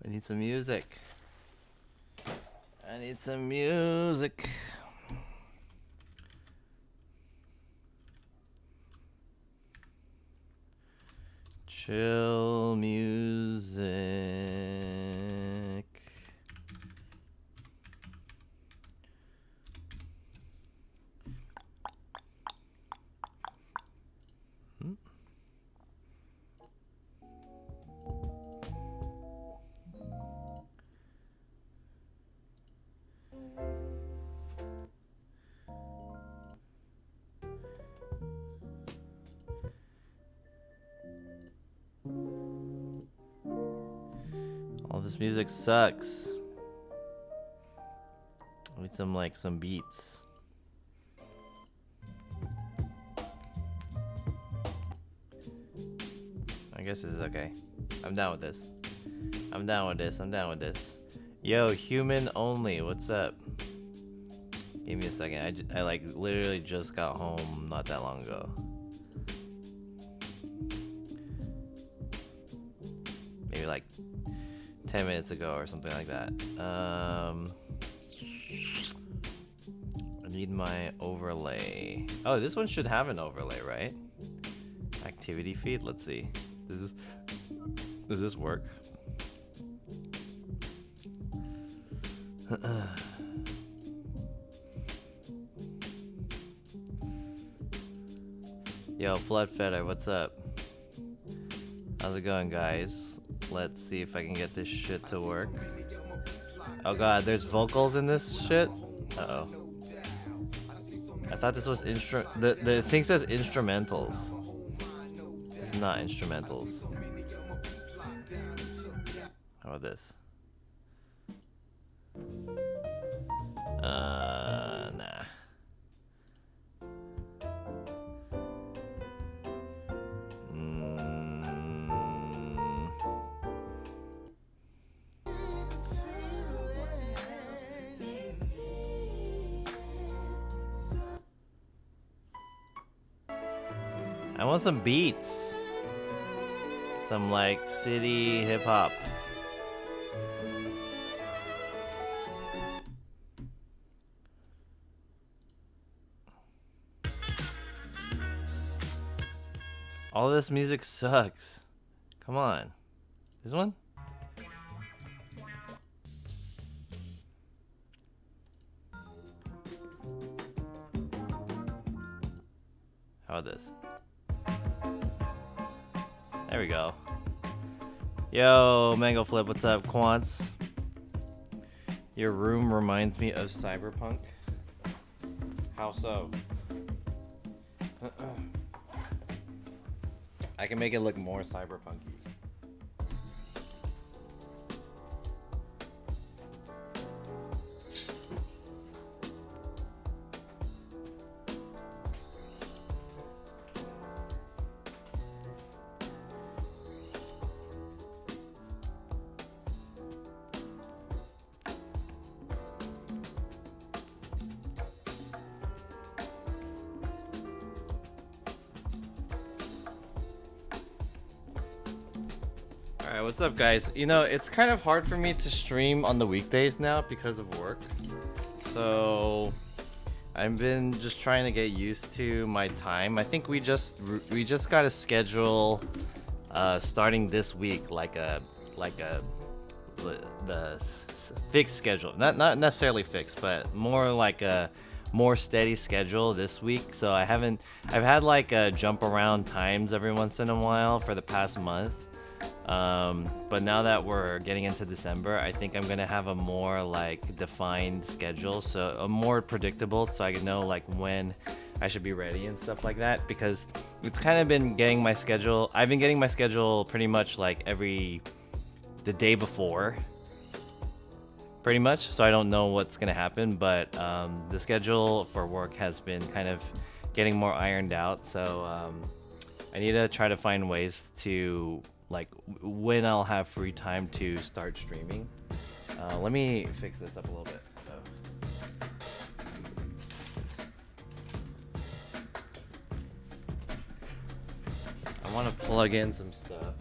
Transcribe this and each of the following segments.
I need some music. I need some music. Chill music. All this music sucks. I need some beats. I guess this is okay. I'm down with this. I'm down with this. Yo, human only, what's up? Give me a second. I like literally just got home not that long ago. Maybe like 10 minutes ago or something like that. I need my overlay. Oh, this one should have an overlay, right? Activity feed. Let's see. Does this work? Yo, Flood Feder, what's up? How's it going, guys? Let's see if I can get this shit to work. Oh god, there's vocals in this shit? Uh-oh. I thought this was the thing says instrumentals. It's not instrumentals. How about this? Nah. I want some beats. Some like city hip hop. All this music sucks. Come on. This one? How about this? There we go. Yo, Mango Flip, what's up? Quants. Your room reminds me of Cyberpunk. How so? I can make it look more cyberpunky. What's up, guys? You know, it's kind of hard for me to stream on the weekdays now because of work. So I've been just trying to get used to my time. I think we just got a schedule starting this week, the fixed schedule. Not necessarily fixed, but more like a more steady schedule this week. So I've had like a jump around times every once in a while for the past month. But now that we're getting into December, I think I'm gonna have a more like defined schedule, so a more predictable, so I can know like when I should be ready and stuff like that, because it's kind of been getting my schedule. I've been getting my schedule pretty much like the day before, pretty much, so I don't know what's gonna happen, but the schedule for work has been kind of getting more ironed out, so I need to try to find ways to like when I'll have free time to start streaming. Let me fix this up a little bit. I want to plug in some stuff.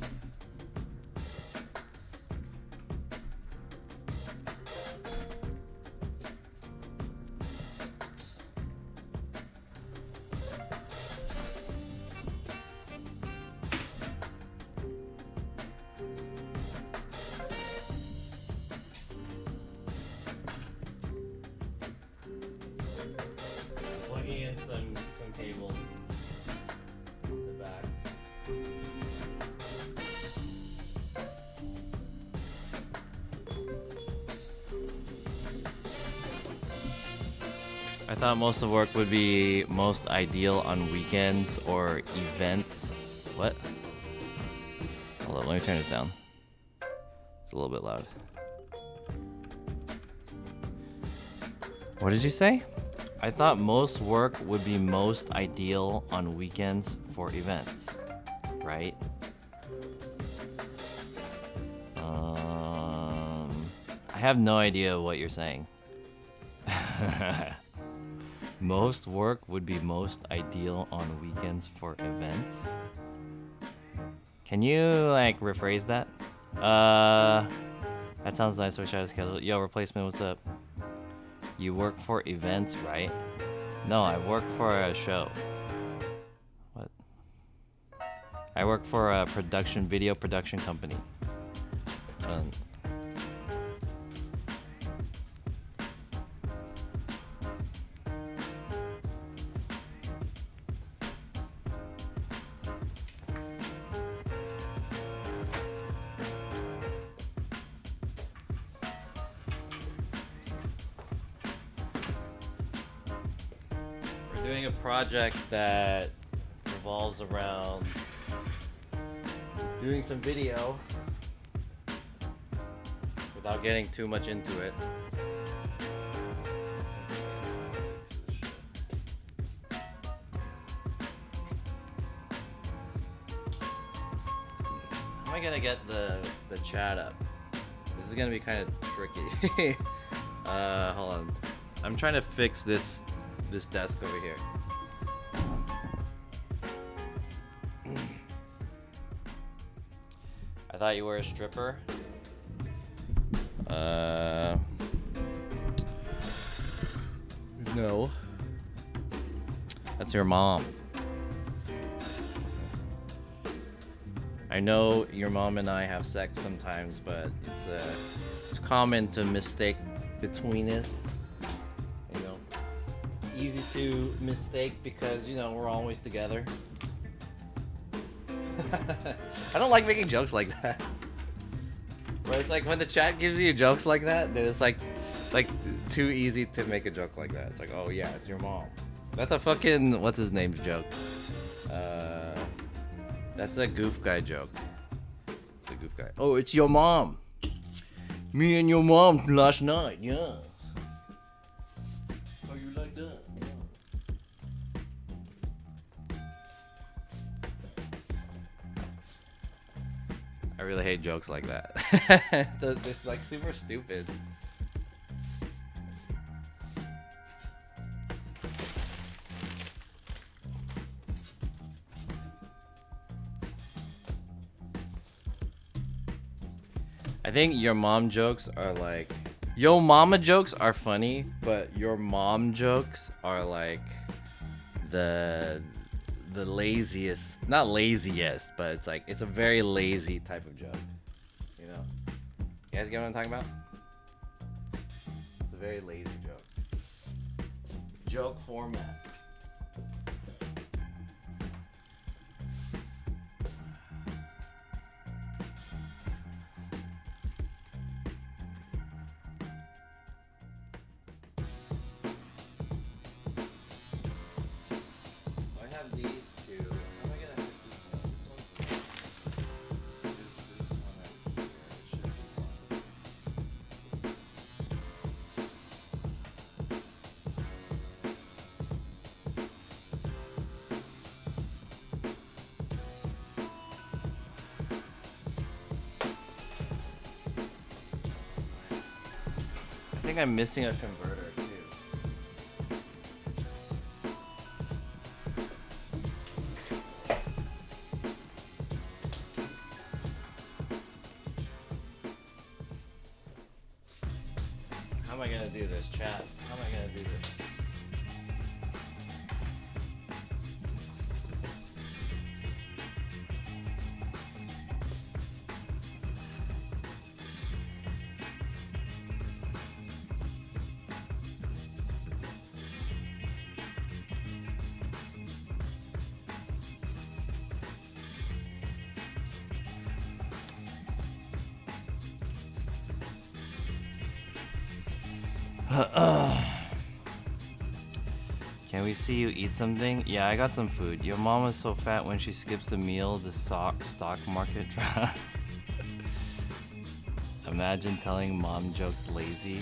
tables in the back. I thought most of the work would be most ideal on weekends or events. What? Hold on, let me turn this down. It's a little bit loud. What did you say? I thought most work would be most ideal on weekends for events, right? I have no idea what you're saying. Most work would be most ideal on weekends for events. Can you like rephrase that? That sounds nice. Wish I had a schedule. Yo, replacement, what's up? You work for events, right? No, I work for a show. What? I work for a video production company. Doing a project that revolves around doing some video without getting too much into it. How am I gonna get the chat up? This is gonna be kind of tricky. Hold on. I'm trying to fix this desk over here. I thought you were a stripper. No. That's your mom. I know your mom and I have sex sometimes, but it's common to mistake between us. Easy to mistake because, you know, we're always together. I don't like making jokes like that. But it's like when the chat gives you jokes like that, then it's like too easy to make a joke like that. It's like, oh yeah, it's your mom. That's a fucking, what's his name's joke? That's a goof guy joke. It's a goof guy. Oh, it's your mom. Me and your mom last night, yeah. Oh, you like that? I really hate jokes like that. They're like super stupid. I think your mom jokes are like, yo mama jokes are funny, but your mom jokes are like the laziest, not laziest, but it's like, it's a very lazy type of joke, you know? You guys get what I'm talking about? It's a very lazy joke. Joke format. I think I'm missing a converter too. How am I gonna do this, chat? How am I gonna do this? Can we see you eat something? Yeah, I got some food. Your mom is so fat when she skips a meal, the stock market drops. Imagine telling mom jokes lazy.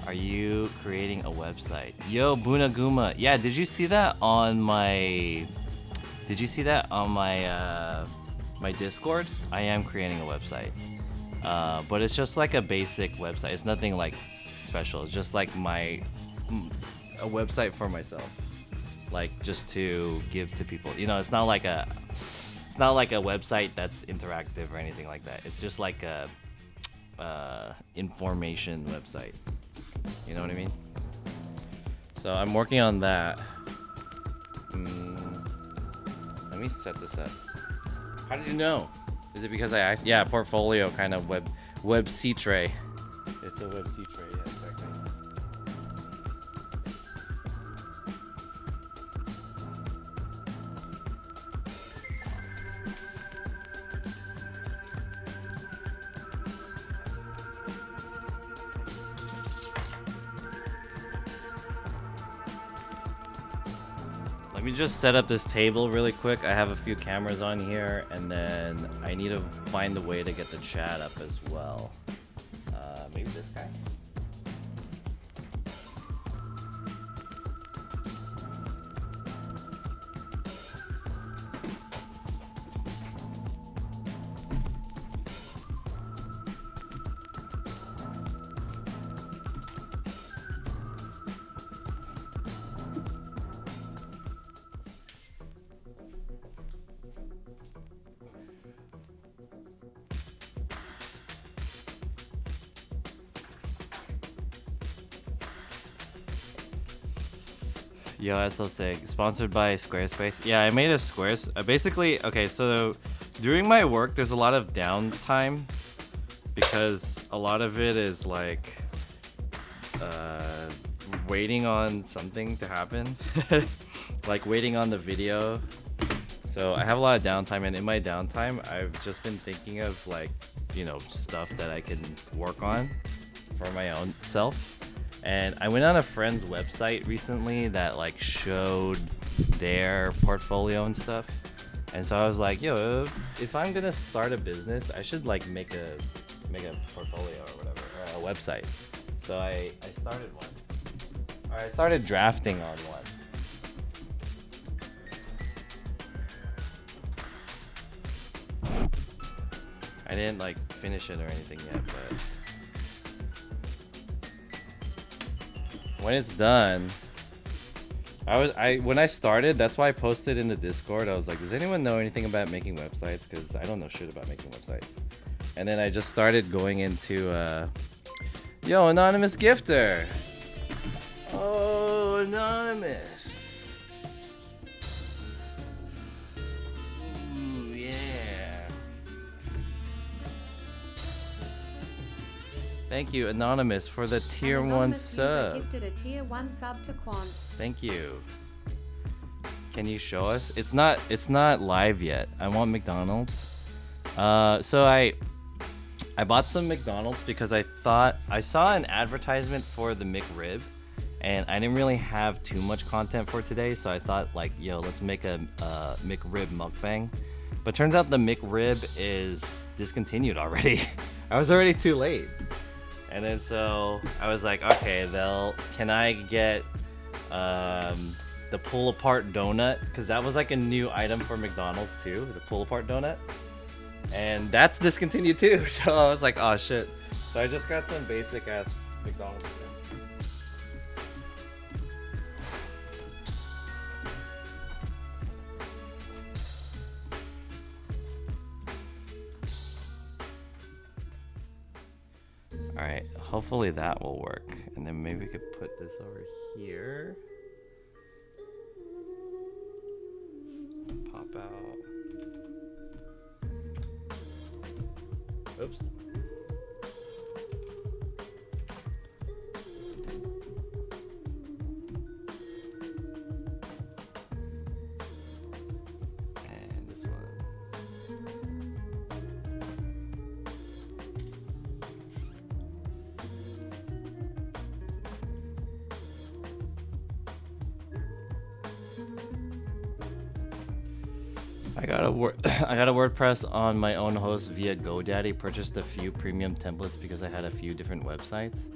Are you creating a website? Yo, Bunaguma. Yeah, did you see that on my... Did you see that on my my Discord? I am creating a website. But it's just like a basic website. It's nothing like special. It's just like a website for myself. Like just to give to people. You know, it's not like a website that's interactive or anything like that. It's just like a information website. You know what I mean? So I'm working on that. Let me set this up. How did you know? Is it because yeah, portfolio kind of web C tray. It's a web C tray, yeah, exactly. Let me just set up this table really quick. I have a few cameras on here, and then I need to find a way to get the chat up as well. Maybe this guy? Yo, that's so sick. Sponsored by Squarespace. Yeah, I made a basically, okay, so during my work, there's a lot of downtime because a lot of it is like waiting on something to happen, like waiting on the video. So I have a lot of downtime, and in my downtime, I've just been thinking of like, you know, stuff that I can work on for my own self. And I went on a friend's website recently that like showed their portfolio and stuff. And so I was like, yo, if I'm gonna start a business, I should like make a portfolio or whatever, or a website. So I started one. Or I started drafting on one. I didn't like finish it or anything yet, but when it's done, when I started, that's why I posted in the Discord. I was like, does anyone know anything about making websites? Because I don't know shit about making websites. And then I just started going into, yo, anonymous gifter. Oh, anonymous. Ooh, yeah. Thank you, Anonymous, for the tier 1 sub. Gifted a tier 1 sub to Quants. Thank you. Can you show us? It's not live yet. I want McDonald's. So I bought some McDonald's because I thought I saw an advertisement for the McRib, and I didn't really have too much content for today, so I thought like, yo, let's make a McRib mukbang. But turns out the McRib is discontinued already. I was already too late. And then so I was like, okay, can I get the pull apart donut? Because that was like a new item for McDonald's too, the pull apart donut. And that's discontinued too. So I was like, oh shit. So I just got some basic ass McDonald's food. Alright, hopefully that will work. And then maybe we could put this over here. Pop out. Oops. And this one. I got a I got a WordPress on my own host via GoDaddy. Purchased a few premium templates because I had a few different websites.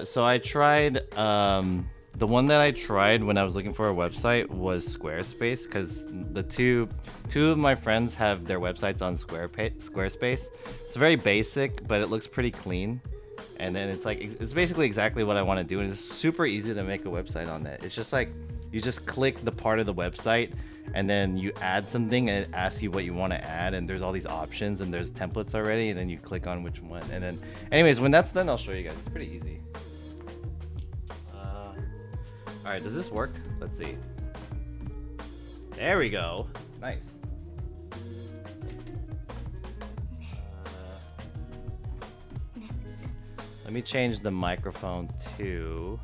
So I tried the one that I tried when I was looking for a website was Squarespace, because the two of my friends have their websites on Squarespace. It's very basic, but it looks pretty clean. And then it's basically exactly what I want to do, and it's super easy to make a website on that. It's just like you just click the part of the website, and then you add something, and it asks you what you want to add, and there's all these options, and there's templates already, and then you click on which one, and then anyways, when that's done, I'll show you guys. It's pretty easy. All right, does this work? Let's see. There we go. Nice. Let me change the microphone to...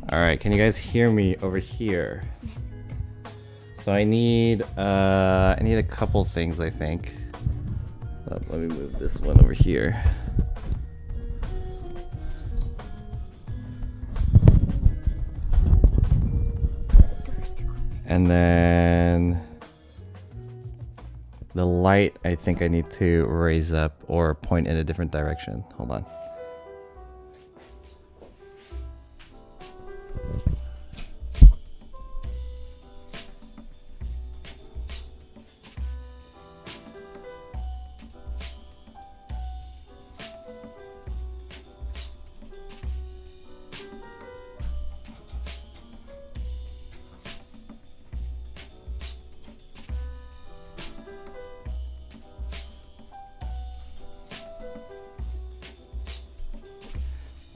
All right, can you guys hear me over here? So I need a couple things, I think. Let me move this one over here. And then the light, I think I need to raise up or point in a different direction. Hold on.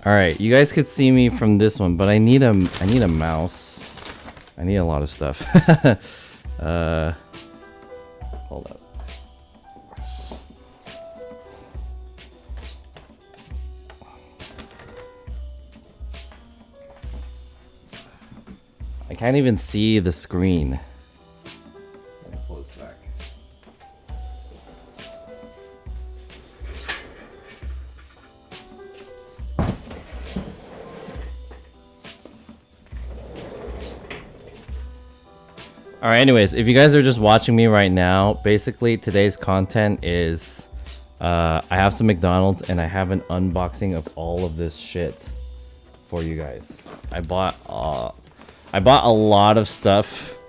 All right, you guys could see me from this one, but I need a mouse. I need a lot of stuff. Hold up. I can't even see the screen. Let me pull this back. All right, anyways, if you guys are just watching me right now, basically today's content is I have some McDonald's and I have an unboxing of all of this shit for you guys. I bought a lot of stuff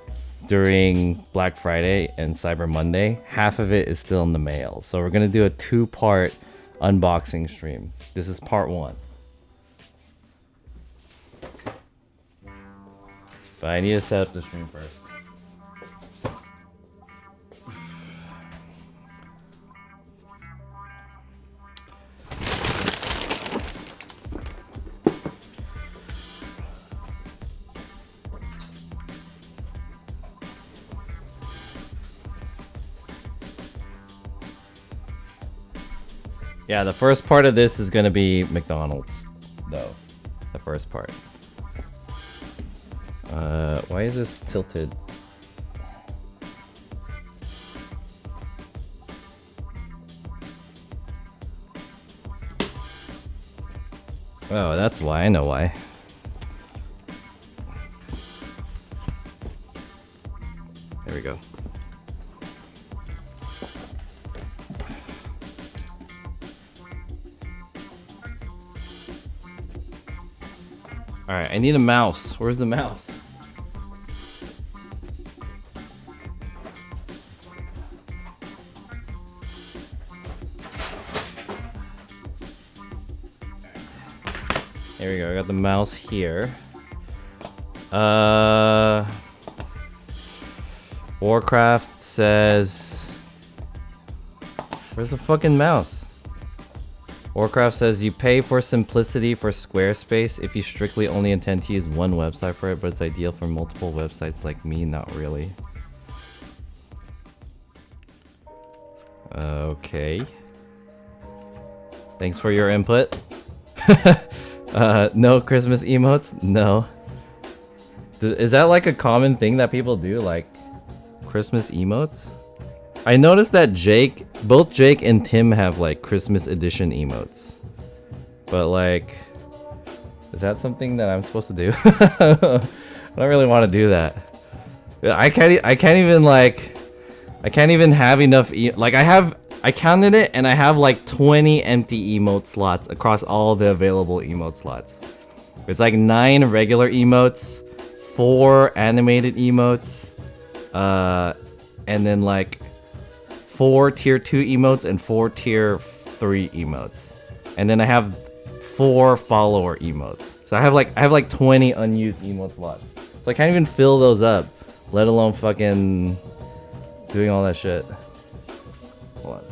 during Black Friday and Cyber Monday. Half of it is still in the mail. So we're going to do a 2-part unboxing stream. This is part 1. But I need to set up the stream first. Yeah, the first part of this is gonna be McDonald's, though. The first part. Why is this tilted? Oh, that's why. I know why. There we go. Alright, I need a mouse. Where's the mouse? There we go, I got the mouse here. Warcraft says... Where's the fucking mouse? Warcraft says you pay for simplicity for Squarespace if you strictly only intend to use one website for it, but it's ideal for multiple websites like me. Not really. Okay. Thanks for your input. No Christmas emotes? No. Is that like a common thing that people do? Like Christmas emotes? I noticed that both Jake and Tim have like Christmas edition emotes. But like, is that something that I'm supposed to do? I don't really want to do that. I can't even have enough. I counted it and I have like 20 empty emote slots across all the available emote slots. It's like 9 regular emotes, 4 animated emotes, and then like 4 tier 2 emotes and 4 tier 3 emotes. And then I have 4 follower emotes. So I have like 20 unused emote slots. So I can't even fill those up, let alone fucking doing all that shit. Hold on.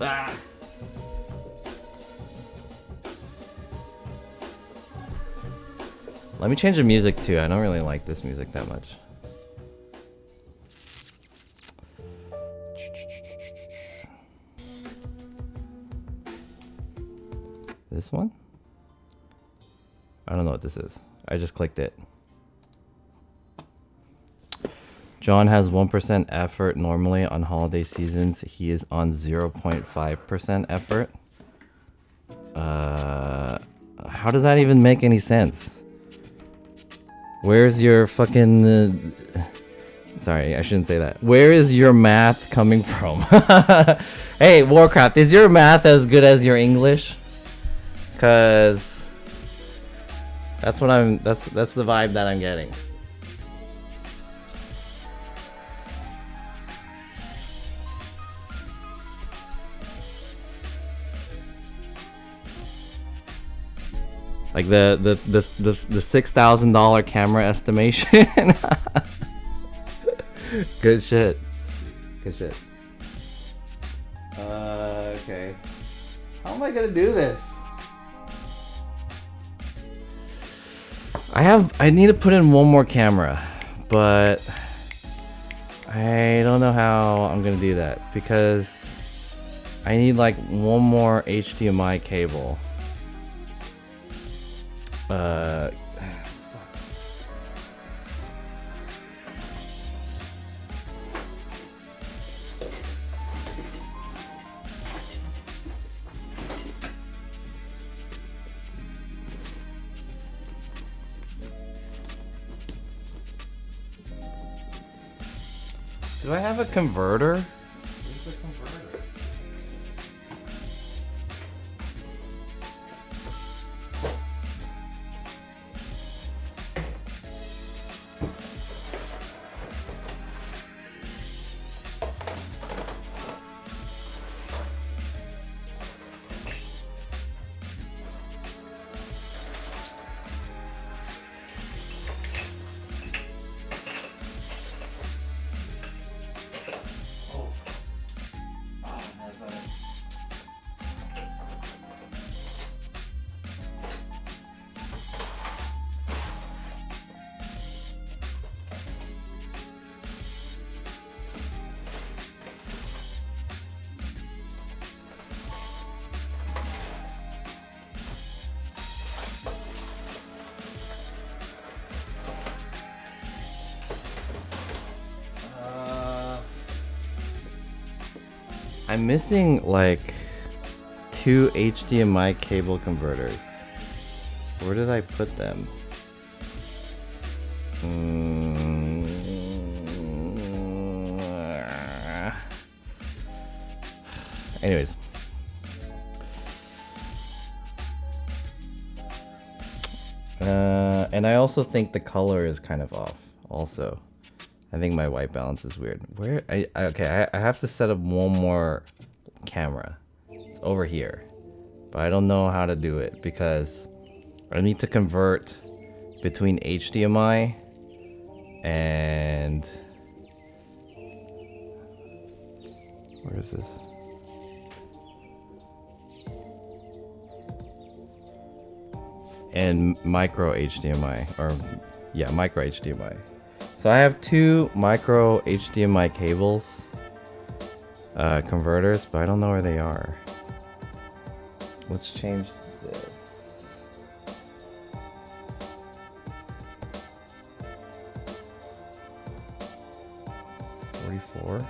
Ah. Let me change the music too. I don't really like this music that much. This one? I don't know what this is. I just clicked it. John has 1% effort normally on holiday seasons. He is on 0.5% effort. How does that even make any sense? Where's your fucking... Sorry, I shouldn't say that. Where is your math coming from? Hey, Warcraft, is your math as good as your English? Cause that's what that's the vibe that I'm getting. Like the $6,000 camera estimation. Good shit. Good shit. Okay. How am I gonna do this? I need to put in one more camera, but I don't know how I'm gonna do that because I need like one more HDMI cable. Do I have a converter? Where's the converter? I'm missing like 2 HDMI cable converters. Where did I put them? Anyways. And I also think the color is kind of off also. I think my white balance is weird. Okay, I have to set up one more camera. It's over here. But I don't know how to do it because I need to convert between HDMI and... Where is this? And micro HDMI, or yeah, micro HDMI. So I have 2 micro HDMI cables. converters, but I don't know where they are. Let's change this. $44.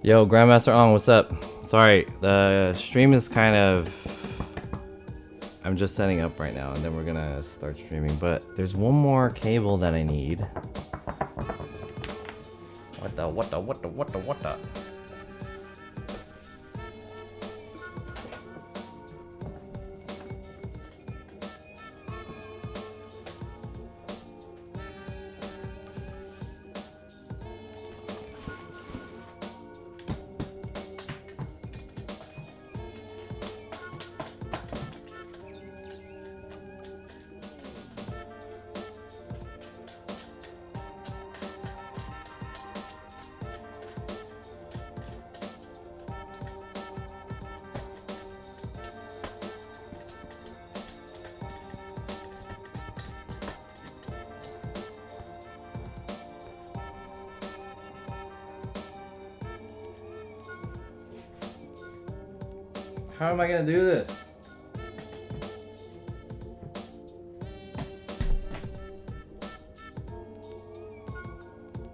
Yo, Grandmaster On, what's up? Sorry, the stream is kind of... I'm just setting up right now, and then we're gonna start streaming. But there's one more cable that I need. What the? How am I gonna do this?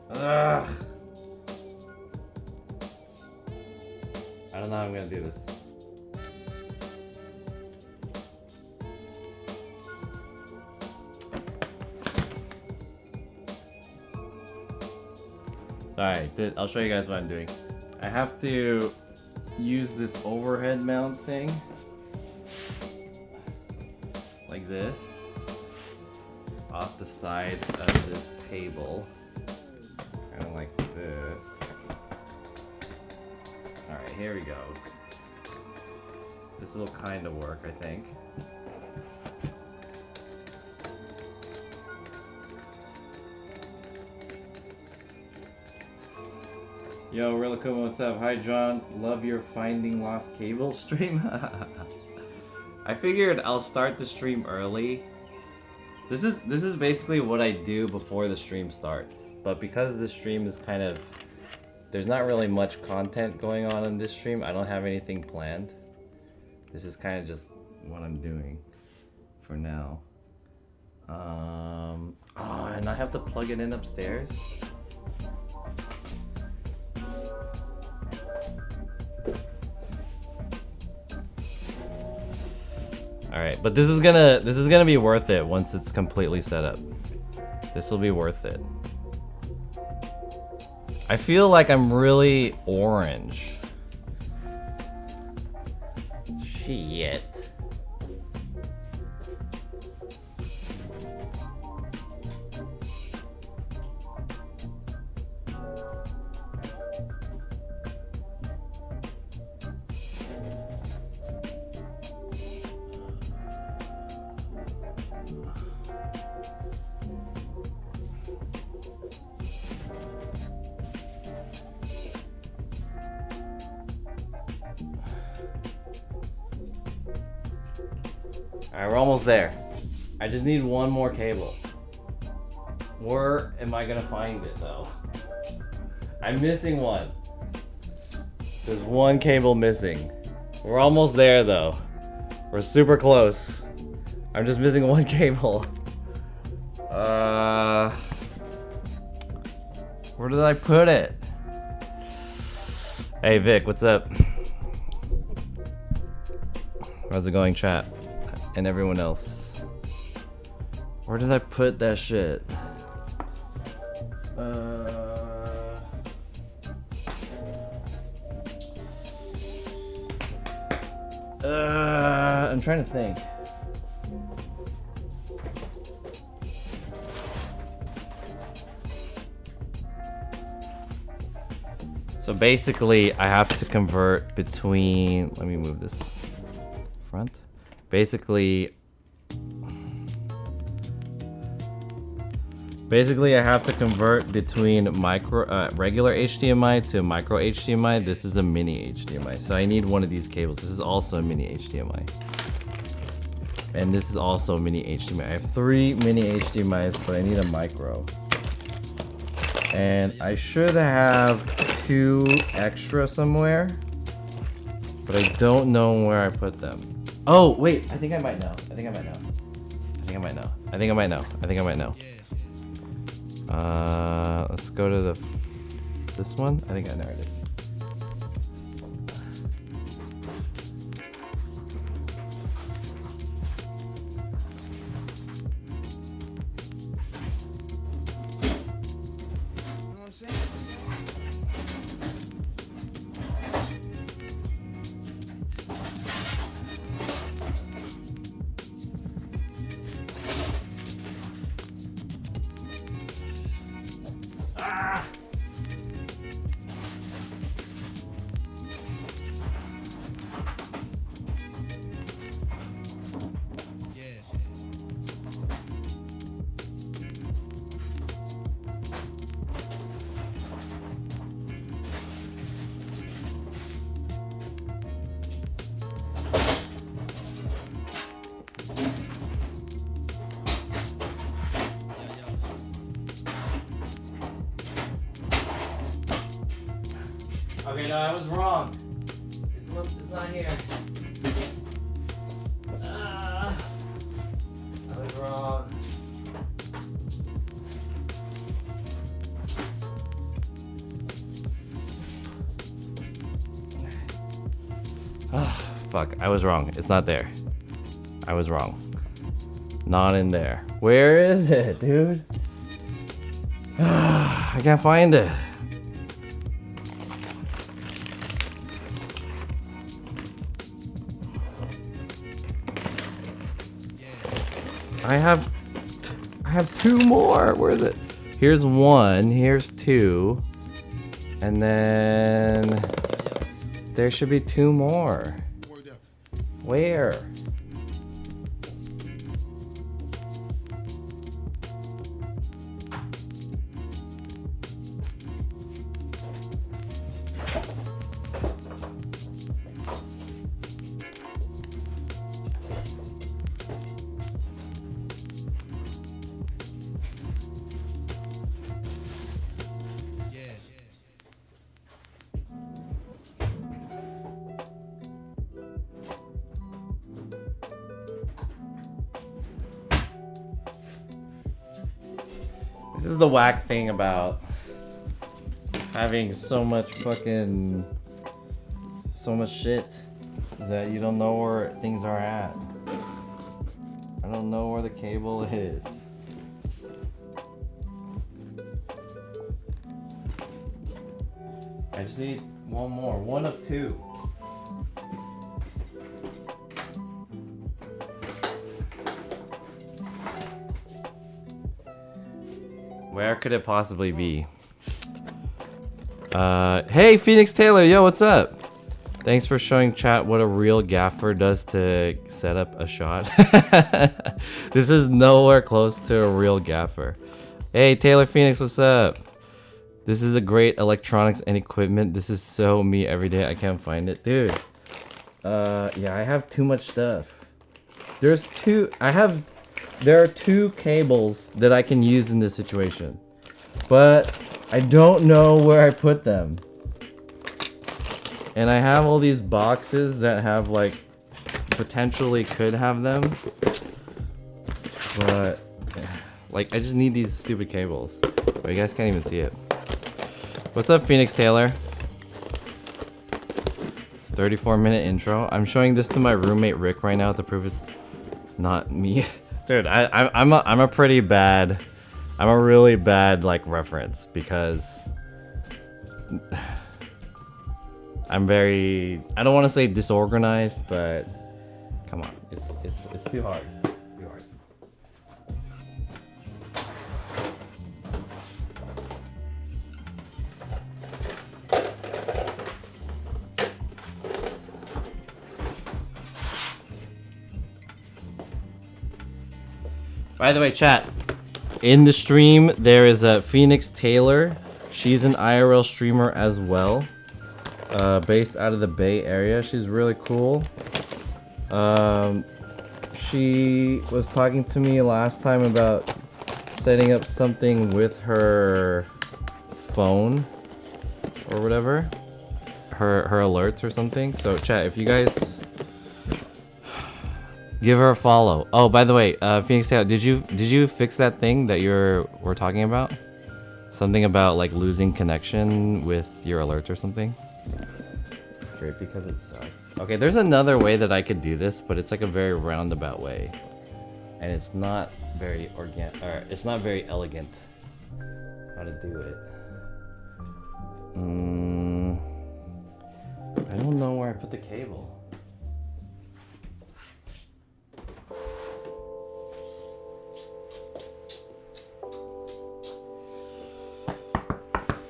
Ugh. I don't know how I'm gonna do this. Alright, I'll show you guys what I'm doing. I have to use this overhead mount thing like this off the side of this table, kind of like this. Alright, here we go. This will kind of work, I think. Yo, Rilakuma, what's up? Hi, John. Love your Finding Lost Cable stream. I figured I'll start the stream early. This is basically what I do before the stream starts. But because the stream is kind of... There's not really much content going on in this stream. I don't have anything planned. This is kind of just what I'm doing for now. Oh, and I have to plug it in upstairs? All right, but this is gonna be worth it once it's completely set up. This will be worth it. I feel like I'm really orange. Shit. Alright, we're almost there. I just need one more cable. Where am I gonna find it though? I'm missing one. There's one cable missing. We're almost there though. We're super close. I'm just missing one cable. Where did I put it? Hey Vic, what's up? How's it going, chat? And everyone else. Where did I put that shit? I'm trying to think. So basically, I have to convert between. Let me move this front. Basically, I have to convert between regular HDMI to micro HDMI. This is a mini HDMI, so I need one of these cables. This is also a mini HDMI, and this is also a mini HDMI. I have 3 mini HDMIs, but I need a micro. And I should have 2 extra somewhere, but I don't know where I put them. Oh, wait, I think I might know. I think I might know. I think I might know. I think I might know. I think I might know. Let's go to this one. I think I know where it is. Okay, no, I was wrong. It's not here. I was wrong. Fuck, I was wrong. It's not there. I was wrong. Not in there. Where is it, dude? I can't find it. I have 2 more. Where is it? Here's 1. Here's 2. And then there should be 2 more. Where? This is the whack thing about having so much shit, is that you don't know where things are at. I don't know where the cable is. I just need 1 more, 1 of 2. Where could it possibly be? Hey, Phoenix Taylor, yo, what's up? Thanks for showing chat what a real gaffer does to set up a shot. This is nowhere close to a real gaffer. Hey, Taylor Phoenix, what's up? This is a great electronics and equipment. This is so me every day. I can't find it. Dude. Yeah, I have too much stuff. There are 2 cables that I can use in this situation, but I don't know where I put them. And I have all these boxes that have like potentially could have them, but like I just need these stupid cables. But you guys can't even see it. What's up, Phoenix Taylor? 34-minute intro. I'm showing this to my roommate Rick right now to prove it's not me. Dude, I'm a really bad like reference because I'm very, I don't want to say disorganized, but come on, it's too hard. It's too hard. By the way, chat, in the stream there is a Phoenix Taylor. She's an IRL streamer as well, based out of the Bay Area. She's really cool. She was talking to me last time about setting up something with her phone or whatever, her alerts or something. So chat, if you guys give her a follow. Oh, by the way, Phoenix Tail, did you fix that thing that we're talking about? Something about like losing connection with your alerts or something? It's great because it sucks. Okay, there's another way that I could do this, but it's like a very roundabout way. And it's not very it's not very elegant how to do it. I don't know where I put the cable.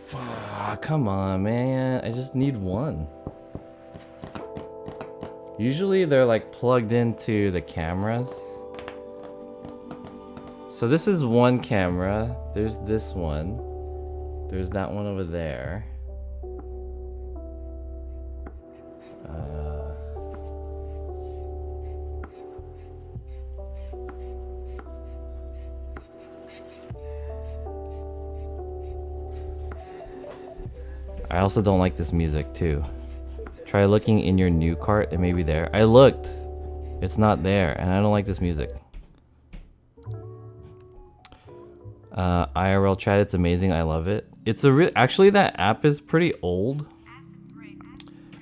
Fuck, come on, man. I just need one. Usually they're like plugged into the cameras. So this is one camera. There's this one. There's that one over there. I also don't like this music too. Try looking in your new cart, it may be there. I looked. It's not there, and I don't like this music. IRL chat, it's amazing. I love it. It's actually that app is pretty old.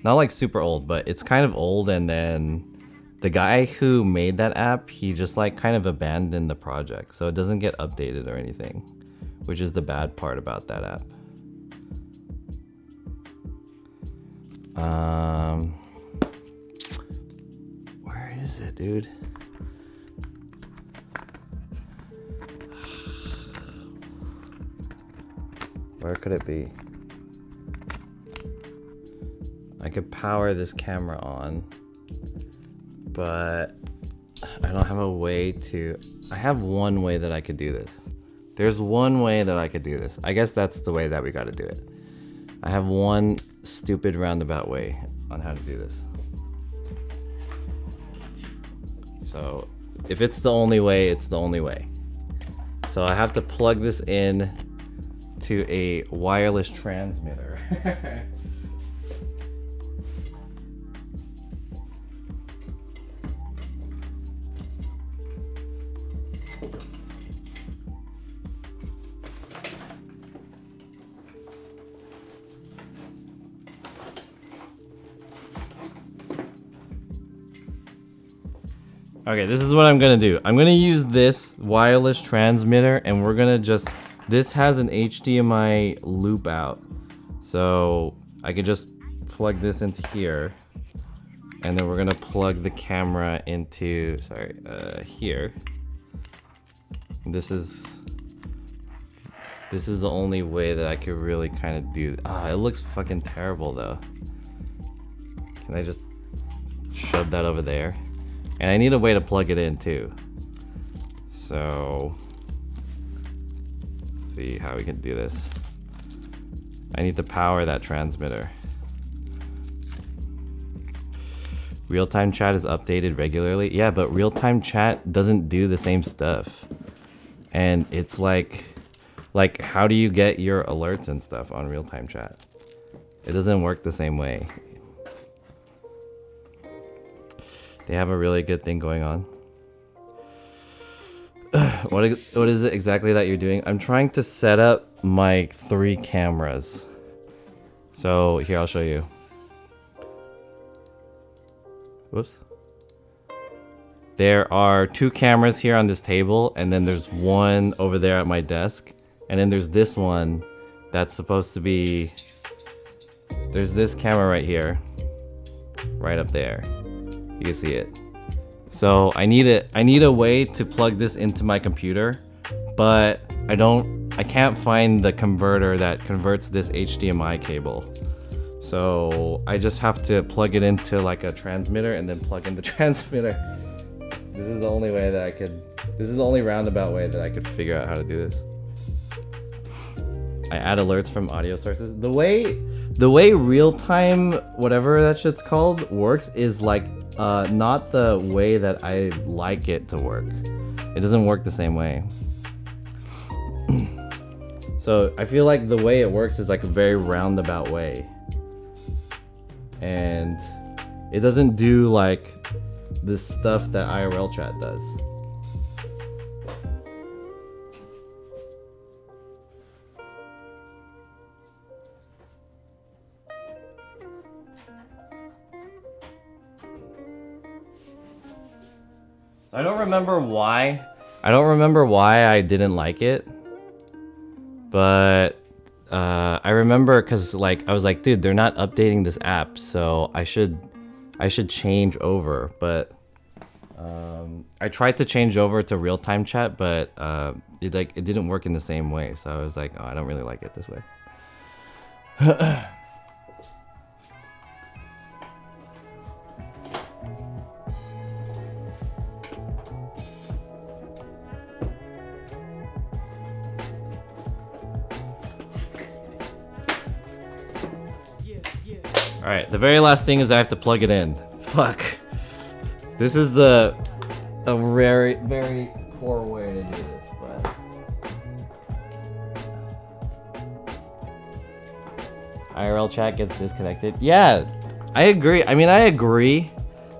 Not like super old, but it's kind of old, and then the guy who made that app, he just like kind of abandoned the project, so it doesn't get updated or anything, which is the bad part about that app. Where is it, dude? Where could it be? I could power this camera on, but I don't have a way to... I have one way that I could do this. There's one way that I could do this. I guess that's the way that we gotta do it. I have one stupid roundabout way on how to do this. So if it's the only way, it's the only way. So I have to plug this in to a wireless transmitter. Okay, this is what I'm gonna do. I'm gonna use this wireless transmitter, and we're gonna just... This has an HDMI loop out, so I could just plug this into here, and then we're gonna plug the camera into, here. This is the only way that I could really kind of do. It looks fucking terrible though. Can I just shove that over there? And I need a way to plug it in too. So let's see how we can do this. I need to power that transmitter. Real-time chat is updated regularly. Yeah, but real-time chat doesn't do the same stuff. And it's like how do you get your alerts and stuff on real-time chat? It doesn't work the same way. They have a really good thing going on. What is it exactly that you're doing? I'm trying to set up my 3 cameras. So here, I'll show you. Whoops. There are 2 cameras here on this table, and then there's one over there at my desk. And then there's this one that's supposed to be... There's this camera right here. Right up there. You can see it. So I need a way to plug this into my computer, but I can't find the converter that converts this HDMI cable. So I just have to plug it into like a transmitter and then plug in the transmitter. This is the only way that this is the only roundabout way that I could figure out how to do this. I add alerts from audio sources. The way real-time, whatever that shit's called, works is like not the way that I like it to work. It doesn't work the same way. So I feel like the way it works is like a very roundabout way. And it doesn't do like this stuff that IRL chat does. I don't remember why. I don't remember why I didn't like it. But I remember because like I was like, dude, they're not updating this app, so I should change over. But I tried to change over to real-time chat, but it didn't work in the same way. So I was like, oh, I don't really like it this way. Alright, the very last thing is I have to plug it in. Fuck. This is a very, very poor way to do this, but... IRL chat gets disconnected. Yeah, I agree. I mean, I agree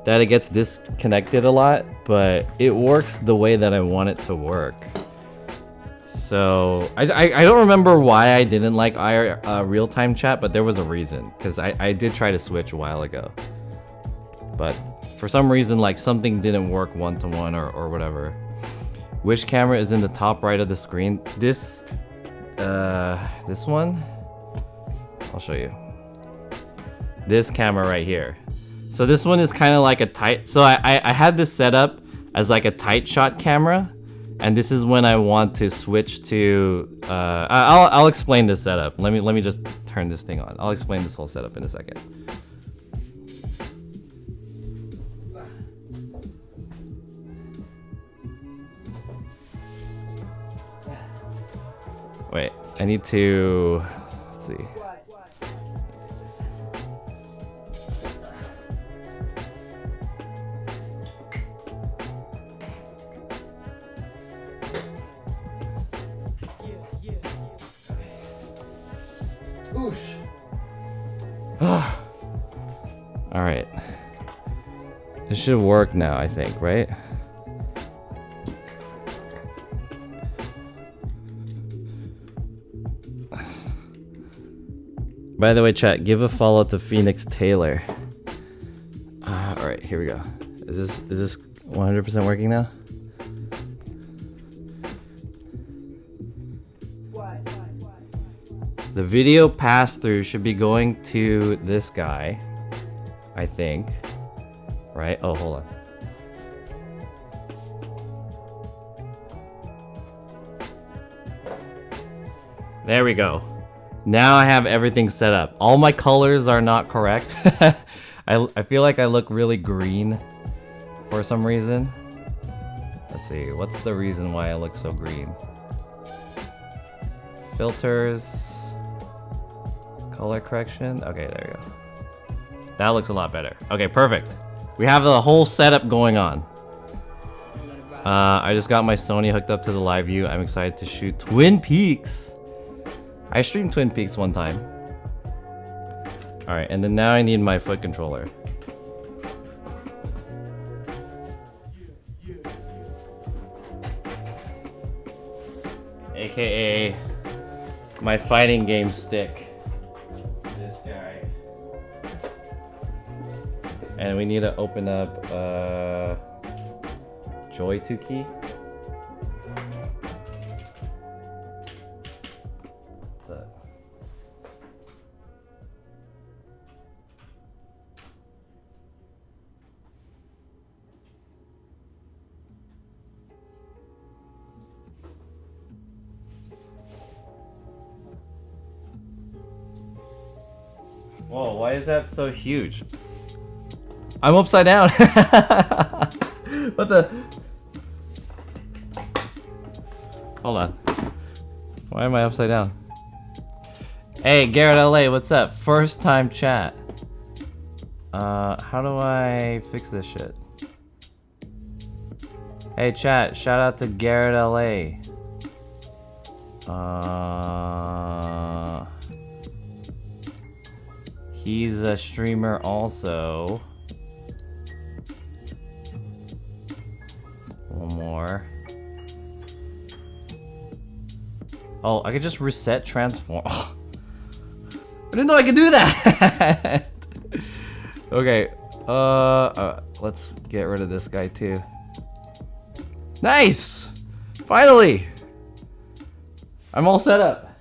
that it gets disconnected a lot, but it works the way that I want it to work. So I don't remember why I didn't like real-time chat, but there was a reason, because I did try to switch a while ago, but for some reason like something didn't work one-to-one or whatever. Which camera is in the top right of the screen? This one, I'll show you. This camera right here. So this one is kind of like a tight, so I had this set up as like a tight shot camera. And this is when I want to switch to. I'll explain this setup. Let me just turn this thing on. I'll explain this whole setup in a second. Wait, I need to. Let's see. All right. This should work now, I think, right? By the way, chat, give a follow to Phoenix Taylor. All right, here we go. Is this 100% working now? The video pass-through should be going to this guy, I think. Right? Oh, hold on. There we go. Now I have everything set up. All my colors are not correct. I feel like I look really green for some reason. Let's see, what's the reason why I look so green? Filters. Color correction. Okay, there you go. That looks a lot better. Okay, perfect. We have the whole setup going on. I just got my Sony hooked up to the live view. I'm excited to shoot Twin Peaks. I streamed Twin Peaks one time. Alright, and then now I need my foot controller. AKA my fighting game stick. This guy. And we need to open up Joy 2 key. Whoa, why is that so huge? I'm upside down. What the? Hold on. Why am I upside down? Hey, Garrett LA, what's up? First time chat. How do I fix this shit? Hey chat, shout out to Garrett LA. He's a streamer also. One more. Oh, I could just reset transform. I didn't know I could do that. Okay. Let's get rid of this guy too. Nice! Finally! I'm all set up.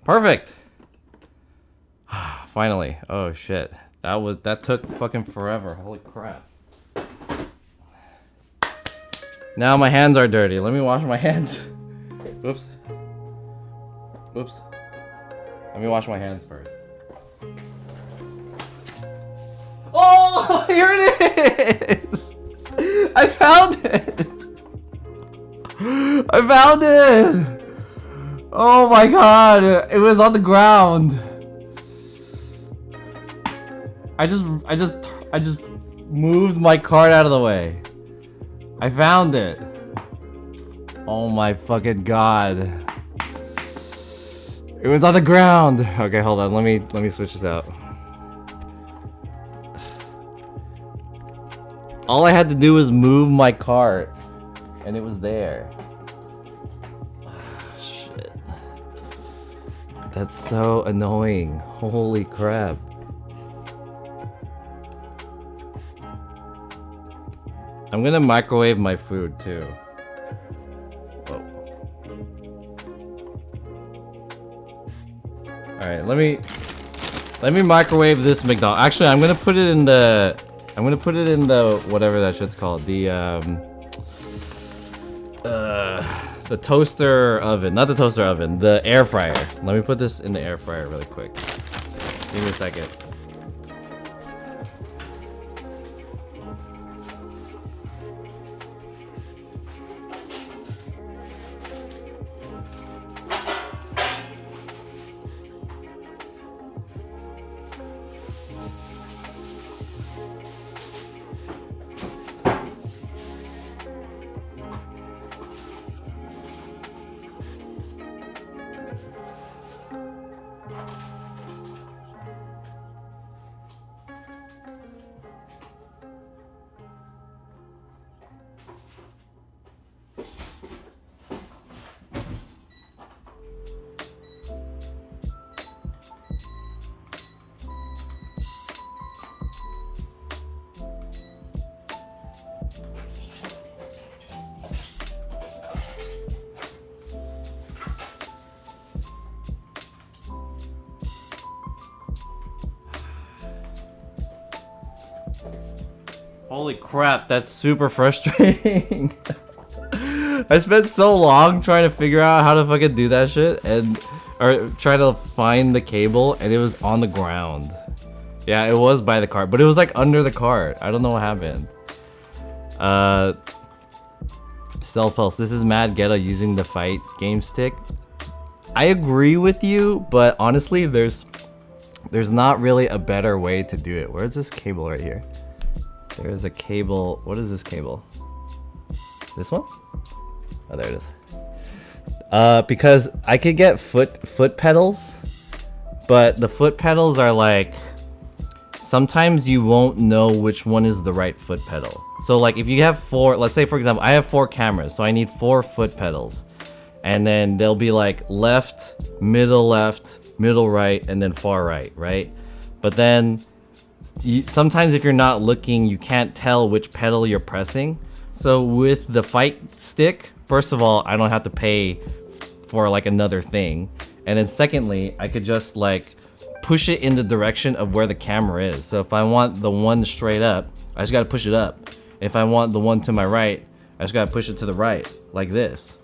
Perfect. Finally. Oh shit. That took fucking forever. Holy crap. Now my hands are dirty. Let me wash my hands. Oops. Oops. Let me wash my hands first. Oh, here it is! I found it! I found it! Oh my god, it was on the ground. I just moved my cart out of the way. I found it. Oh my fucking god. It was on the ground. Okay, hold on. Let me switch this out. All I had to do was move my cart and it was there. Shit. That's so annoying. Holy crap. I'm gonna microwave my food too. Oh. Alright, let me microwave this McDonald's. Actually, I'm gonna put it in the whatever that shit's called. The toaster oven. Not the toaster oven, the air fryer. Let me put this in the air fryer really quick. Give me a second. Holy crap, that's super frustrating. I spent so long trying to figure out how to fucking do that shit or try to find the cable and it was on the ground. Yeah, it was by the cart, but it was like under the cart. I don't know what happened. Stealth Pulse, this is Mad Ghetto using the fight game stick. I agree with you, but honestly, there's not really a better way to do it. Where's this cable right here? There's a cable. What is this cable? This one? Oh, there it is. Because I could get foot pedals, but the foot pedals are like, sometimes you won't know which one is the right foot pedal. So like if you have four, let's say for example, I have 4 cameras, so I need 4 foot pedals. And then they'll be like left, middle right, and then far right, right? But then sometimes if you're not looking, you can't tell which pedal you're pressing. So with the fight stick, first of all, I don't have to pay for like another thing. And then secondly, I could just like push it in the direction of where the camera is. So if I want the one straight up, I just gotta push it up. If I want the one to my right, I just gotta push it to the right, like this.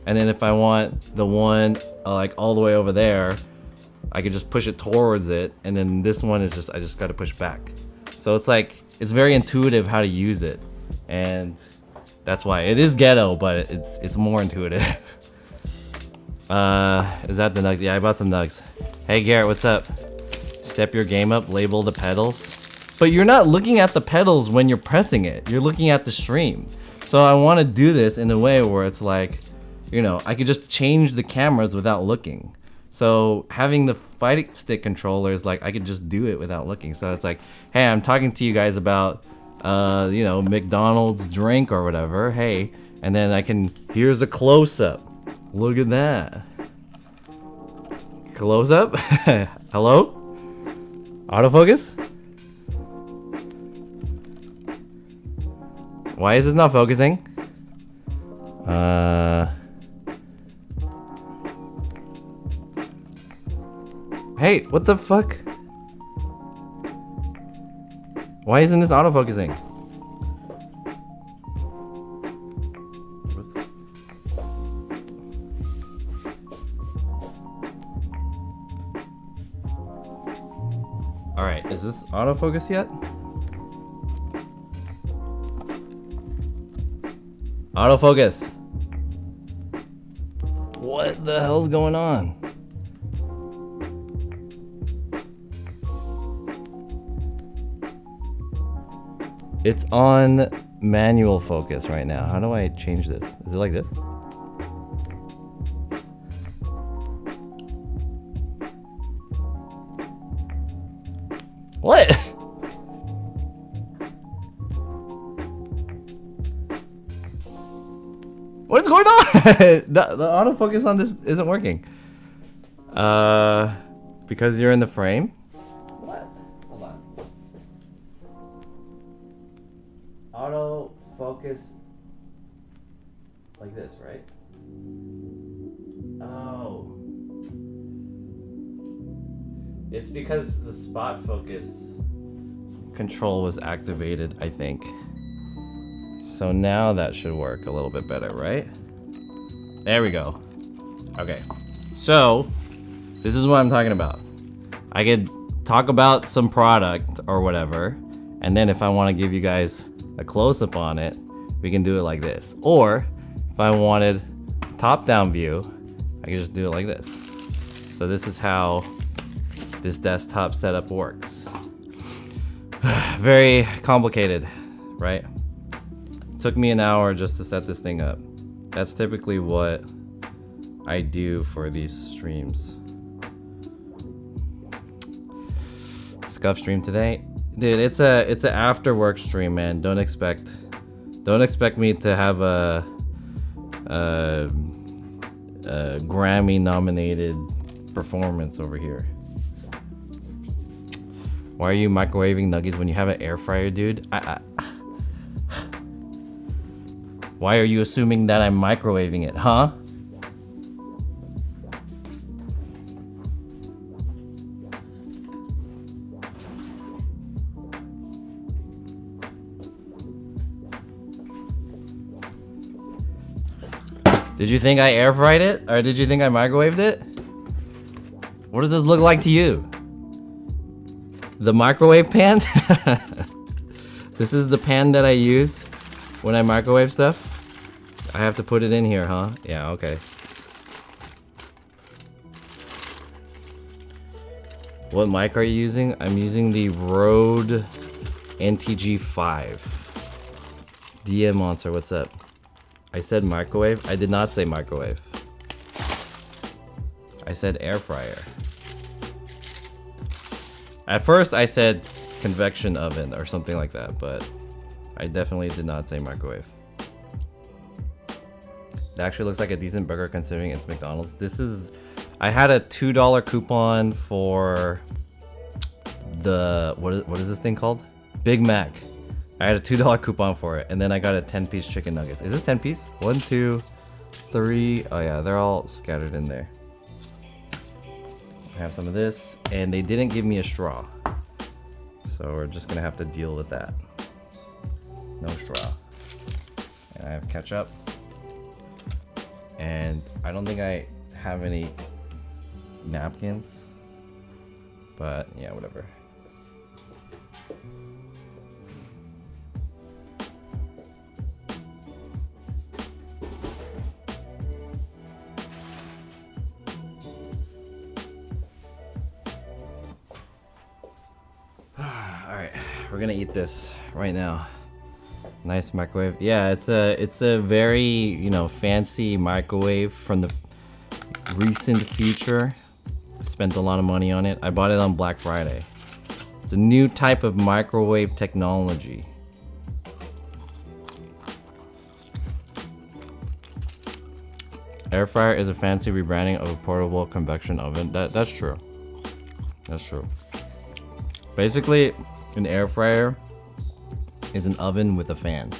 And then if I want the one like all the way over there, I could just push it towards it, and then this one is just, I just gotta push back. So it's like, it's very intuitive how to use it. And that's why it is ghetto, but it's more intuitive. Is that the nugs? Yeah, I bought some nugs. Hey Garrett, what's up? Step your game up, label the pedals. but you're not looking at the pedals when you're pressing it. You're looking at the stream. So I want to do this in a way where it's like, you know, I could just change the cameras without looking. So having the fight stick controller is like, I could just do it without looking. So it's like, hey, I'm talking to you guys about, you know, McDonald's drink or whatever. Hey, and then I can, here's a close up. Look at that. Close up. Hello? Autofocus? Why is this not focusing? Hey, what the fuck? Why isn't this autofocusing? Alright, is this autofocus yet? Autofocus. What the hell's going on? It's on manual focus right now. How do I change this? Is it like this? What? What is going on? the autofocus on this isn't working. Because you're in the frame? What? Hold on. Autofocus like this, right? Oh. It's because the spot focus control was activated, I think. So now that should work a little bit better, right? There we go. Okay. So, this is what I'm talking about. I could talk about some product or whatever, and then if I want to give you guys a close-up on it, we can do it like this. Or, if I wanted top-down view, I can just do it like this. So this is how this desktop setup works. Very complicated, right? Took me an hour just to set this thing up. That's typically what I do for these streams. Scuff stream today, dude. It's an after work stream, man. Don't expect me to have a Grammy nominated performance over here. Why are you microwaving nuggets when you have an air fryer, dude? Why are you assuming that I'm microwaving it, huh? Did you think I air fried it? Or did you think I microwaved it? What does this look like to you? The microwave pan? This is the pan that I use when I microwave stuff. I have to put it in here, huh? Yeah, okay. What mic are you using? I'm using the Rode NTG5. DM Monster, what's up? I said microwave. I did not say microwave. I said air fryer. At first I said convection oven or something like that, but I definitely did not say microwave. It actually looks like a decent burger considering it's McDonald's. This is, I had a $2 coupon for the, what is this thing called? Big Mac. I had a $2 coupon for it, and then I got a 10-piece chicken nuggets. Is this 10 piece? 1, 2, 3. Oh yeah, they're all scattered in there. I have some of this, and they didn't give me a straw. So we're just gonna have to deal with that. No straw. And I have ketchup. And I don't think I have any napkins. But yeah, whatever. we're gonna eat this right now. Nice microwave. Yeah, it's a very, you know, fancy microwave from the recent future. Spent a lot of money on it. I bought it on Black Friday. It's a new type of microwave technology. Air fryer is a fancy rebranding of a portable convection oven. That's true. That's true. Basically, an air fryer is an oven with a fan.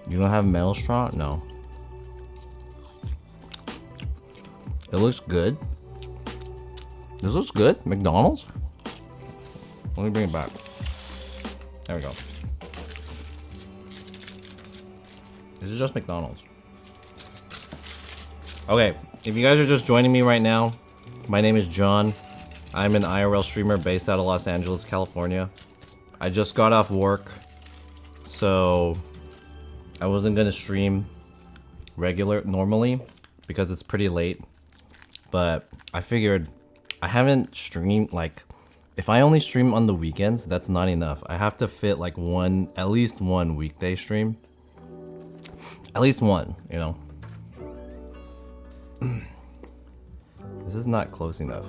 You don't have metal straw? No. It looks good. This looks good. McDonald's? Let me bring it back. There we go. This is just McDonald's. Okay, if you guys are just joining me right now, my name is John. I'm an IRL streamer based out of Los Angeles, California. I just got off work, so I wasn't gonna stream normally because it's pretty late. But I figured I haven't streamed, like, if I only stream on the weekends, that's not enough. I have to fit like at least one weekday stream. At least one, you know. This is not close enough.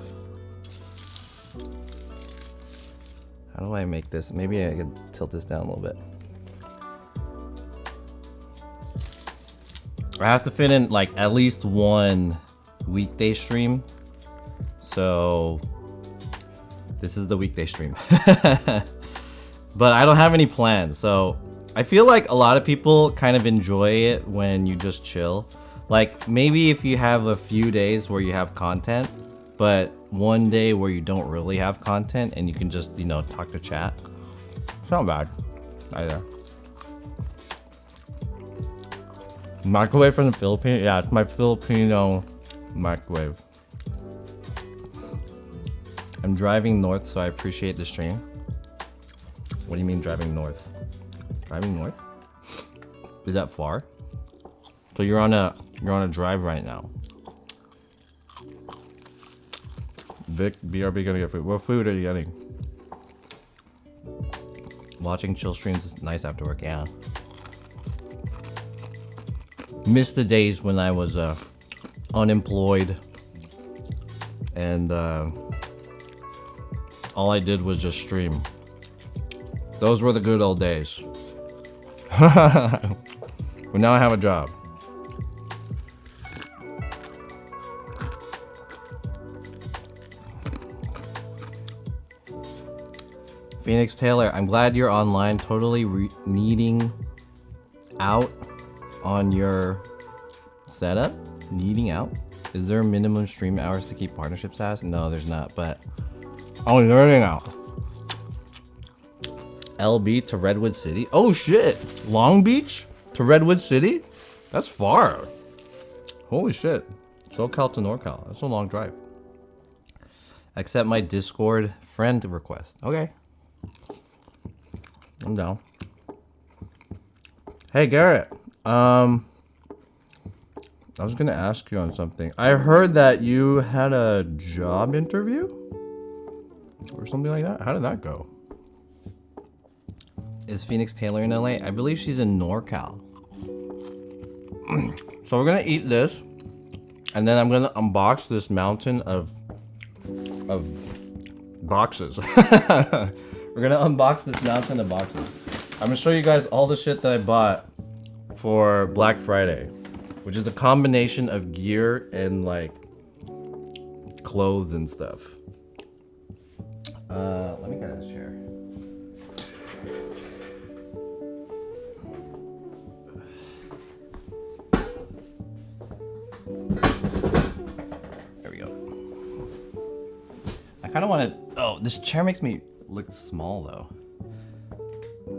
How do I make this? Maybe I could tilt this down a little bit. I have to fit in like at least one weekday stream. So this is the weekday stream. But I don't have any plans. So I feel like a lot of people kind of enjoy it when you just chill. Like maybe if you have a few days where you have content, but one day where you don't really have content and you can just, you know, talk to chat. It's not bad either. Microwave from the Philippines? Yeah, it's my Filipino microwave. I'm driving north, so I appreciate the stream. What do you mean driving north? Driving north? Is that far? So you're on a drive right now. Vic, BRB gonna get food. What food are you getting? Watching chill streams is nice after work, yeah. Missed the days when I was unemployed and all I did was just stream. Those were the good old days. But now I have a job. Phoenix Taylor, I'm glad you're online. Totally needing out on your setup. Needing out? Is there minimum stream hours to keep partnership status? No, there's not, but I'm learning out. LB to Redwood City? Oh shit! Long Beach to Redwood City? That's far. Holy shit. SoCal to NorCal. That's a long drive. Accept my Discord friend request. Okay. I'm down. Hey Garrett, I was gonna ask you on something. I heard that you had a job interview or something like that. How did that go? Is Phoenix Taylor in LA? I believe she's in NorCal. So we're gonna eat this, and then I'm gonna unbox this mountain of boxes. We're gonna unbox this mountain of boxes. I'm gonna show you guys all the shit that I bought for Black Friday, which is a combination of gear and like clothes and stuff. Let me get this chair. There we go. I kind of want to. Oh, this chair makes me look small though.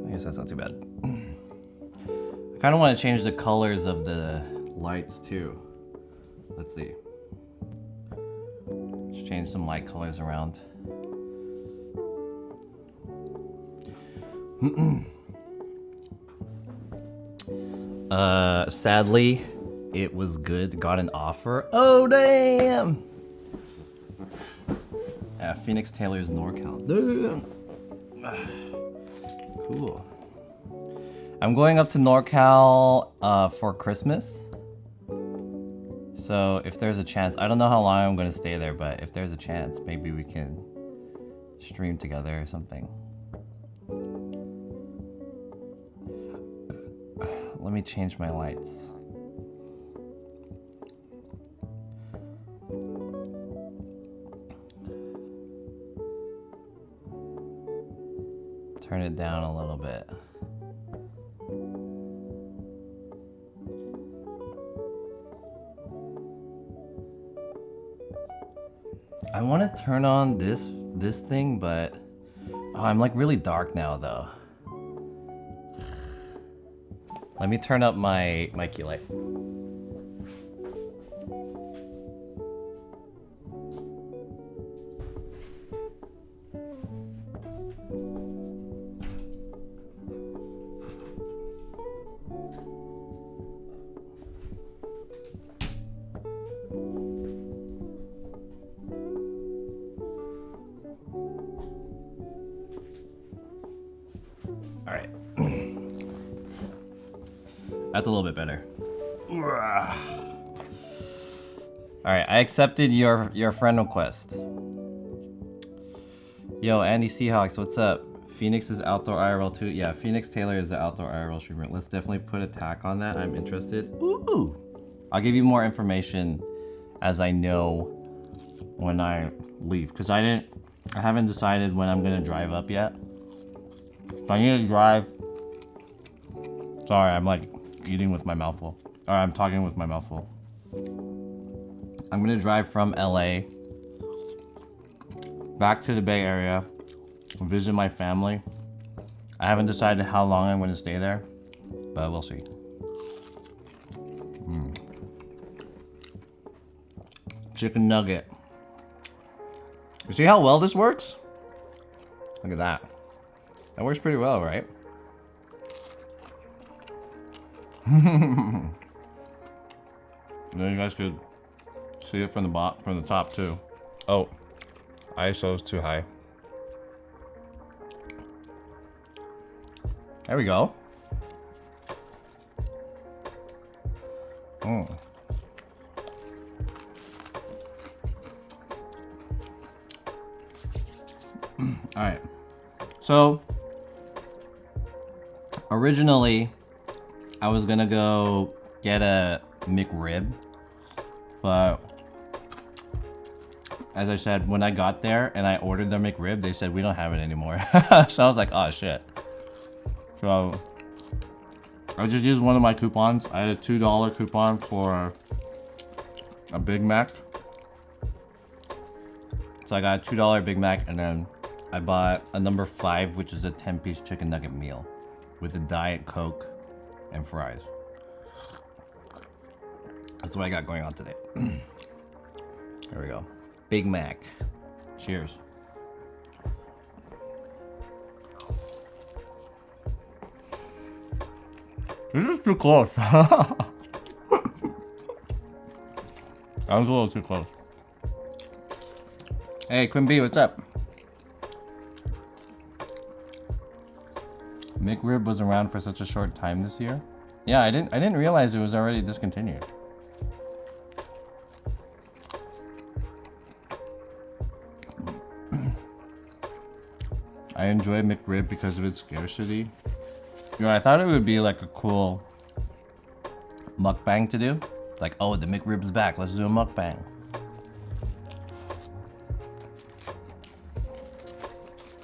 I guess that's not too bad. I kind of want to change the colors of the lights too. Let's see. Just change some light colors around. Sadly, it was good. Got an offer. Oh damn! Phoenix Taylor's NorCal. Damn. Cool. I'm going up to NorCal for Christmas. So if there's a chance, I don't know how long I'm going to stay there, but if there's a chance, maybe we can stream together or something. Let me change my lights. Turn it down a little bit. I want to turn on this thing, but I'm like really dark now though. Let me turn up my key light. That's a little bit better. Alright, I accepted your friend request. Yo, Andy Seahawks, what's up? Phoenix is outdoor IRL too. Yeah, Phoenix Taylor is the outdoor IRL streamer. Let's definitely put a tack on that. I'm interested. Ooh! I'll give you more information as I know when I leave. Because I haven't decided when I'm gonna drive up yet. So I need to drive. Sorry, I'm like eating with my mouth full. Or I'm talking with my mouth full. I'm gonna drive from LA back to the Bay Area, visit my family. I haven't decided how long I'm gonna stay there, but we'll see. Chicken nugget. You see how well this works? Look at that. That works pretty well, right? Then you guys could see it from the top too. Oh, ISO is too high. There we go. All right. So originally, I was gonna go get a McRib, but as I said, when I got there and I ordered the McRib, they said we don't have it anymore. So I was like, oh shit. So I just used one of my coupons. I had a $2 coupon for a Big Mac. So I got a $2 Big Mac, and then I bought a number 5, which is a 10-piece chicken nugget meal with a Diet Coke and fries. That's what I got going on today. There we go. Big Mac. Cheers. This is too close. That was a little too close. Hey, Quinn B, what's up? McRib was around for such a short time this year. Yeah, I didn't realize it was already discontinued. I enjoy McRib because of its scarcity. You know, I thought it would be like a cool mukbang to do. Like, oh, the McRib's back. Let's do a mukbang.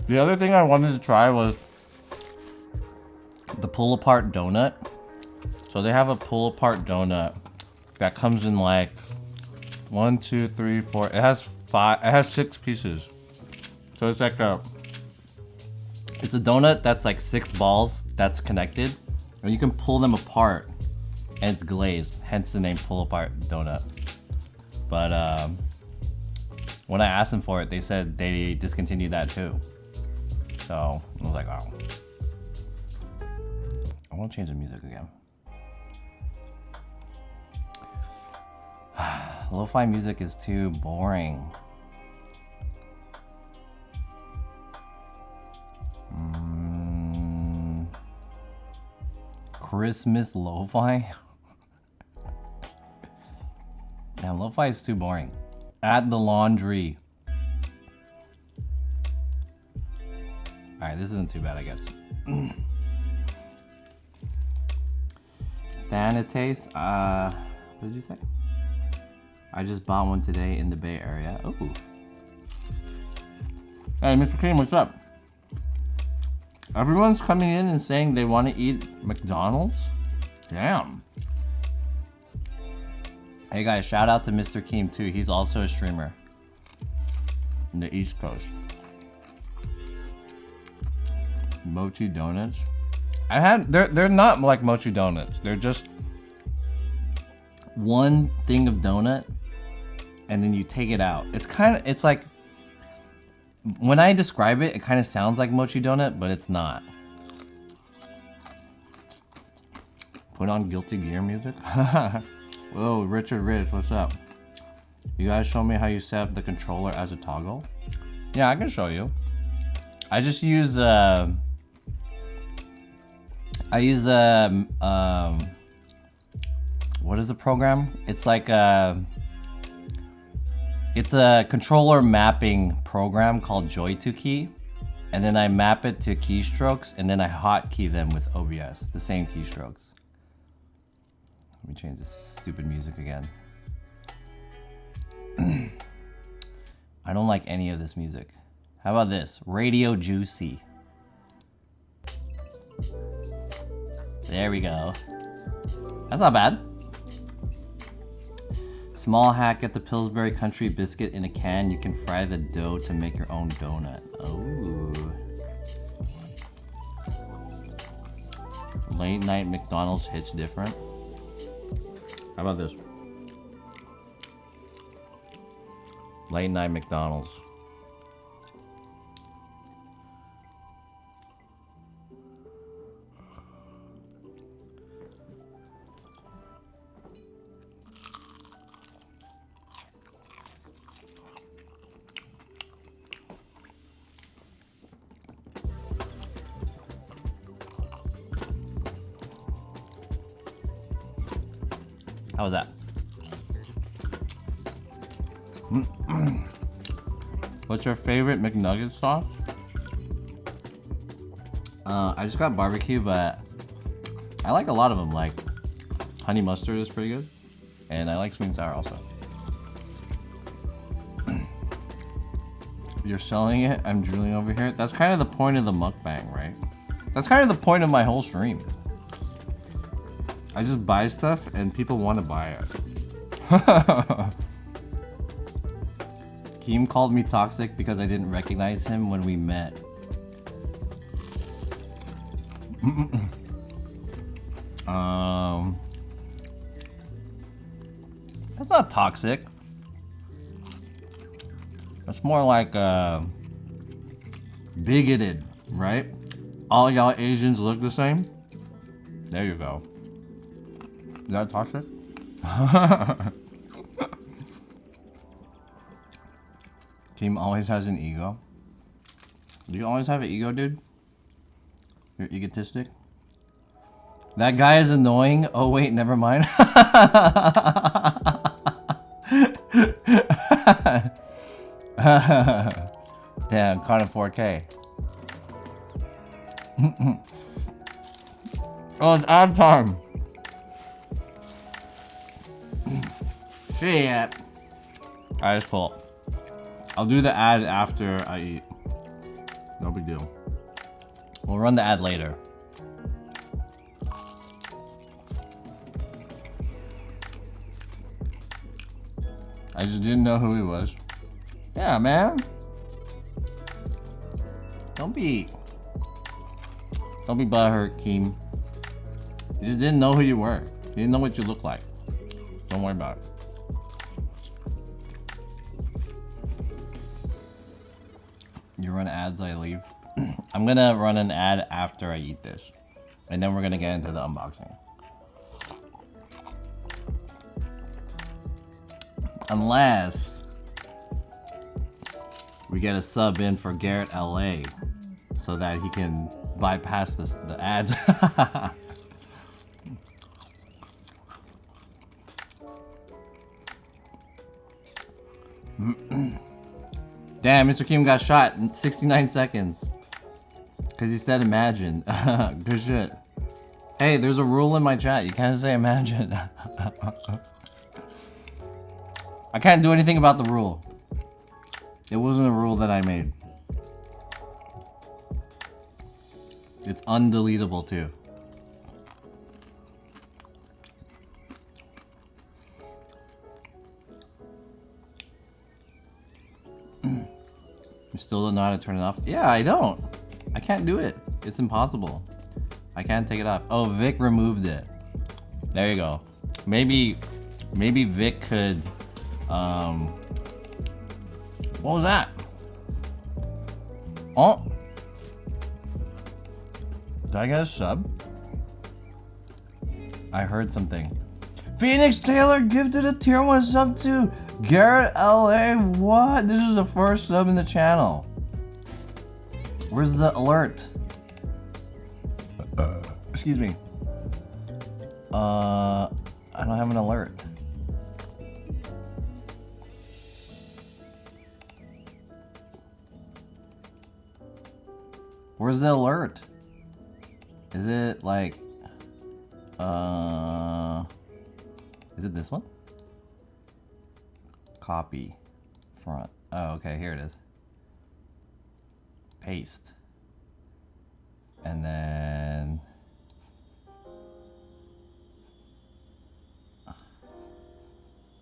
The other thing I wanted to try was the pull-apart donut. So they have a pull-apart donut that comes in like 1, 2, 3, 4. It has 6 pieces. So it's like it's a donut that's like 6 balls that's connected, and you can pull them apart, and it's glazed. Hence the name pull-apart donut. But when I asked them for it, they said they discontinued that too. So I was like, oh. I want to change the music again. Lo-fi music is too boring. Christmas lo-fi? Damn, lo-fi is too boring. At the laundry. Alright, this isn't too bad, I guess. Thanates, what did you say? I just bought one today in the Bay Area. Ooh. Hey, Mr. King, what's up? Everyone's coming in and saying they want to eat McDonald's? Damn. Hey guys, shout out to Mr. Keem too. He's also a streamer in the East Coast. Mochi donuts. They're not like mochi donuts. They're just one thing of donut and then you take it out. It's like, when I describe it, it kind of sounds like mochi donut, but it's not. Put on Guilty Gear music. Whoa, Richard Rich, what's up? You guys show me how you set up the controller as a toggle? Yeah, I can show you. I just use what is the program? It's like it's a controller mapping program called Joy2Key, and then I map it to keystrokes, and then I hotkey them with OBS, the same keystrokes. Let me change this stupid music again. I don't like any of this music. How about this? Radio Juicy. There we go. That's not bad. Small hack, get the Pillsbury Country biscuit in a can. You can fry the dough to make your own donut. Oh. Late night McDonald's hits different. How about this? Late night McDonald's. How was that? What's your favorite McNugget sauce? I just got barbecue, but I like a lot of them. Like honey mustard is pretty good, and I like sweet and sour also. You're selling it? I'm drooling over here. That's kind of the point of the mukbang, right? That's kind of the point of my whole stream. I just buy stuff and people want to buy it. Keem called me toxic because I didn't recognize him when we met. That's not toxic. That's more like bigoted, right? All y'all Asians look the same? There you go. Is that toxic? Team always has an ego. Do you always have an ego, dude? You're egotistic? That guy is annoying. Oh wait, never mind. Damn, caught in 4K. Oh, it's ad time. Shit. Alright, that's cool. I'll do the ad after I eat. No big deal. We'll run the ad later. I just didn't know who he was. Yeah, man. Don't be butthurt, Keem. You just didn't know who you were. You didn't know what you looked like. Don't worry about it. You run ads, I leave. I'm gonna run an ad after I eat this. And then we're gonna get into the unboxing. Unless we get a sub in for Garrett LA so that he can bypass the ads. Damn, Mr. Kim got shot in 69 seconds. Because he said imagine. Good shit. Hey, there's a rule in my chat. You can't say imagine. I can't do anything about the rule. It wasn't a rule that I made. It's undeletable too. You still don't know how to turn it off? Yeah, I don't. I can't do it. It's impossible. I can't take it off. Oh, Vic removed it. There you go. Maybe Vic could, what was that? Oh. Did I get a sub? I heard something. Phoenix Taylor gifted a tier 1 sub to Garrett LA. What? This is the first sub in the channel. Where's the alert? Excuse me. I don't have an alert. Where's the alert? Is it like, is it this one? Copy, front. Oh, okay, here it is. Paste. And then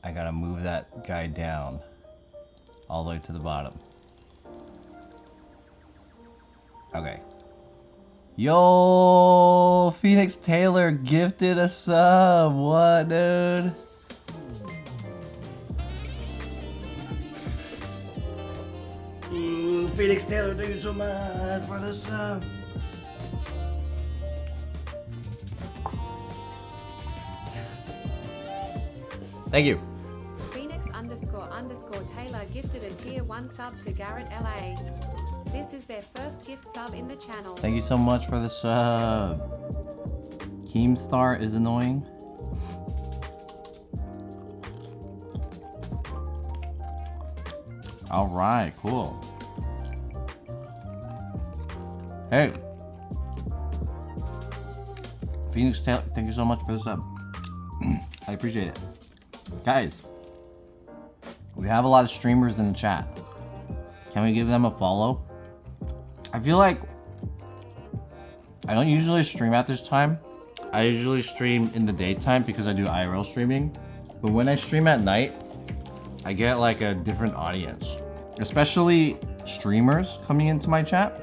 I gotta move that guy down all the way to the bottom. Okay. Yo, Phoenix Taylor gifted a sub. What, dude? Ooh, Phoenix Taylor, thank you so much for the sub. Thank you. Phoenix__Taylor gifted a tier 1 sub to Garrett LA. This is their first gift sub in the channel. Thank you so much for the sub. Keemstar is annoying. Alright, cool. Hey. Phoenix Taylor, thank you so much for the sub. I appreciate it. Guys, we have a lot of streamers in the chat. Can we give them a follow? I feel like I don't usually stream at this time. I usually stream in the daytime because I do IRL streaming. But when I stream at night, I get like a different audience. Especially streamers coming into my chat.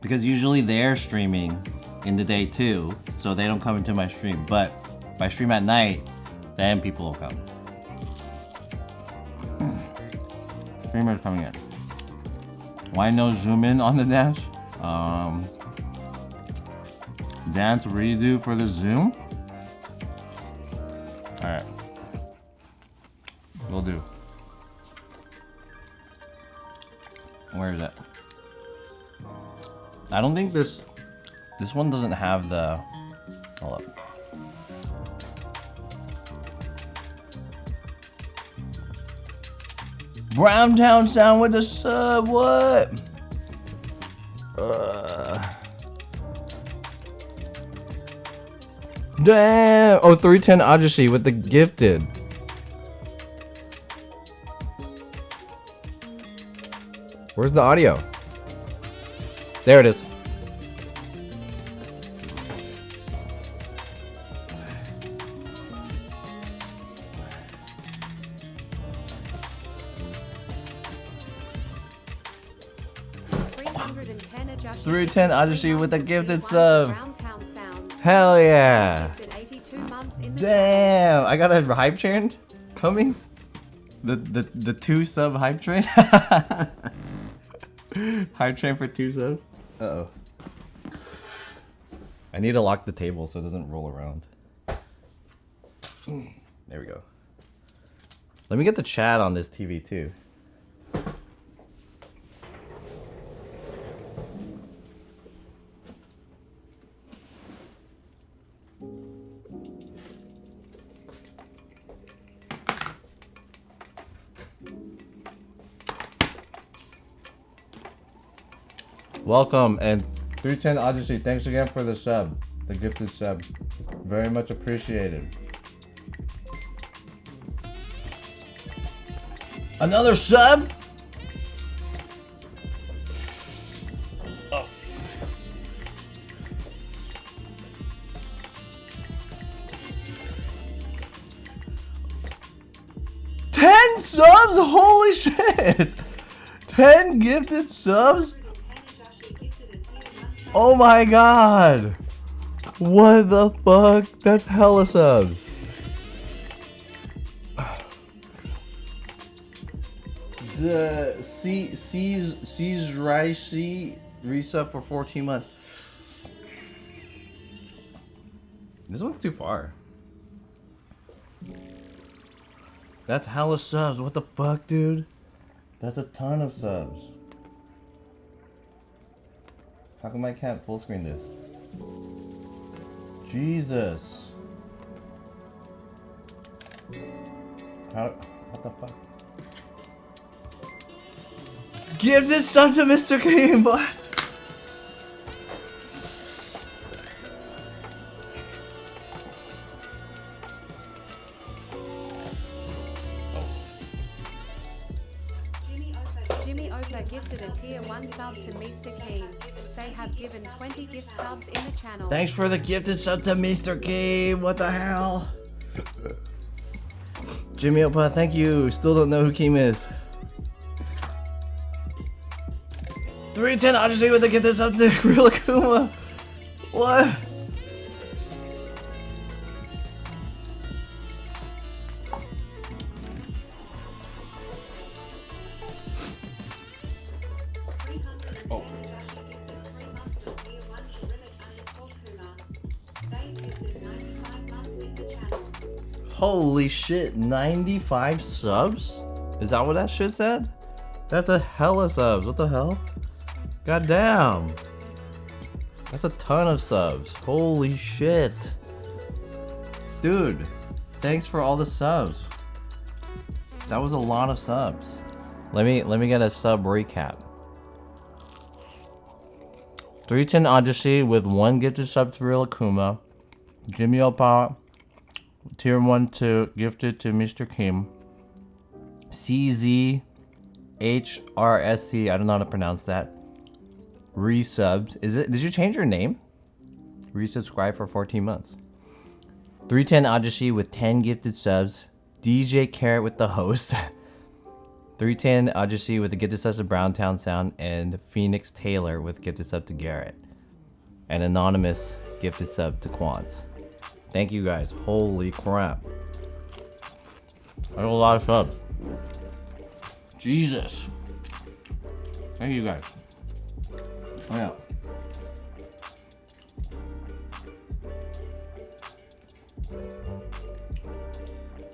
Because usually they're streaming in the day too, so they don't come into my stream. But if I stream at night, then people will come. Streamers coming in. Why no zoom in on the dance? Dance redo for the zoom? Alright. Will do. Where is it? I don't think this one doesn't have the, hold up. Browntown Sound with the sub, what? Damn! Oh, 310 Ajashi with the gifted. Where's the audio? There it is. $310 Ajashi with a gifted sub. Hell yeah. Damn, I got a hype train coming. The 2 sub hype train. Hype train for 2 subs. Uh-oh. I need to lock the table so it doesn't roll around. There we go. Let me get the chat on this TV too. Welcome, and 310 Odyssey, thanks again for the sub, the gifted sub. Very much appreciated. Another sub? Oh. $10 subs? Holy shit! 10 gifted subs? Oh my god! What the fuck? That's hella subs. The C's Ricey resub for 14 months. This one's too far. That's hella subs. What the fuck, dude? That's a ton of subs. How come I can't full screen this? Jesus. How? What the fuck? Give this sub to Mr. Game, what? Jimmy Opa gifted a tier 1 sub to Mr. Keem. They have given 20 gift subs in the channel. Thanks for the gifted sub to Mr. Game. What the hell? Jimmy Opa, thank you. Still don't know who Keem is. 310 Odyssey with the gifted sub to Real Akuma. What? Oh. Holy shit, 95 subs? Is that what that shit said? That's a hella subs. What the hell? God damn. That's a ton of subs. Holy shit. Dude, thanks for all the subs. That was a lot of subs. Let me get a sub recap. 310 Odyssey with 1 gifted sub to Real Akuma. Jimmy Opa, tier 1 to gifted to Mr. Kim. CZHRSC, I don't know how to pronounce that. Resubbed. Did you change your name? Resubscribe for 14 months. 310 Odyssey with 10 gifted subs. DJ Carrot with the host. 310 Odyssey with the gifted subs to Browntown Sound, and Phoenix Taylor with gifted sub to Garrett. And Anonymous gifted sub to Quants. Thank you guys. Holy crap. I got a lot of subs. Jesus. Thank you guys. Oh yeah.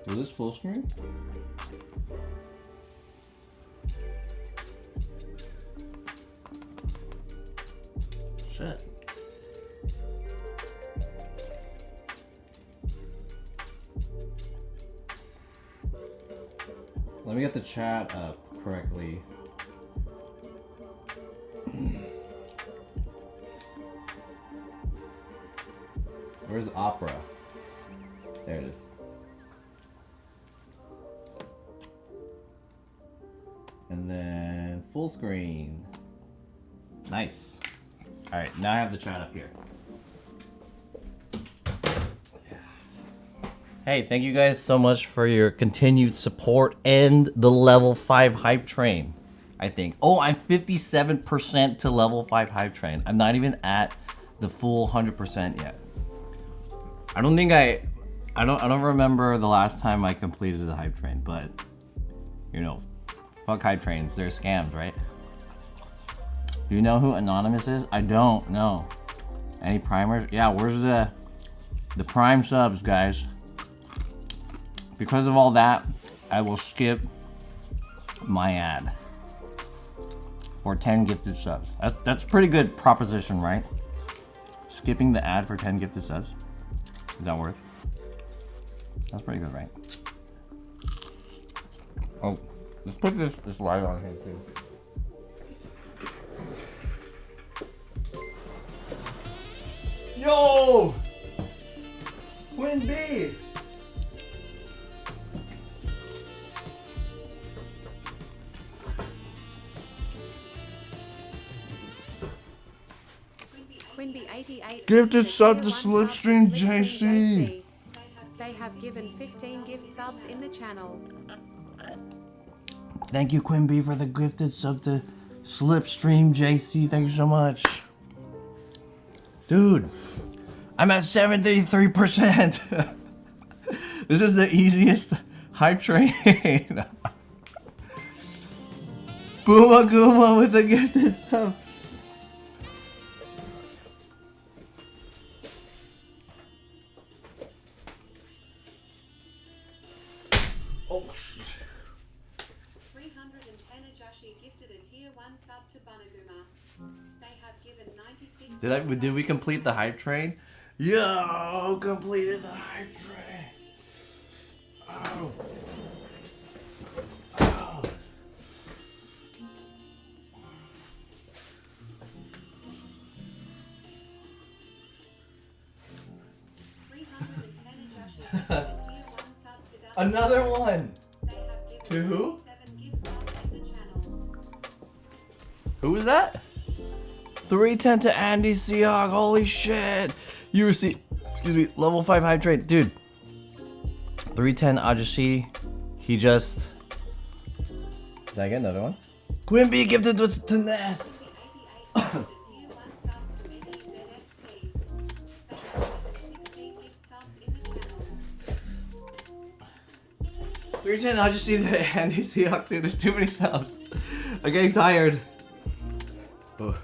Was this full screen? Shit. Let me get the chat up correctly. Where's Opera? There it is. And then full screen. Nice. Alright, now I have the chat up here. Hey, thank you guys so much for your continued support and the level 5 hype train, I think. Oh, I'm 57% to level 5 hype train. I'm not even at the full 100% yet. I don't think I don't remember the last time I completed the hype train, but you know, fuck hype trains, they're scams, right? Do you know who Anonymous is? I don't know. Any primers? Yeah, where's the prime subs, guys? Because of all that, I will skip my ad for 10 gifted subs. That's a pretty good proposition, right? Skipping the ad for 10 gifted subs. Is that worth? That's pretty good, right? Oh, let's put this light on here too. Yo! Quinn B! Quinby 88 Gifted sub to tier 1 Slipstream sub to JC. They have given 15 gift subs in the channel. Thank you, Quinn B, for the gifted sub to Slipstream JC. Thank you so much. Dude, I'm at 73%. This is the easiest hype train. Booma Gooma with the gifted sub. Oh, 310 Ajashi gifted a tier 1 sub to Bunaguma. They have given 96. Did we complete the hype train? Yo, completed the hype train. Oh. Oh. Another one. To who? Who was that? 310 to Andy Seahawk. Holy shit. You received, excuse me, level 5 hype train. Dude. 310 Ajashi. He just. Did I get another one? Quimby gifted to Nest. 310 Ajashi to Andy Seahawk. Dude, there's too many subs. I'm getting tired. Oh.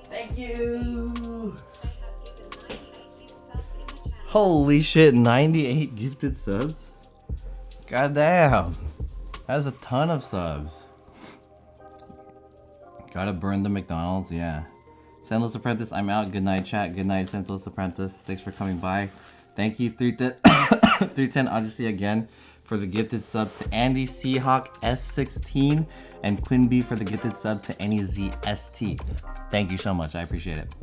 Thank you. Holy shit, 98 gifted subs? God damn. That's a ton of subs. Gotta burn the McDonald's, yeah. Senseless Apprentice, I'm out. Good night, chat. Good night, Senseless Apprentice. Thanks for coming by. Thank you, 310 Odyssey again for the gifted sub to Andy Seahawk S16 and Quinby for the gifted sub to NEZST. Thank you so much. I appreciate it.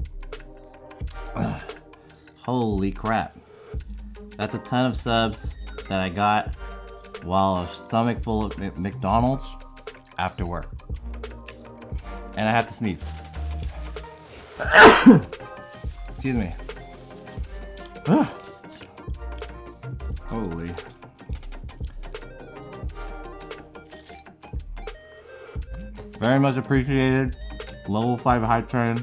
Holy crap. That's a ton of subs that I got while a stomach full of McDonald's after work. And I have to sneeze. Excuse me. Holy. Very much appreciated. Level 5 hype train.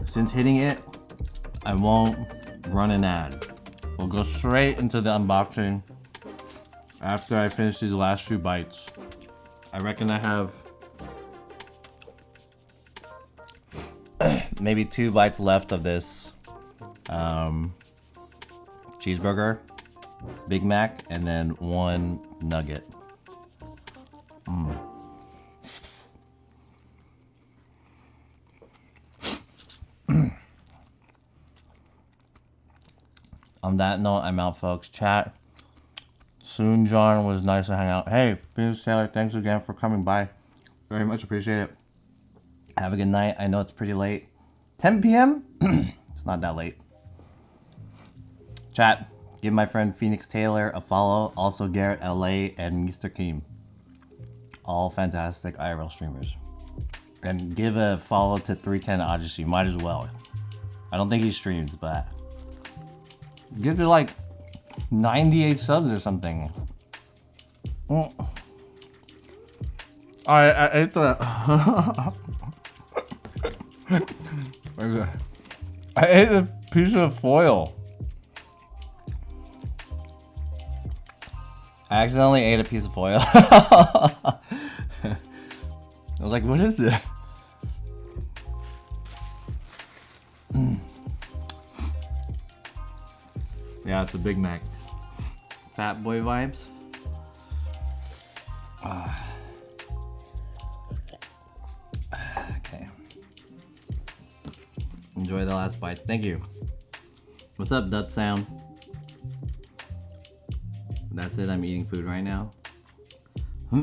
Since hitting it, I won't run an ad. We'll go straight into the unboxing after I finish these last few bites. I reckon I have maybe 2 bites left of this cheeseburger, Big Mac, and then 1 nugget. On that note, I'm out, folks. Chat. Soon, John, was nice to hang out. Hey, Phoenix Taylor, thanks again for coming by. Very much appreciate it. Have a good night. I know it's pretty late. 10 p.m.? It's not that late. Chat, give my friend Phoenix Taylor a follow. Also Garrett LA and Mr. Keem. All fantastic IRL streamers. And give a follow to 310 Odyssey. Might as well. I don't think he streams, but give it like 98 subs or something. I ate the I ate a piece of foil. I accidentally ate a piece of foil. I was like, what is it? Yeah, it's a Big Mac. Fat boy vibes. Okay. Enjoy the last bites. Thank you. What's up, Dut Sound? That's it. I'm eating food right now. We're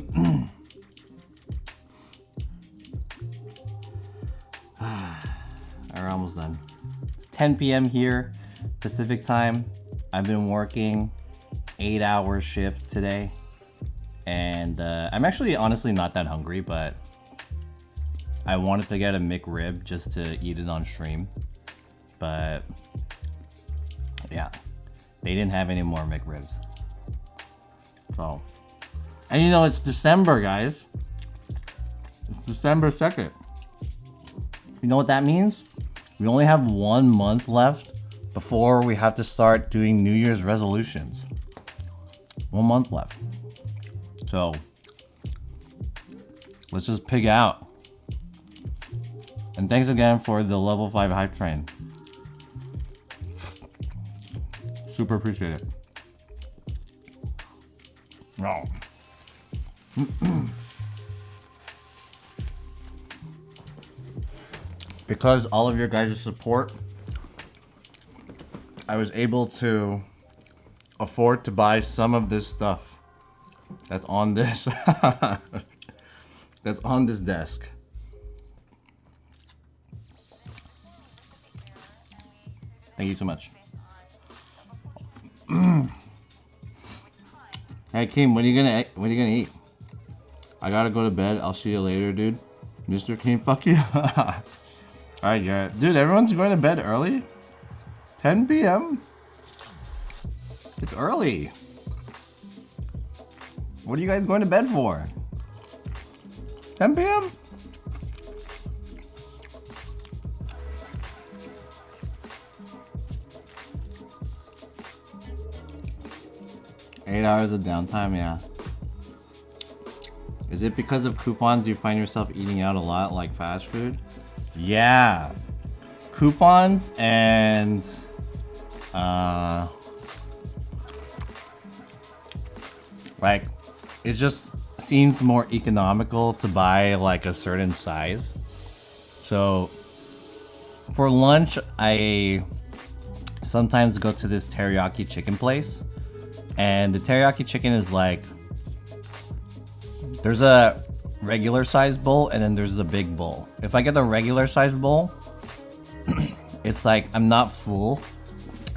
almost done. It's 10 p.m. here, Pacific time. I've been working 8-hour shift today, and I'm actually honestly not that hungry, but I wanted to get a McRib just to eat it on stream. But yeah, they didn't have any more McRibs. So, and you know, it's December, guys. It's December 2nd. You know what that means? We only have 1 month left before we have to start doing New Year's resolutions. 1 month left. So, let's just pig out. And thanks again for the level 5 hype train. Super appreciate it. No. Because all of your guys' support, I was able to afford to buy some of this stuff that's on this that's on this desk. Thank you so much. Hey Keem, what are you gonna eat? I gotta go to bed. I'll see you later, dude. Mr. Keem, fuck you. Alright, Garrett. Dude, everyone's going to bed early? 10 p.m.? It's early. What are you guys going to bed for? 10 p.m.? Eight hours of downtime, yeah. Is it because of coupons you find yourself eating out a lot like fast food? Yeah. Coupons and like it just seems more economical to buy like a certain size. So for lunch, I sometimes go to this teriyaki chicken place, and the teriyaki chicken is like, there's a regular size bowl and then there's a big bowl. If I get the regular size bowl, it's like I'm not full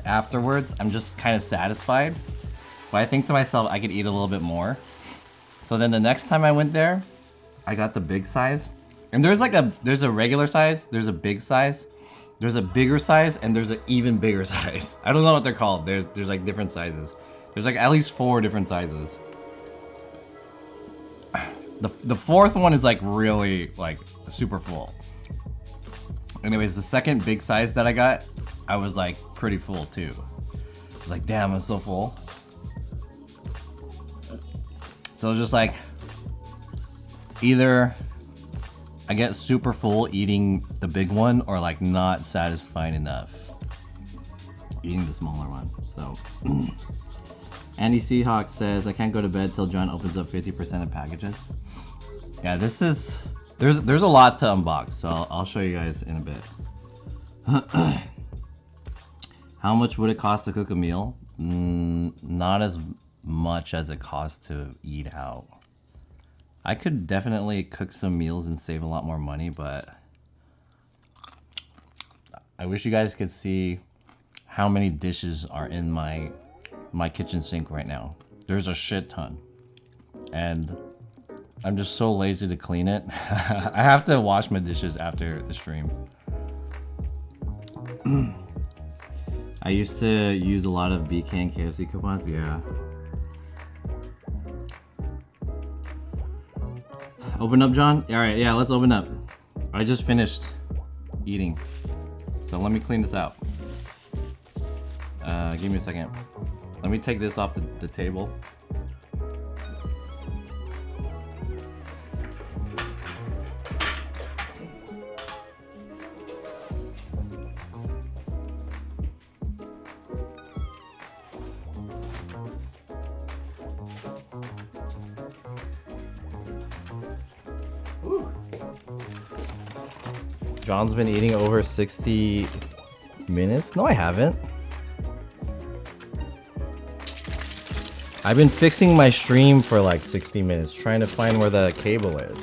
afterwards. I'm just kind of satisfied. But I think to myself, I could eat a little bit more. So then the next time I went there, I got the big size. And there's a regular size, there's a big size, there's a bigger size, and there's an even bigger size. I don't know what they're called. There's like different sizes. There's like at least 4 different sizes. The fourth one is like really like super full. Anyways, the second big size that I got, I was like pretty full too. I was like, damn, I'm so full. So just like, either I get super full eating the big one, or like not satisfied enough eating the smaller one. So Andy Seahawk says, I can't go to bed till John opens up 50% of packages. Yeah, this is, there's a lot to unbox, so I'll show you guys in a bit. How much would it cost to cook a meal? Not as much as it costs to eat out. I could definitely cook some meals and save a lot more money, but I wish you guys could see how many dishes are in my kitchen sink right now. There's a shit ton. And I'm just so lazy to clean it. I have to wash my dishes after the stream. I used to use a lot of BK and KFC coupons, yeah. Open up, John? Alright, yeah, let's open up. I just finished eating. So let me clean this out. Give me a second. Let me take this off the table. John's been eating over 60 minutes? No, I haven't. I've been fixing my stream for like 60 minutes, trying to find where the cable is.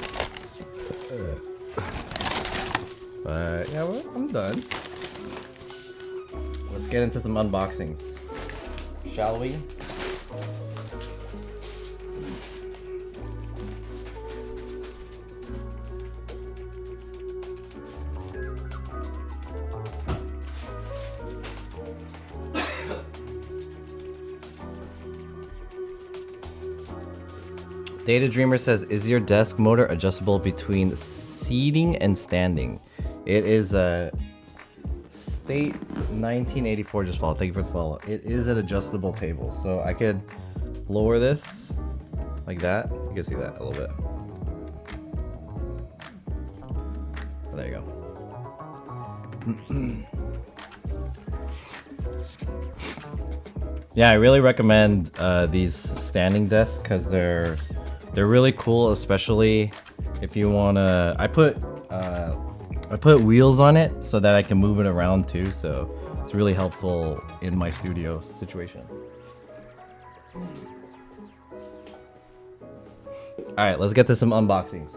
But yeah, well, I'm done. Let's get into some unboxings, shall we? Data Dreamer says, is your desk motor adjustable between seating and standing? It is a State 1984 just follow. Thank you for the follow. It is an adjustable table, so I could lower this like that. You can see that a little bit. So there you go. Yeah, I really recommend these standing desks because they're really cool, especially if you wanna. I put wheels on it so that I can move it around too, so it's really helpful in my studio situation. All right, let's get to some unboxings.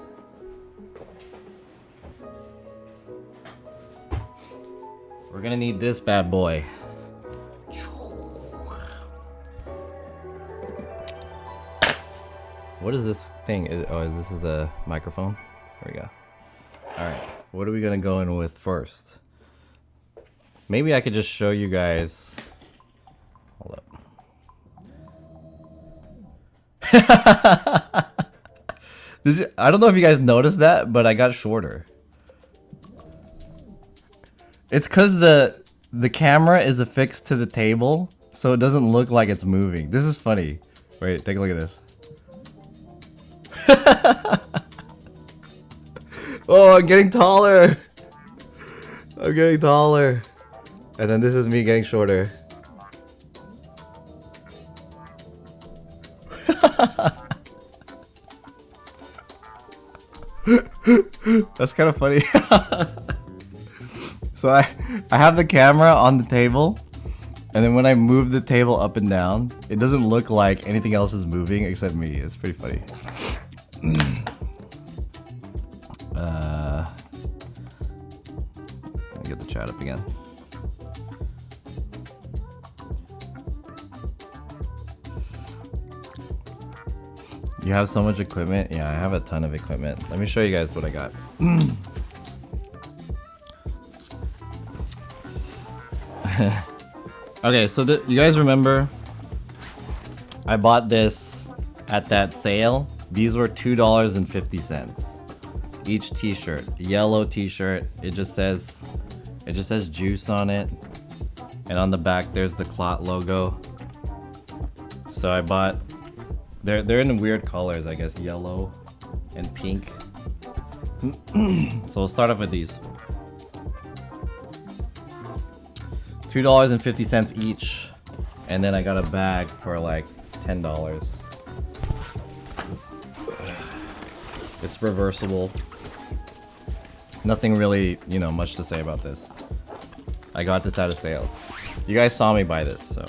We're gonna need this bad boy. What is this thing? This is a microphone? There we go. All right, what are we gonna go in with first? Maybe I could just show you guys. Hold up. I don't know if you guys noticed that, but I got shorter. It's cause the camera is affixed to the table, so it doesn't look like it's moving. This is funny. Wait, take a look at this. Oh, I'm getting taller. I'm getting taller. And then this is me getting shorter. That's kind of funny. So I have the camera on the table, and then when I move the table up and down, it doesn't look like anything else is moving except me. It's pretty funny. Let me get the chat up again. You have so much equipment? Yeah, I have a ton of equipment. Let me show you guys what I got. Okay, so you guys remember I bought this at that sale. These were $2.50 each t-shirt. Yellow t-shirt. It just says juice on it, and on the back there's the Clot logo. So I bought. They're in weird colors, I guess, yellow and pink. So we'll start off with these. $2.50 each, and then I got a bag for like $10. It's reversible. Nothing really, much to say about this. I got this at a sale. You guys saw me buy this, so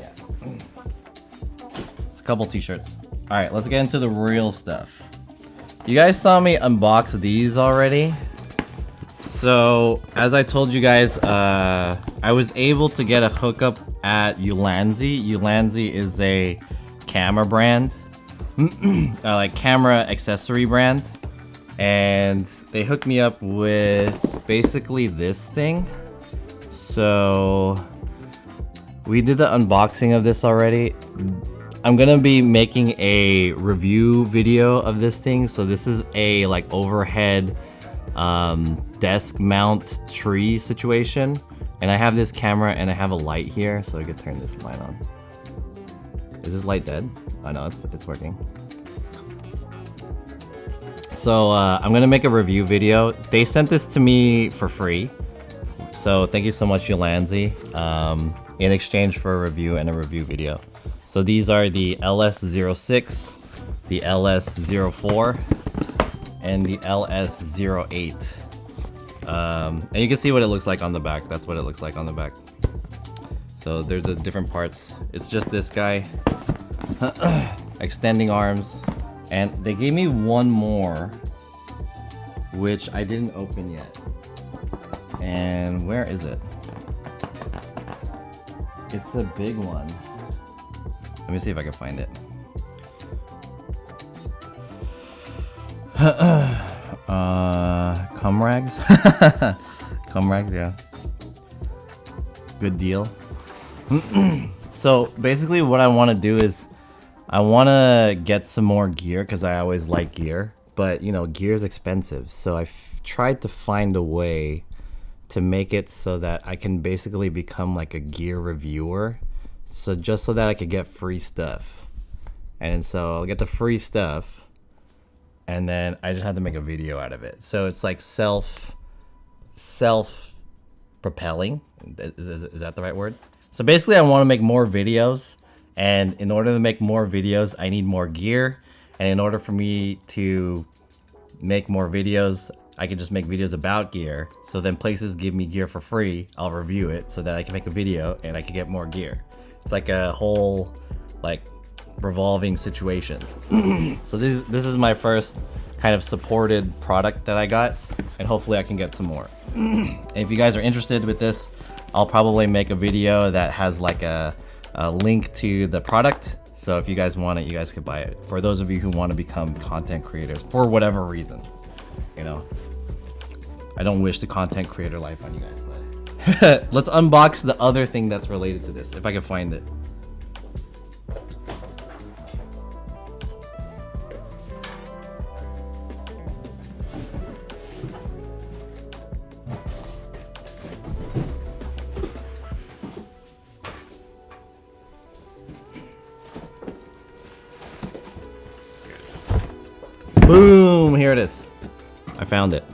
yeah. It's a couple t-shirts. All right, let's get into the real stuff. You guys saw me unbox these already. So, as I told you guys, I was able to get a hookup at Ulanzi. Ulanzi is a camera brand, like camera accessory brand, and they hooked me up with basically this thing. So, we did the unboxing of this already. I'm gonna be making a review video of this thing. So this is a like overhead desk mount tree situation, and I have this camera and I have a light here, so I could turn this light on. Is this light dead? Oh no, it's working. So I'm gonna make a review video. They sent this to me for free, so thank you so much, Ulanzi, in exchange for a review and a review video. So these are the LS06, the LS04, and the LS08. And you can see what it looks like on the back. That's what it looks like on the back. So there's the different parts. It's just this guy, extending arms, and they gave me one more, which I didn't open yet. And where is it? It's a big one. Let me see if I can find it. Cumrags? Cumrags, yeah. Good deal. So basically what I want to do is I want to get some more gear because I always like gear, but you know, gear is expensive. So I tried to find a way to make it so that I can basically become like a gear reviewer. So just so that I could get free stuff. And so I'll get the free stuff and then I just have to make a video out of it. So it's like self propelling. Is that the right word? So basically I want to make more videos, and in order to make more videos, I need more gear. And in order for me to make more videos, I can just make videos about gear. So then places give me gear for free, I'll review it so that I can make a video and I can get more gear. It's like a whole like revolving situation. So this is my first kind of supported product that I got, and hopefully I can get some more. And if you guys are interested with this, I'll probably make a video that has like a link to the product. So if you guys want it, you guys could buy it. For those of you who want to become content creators for whatever reason, you know, I don't wish the content creator life on you guys, but let's unbox the other thing that's related to this, if I can find it. Boom, here it is. I found it.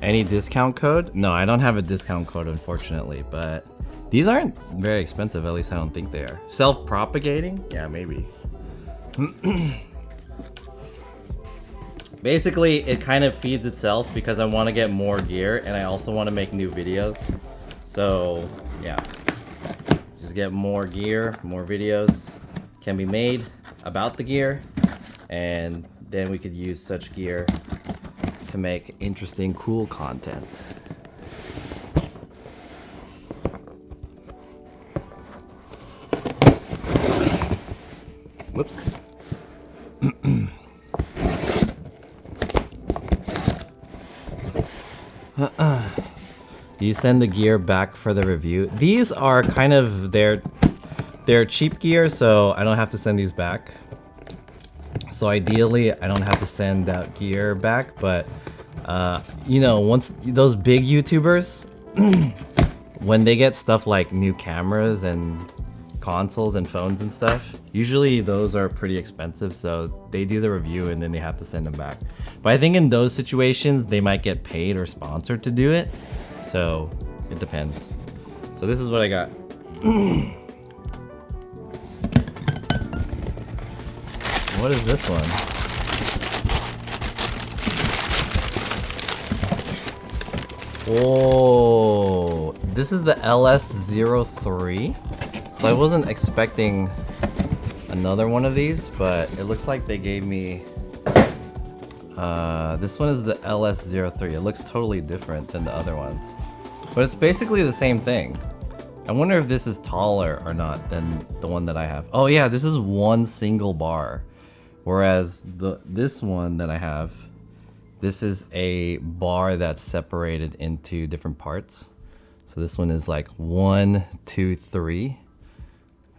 Any discount code? No, I don't have a discount code, unfortunately, but these aren't very expensive, at least I don't think they are. Self-propagating? Yeah, maybe. Basically, it kind of feeds itself because I want to get more gear and I also want to make new videos. So, yeah. Just get more gear, more videos can be made about the gear, and then we could use such gear to make interesting, cool content. Whoops. You send the gear back for the review. These are kind of they're cheap gear, so I don't have to send these back. So ideally, I don't have to send that gear back, but you know, once those big YouTubers, when they get stuff like new cameras and consoles and phones and stuff, usually those are pretty expensive, so they do the review and then they have to send them back. But I think in those situations, they might get paid or sponsored to do it, so it depends. So this is what I got. What is this one? Oh, this is the LS03. So I wasn't expecting another one of these, but it looks like they gave me this one is the LS03. It looks totally different than the other ones, but it's basically the same thing. I wonder if this is taller or not than the one that I have. Oh yeah, this is one single bar. Whereas this one that I have, this is a bar that's separated into different parts. So this one is like 1, 2, 3.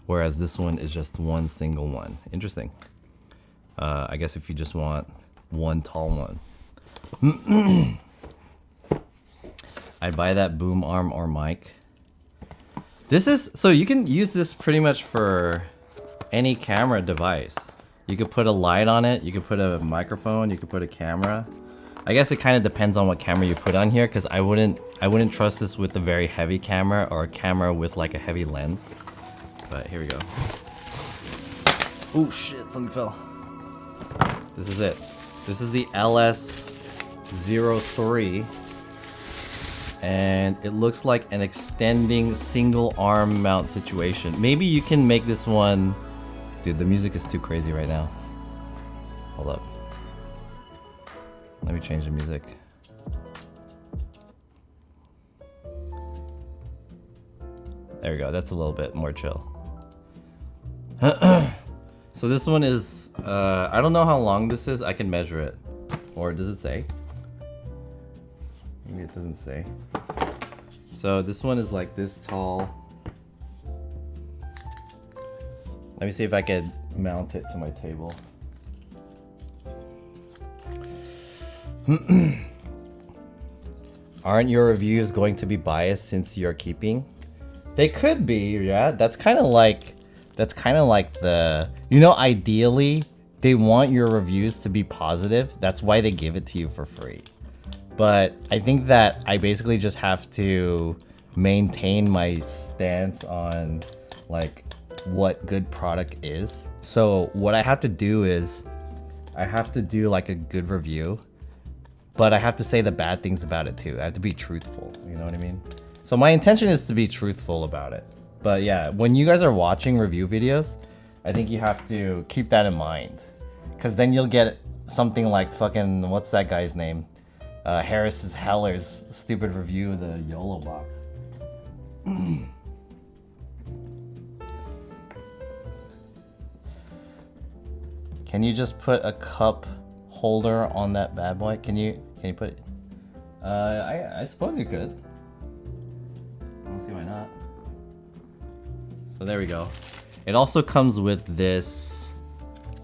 Whereas this one is just one single one. Interesting. I guess if you just want one tall one. I'd buy that boom arm or mic. This is, so you can use this pretty much for any camera device. You could put a light on it, you could put a microphone, you could put a camera. I guess it kind of depends on what camera you put on here, because I wouldn't trust this with a very heavy camera or a camera with like a heavy lens. But here we go. Oh shit, something fell. This is it. This is the LS03. And it looks like an extending single arm mount situation. Maybe you can make this one. Dude, the music is too crazy right now. Hold up. Let me change the music. There we go. That's a little bit more chill. So this one is, I don't know how long this is. I can measure it. Or does it say? Maybe it doesn't say. So this one is like this tall. Let me see if I can mount it to my table. Aren't your reviews going to be biased since you're keeping? They could be, yeah. That's kind of like the, you know, ideally they want your reviews to be positive. That's why they give it to you for free. But I think that I basically just have to maintain my stance on like what good product is. So what I have to do is I have to do like a good review, but I have to say the bad things about it too. I have to be truthful, you know what I mean? So my intention is to be truthful about it. But yeah, when you guys are watching review videos, I think you have to keep that in mind. Cause then you'll get something like fucking, what's that guy's name? Harris's Heller's stupid review of the YOLO box. Can you just put a cup holder on that bad boy? Can you put it? I suppose you could. I don't see why not. So there we go. It also comes with this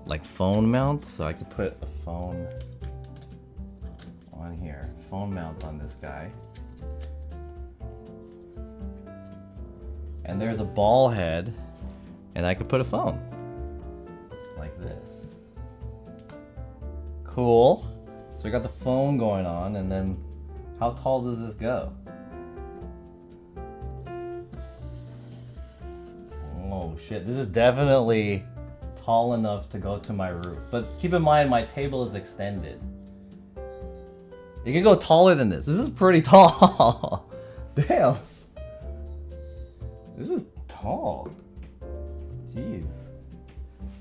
like phone mount, so I could put a phone on here. Phone mount on this guy. And there's a ball head, and I could put a phone like this. Cool. So we got the phone going on, and then how tall does this go? Oh shit, this is definitely tall enough to go to my roof. But keep in mind, my table is extended. It can go taller than this. This is pretty tall. Damn. This is tall. Jeez.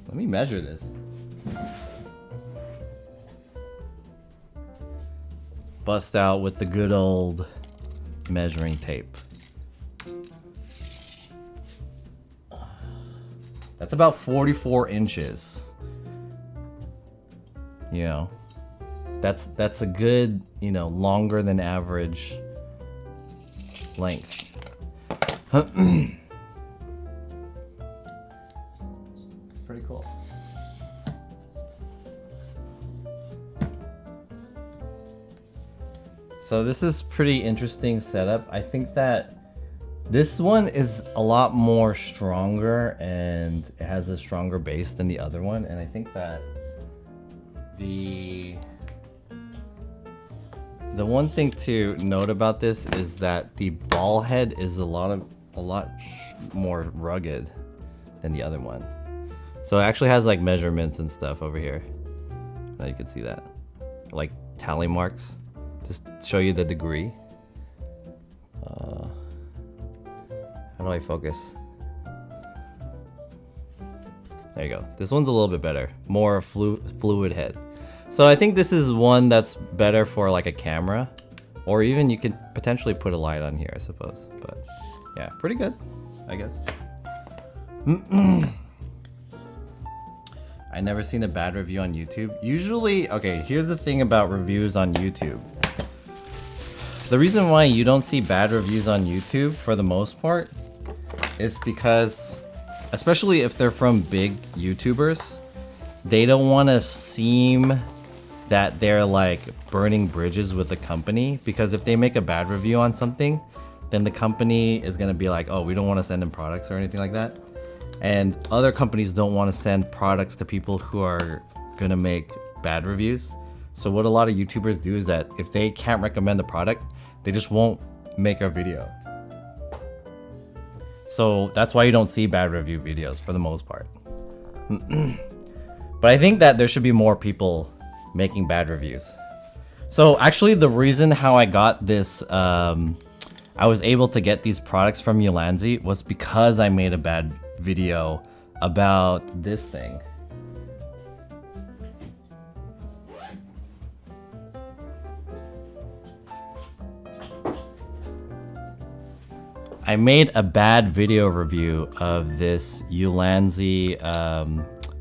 Let me measure this. Bust out with the good old measuring tape. That's about 44 inches. You know, that's a good, you know, longer than average length. Pretty cool. So this is pretty interesting setup. I think that this one is a lot more stronger and it has a stronger base than the other one. And I think that the one thing to note about this is that the ball head is a lot more rugged than the other one. So it actually has like measurements and stuff over here. Now you can see that, like tally marks, just to show you the degree. How do I focus? There you go. This one's a little bit better, more fluid head. So I think this is one that's better for like a camera, or even you could potentially put a light on here, I suppose. But yeah, pretty good, I guess. I never seen a bad review on YouTube. Usually, okay, here's the thing about reviews on YouTube. The reason why you don't see bad reviews on YouTube for the most part is because, especially if they're from big YouTubers, they don't want to seem that they're like burning bridges with the company, because if they make a bad review on something, then the company is going to be like, oh, we don't want to send them products or anything like that. And other companies don't want to send products to people who are going to make bad reviews. So what a lot of YouTubers do is that if they can't recommend the product, they just won't make a video. So that's why you don't see bad review videos for the most part. But I think that there should be more people making bad reviews. So actually the reason how I got this I was able to get these products from Ulanzi was because I made a bad video about this thing. I made a bad video review of this Ulanzi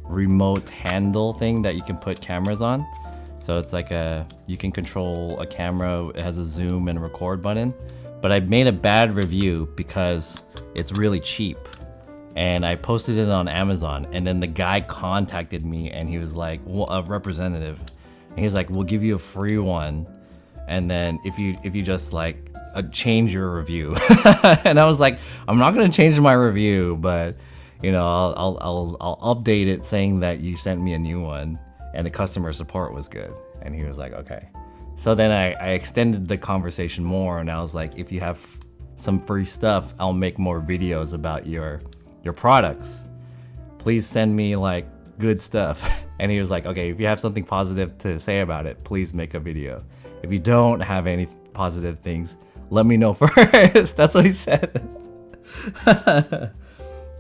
remote handle thing that you can put cameras on. So it's like you can control a camera, it has a zoom and record button. But I made a bad review because it's really cheap. And I posted it on Amazon, and then the guy contacted me and he was like, a representative. And he was like, we'll give you a free one. And then if you just like change your review. And I was like, I'm not gonna change my review, but you know, I'll update it saying that you sent me a new one and the customer support was good. And he was like, okay. So then I extended the conversation more, and I was like, if you have some free stuff, I'll make more videos about your products. Please send me like good stuff. And he was like, okay, if you have something positive to say about it, please make a video. If you don't have any positive things, let me know first. That's what he said.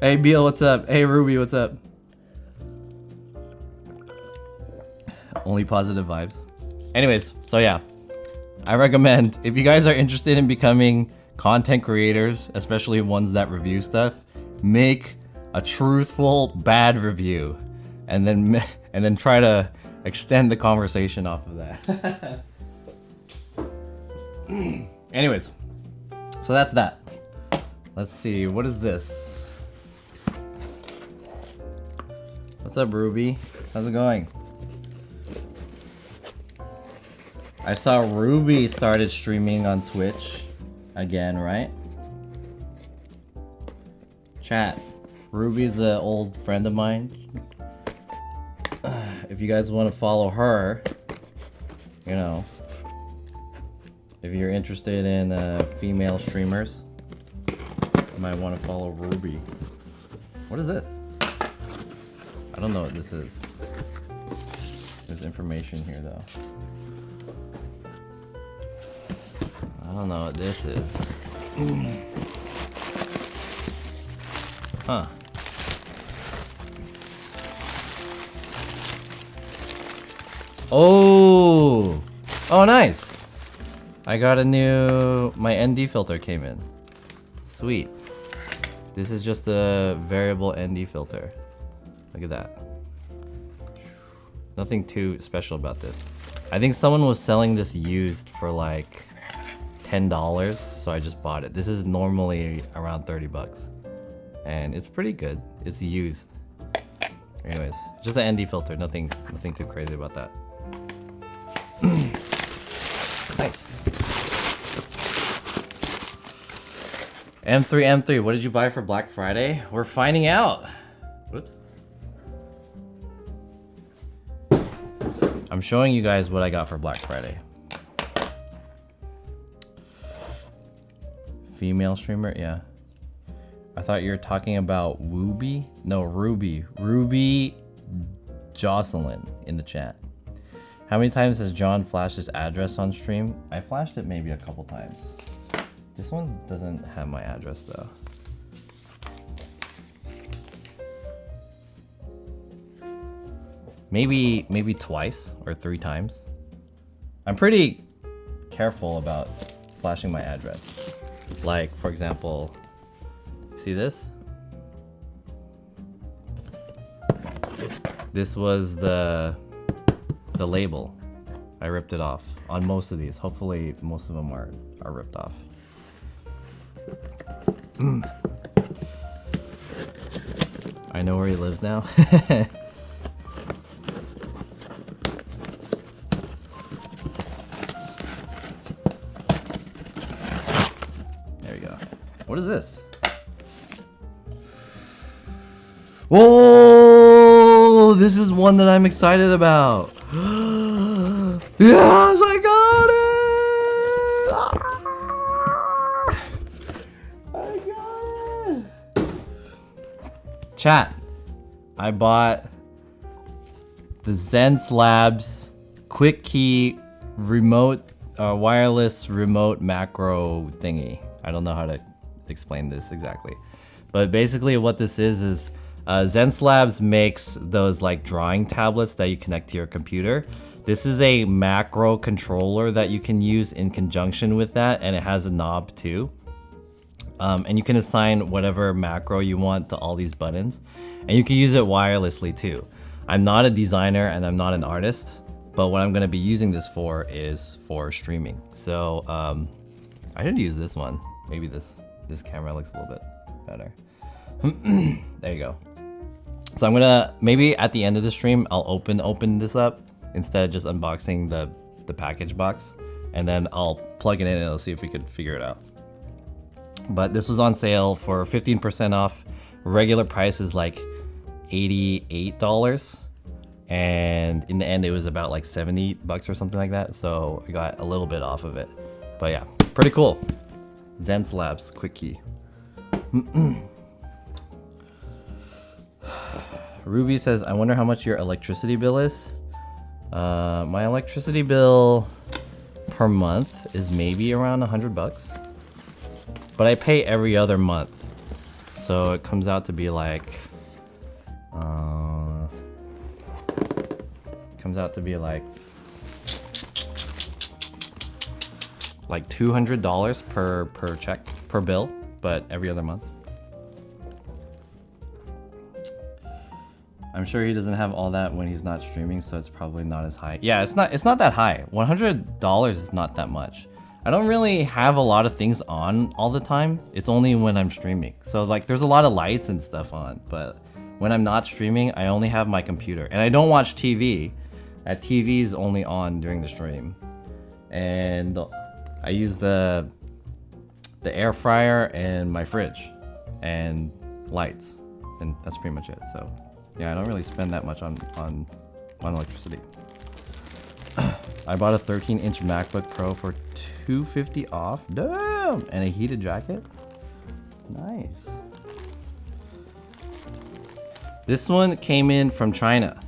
Hey Beal, what's up? Hey Ruby, what's up? Only positive vibes. Anyways, so yeah, I recommend if you guys are interested in becoming content creators, especially ones that review stuff, make a truthful bad review, and then try to extend the conversation off of that. Anyways, so that's that. Let's see, what is this? What's up, Ruby? How's it going? I saw Ruby started streaming on Twitch again, right? Chat. Ruby's an old friend of mine. If you guys want to follow her, you know, if you're interested in female streamers, you might want to follow Ruby. What is this? I don't know what this is. There's information here though. I don't know what this is. Huh. Oh! Oh, nice! I got a new... My ND filter came in. Sweet. This is just a variable ND filter. Look at that. Nothing too special about this. I think someone was selling this used for like $10, so I just bought it. This is normally around 30 bucks. And it's pretty good. It's used. Anyways, just an ND filter. Nothing too crazy about that. Nice. M3, what did you buy for Black Friday? We're finding out. Whoops. I'm showing you guys what I got for Black Friday. Female streamer, yeah. I thought you were talking about Wooby? No, Ruby. Ruby Jocelyn in the chat. How many times has John flashed his address on stream? I flashed it maybe a couple times. This one doesn't have my address though. Maybe twice or 3 times. I'm pretty careful about flashing my address. Like, for example, see this? This was the label. I ripped it off on most of these. Hopefully most of them are ripped off. I know where he lives now. There we go. What is this? Oh, this is one that I'm excited about. Yes, I got it! I got it! Chat, I bought the Zense Labs Quick Key remote, wireless remote macro thingy. I don't know how to explain this exactly. But basically what this is ZenSlabs makes those like drawing tablets that you connect to your computer. This is a macro controller that you can use in conjunction with that, and it has a knob too. And you can assign whatever macro you want to all these buttons, and you can use it wirelessly too. I'm not a designer and I'm not an artist, but what I'm going to be using this for is for streaming. So I should use this one. Maybe this camera looks a little bit better. There you go. So I'm gonna, maybe at the end of the stream, I'll open this up instead of just unboxing the package box, and then I'll plug it in and I'll see if we could figure it out. But this was on sale for 15% off. Regular price is like $88, and in the end it was about like 70 bucks or something like that, so I got a little bit off of it. But yeah, pretty cool. ZenSlabs quick key. Ruby says, I wonder how much your electricity bill is. My electricity bill per month is maybe around 100 bucks, but I pay every other month, so it comes out to be like $200 per check, per bill, but every other month. I'm sure he doesn't have all that when he's not streaming, so it's probably not as high. Yeah, it's not that high. $100 is not that much. I don't really have a lot of things on all the time. It's only when I'm streaming. So like there's a lot of lights and stuff on, but when I'm not streaming, I only have my computer. And I don't watch TV. That TV is only on during the stream. And I use the air fryer and my fridge and lights. And that's pretty much it. So yeah, I don't really spend that much on electricity. I bought a 13-inch MacBook Pro for $250 off. Damn! And a heated jacket. Nice. This one came in from China.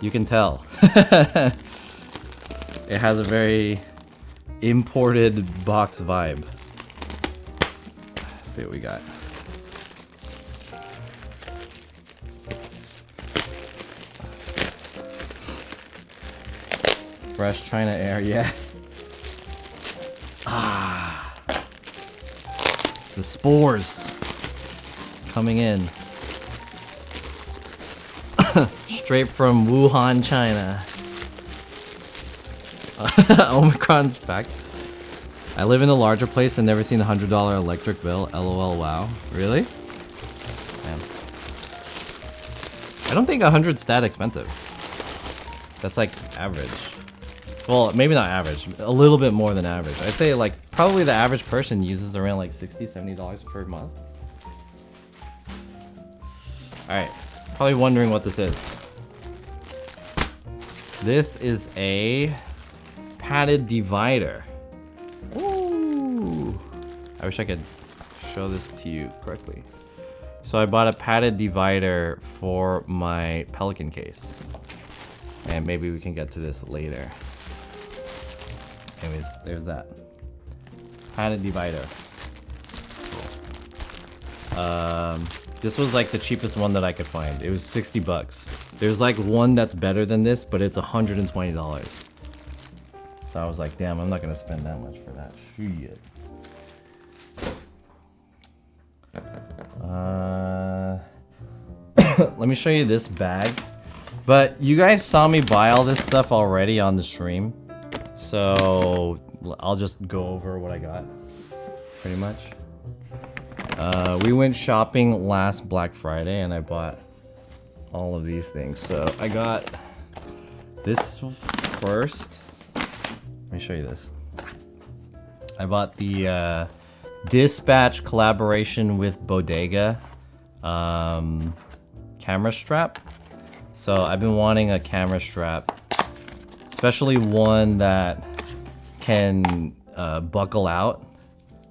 You can tell. It has a very imported box vibe. Let's see what we got. Fresh China Air, yeah. Ah, the spores coming in straight from Wuhan, China. Omicron's back. I live in a larger place and never seen a $100 electric bill. LOL, wow. Really? Damn. I don't think 100's that expensive. That's like average. Well, maybe not average, a little bit more than average. I'd say like probably the average person uses around like $60, $70 per month. All right, probably wondering what this is. This is a padded divider. Ooh, I wish I could show this to you correctly. So I bought a padded divider for my Pelican case, and maybe we can get to this later. Anyways, there's that. Padded divider. This was like the cheapest one that I could find. It was 60 bucks. There's like one that's better than this, but it's $120. So I was like, damn, I'm not gonna spend that much for that. Shit. Let me show you this bag. But you guys saw me buy all this stuff already on the stream. So I'll just go over what I got, pretty much. We went shopping last Black Friday and I bought all of these things. So I got this first. Let me show you this. I bought the Dispatch collaboration with Bodega camera strap. So I've been wanting a camera strap, especially one that can buckle out.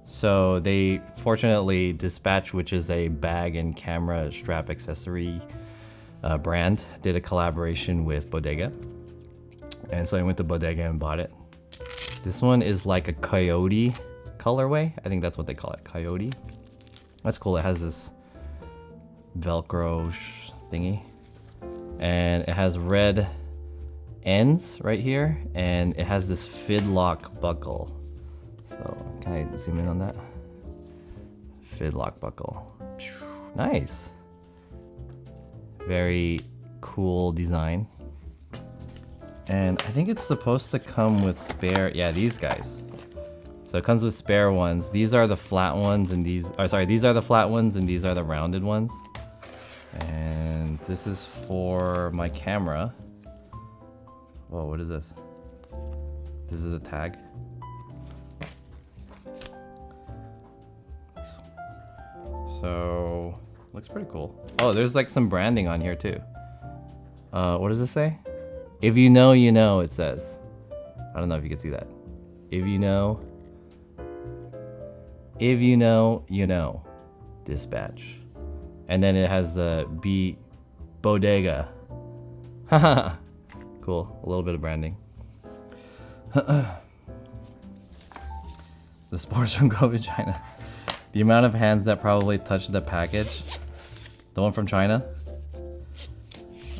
So they fortunately Dispatch, which is a bag and camera strap accessory brand, did a collaboration with Bodega, and so I went to Bodega and bought it. This one is like a coyote colorway. I think that's what they call it, Coyote. That's cool. It has this Velcro thingy, and it has red ends right here, and it has this Fidlock buckle. So can I zoom in on that? Fidlock buckle. Nice. Very cool design. And I think it's supposed to come with spare, yeah, these guys. So it comes with spare ones. These are the flat ones, and these are the flat ones, and these are the rounded ones. And this is for my camera. Whoa, what is this? This is a tag. So, looks pretty cool. Oh, there's like some branding on here too. What does it say? If you know, you know, it says. I don't know if you can see that. If you know, you know. Dispatch. And then it has the B Bodega. Haha. Cool. A little bit of branding. The sports from COVID China. The amount of hands that probably touched the package. The one from China.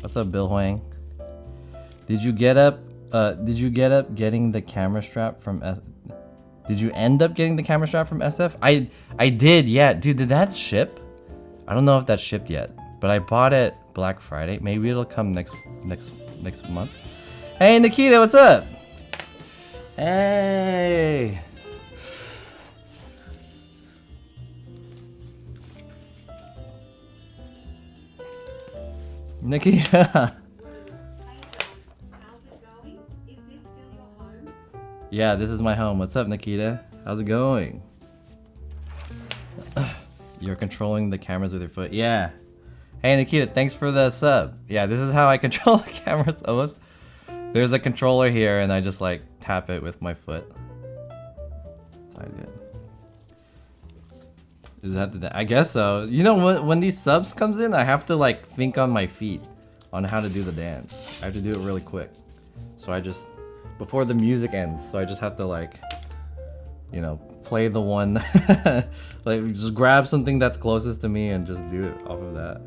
What's up, Bill Huang? Did you get up getting the camera strap from Did you end up getting the camera strap from SF? I did, yeah. Dude, did that ship? I don't know if that shipped yet, but I bought it Black Friday. Maybe it'll come next month. Hey Nikita, what's up? Hey. Nikita. How's it going? Is this still your home? Yeah, this is my home. What's up, Nikita? How's it going? You're controlling the cameras with your foot. Yeah. Hey, Nikita, thanks for the sub. Yeah, this is how I control the cameras almost. There's a controller here, and I just like tap it with my foot. That's how I do it. Is that the? I guess so. You know, when these subs comes in, I have to like think on my feet on how to do the dance. I have to do it really quick. So I just, before the music ends, so I just have to like, you know, play the one, like just grab something that's closest to me and just do it off of that.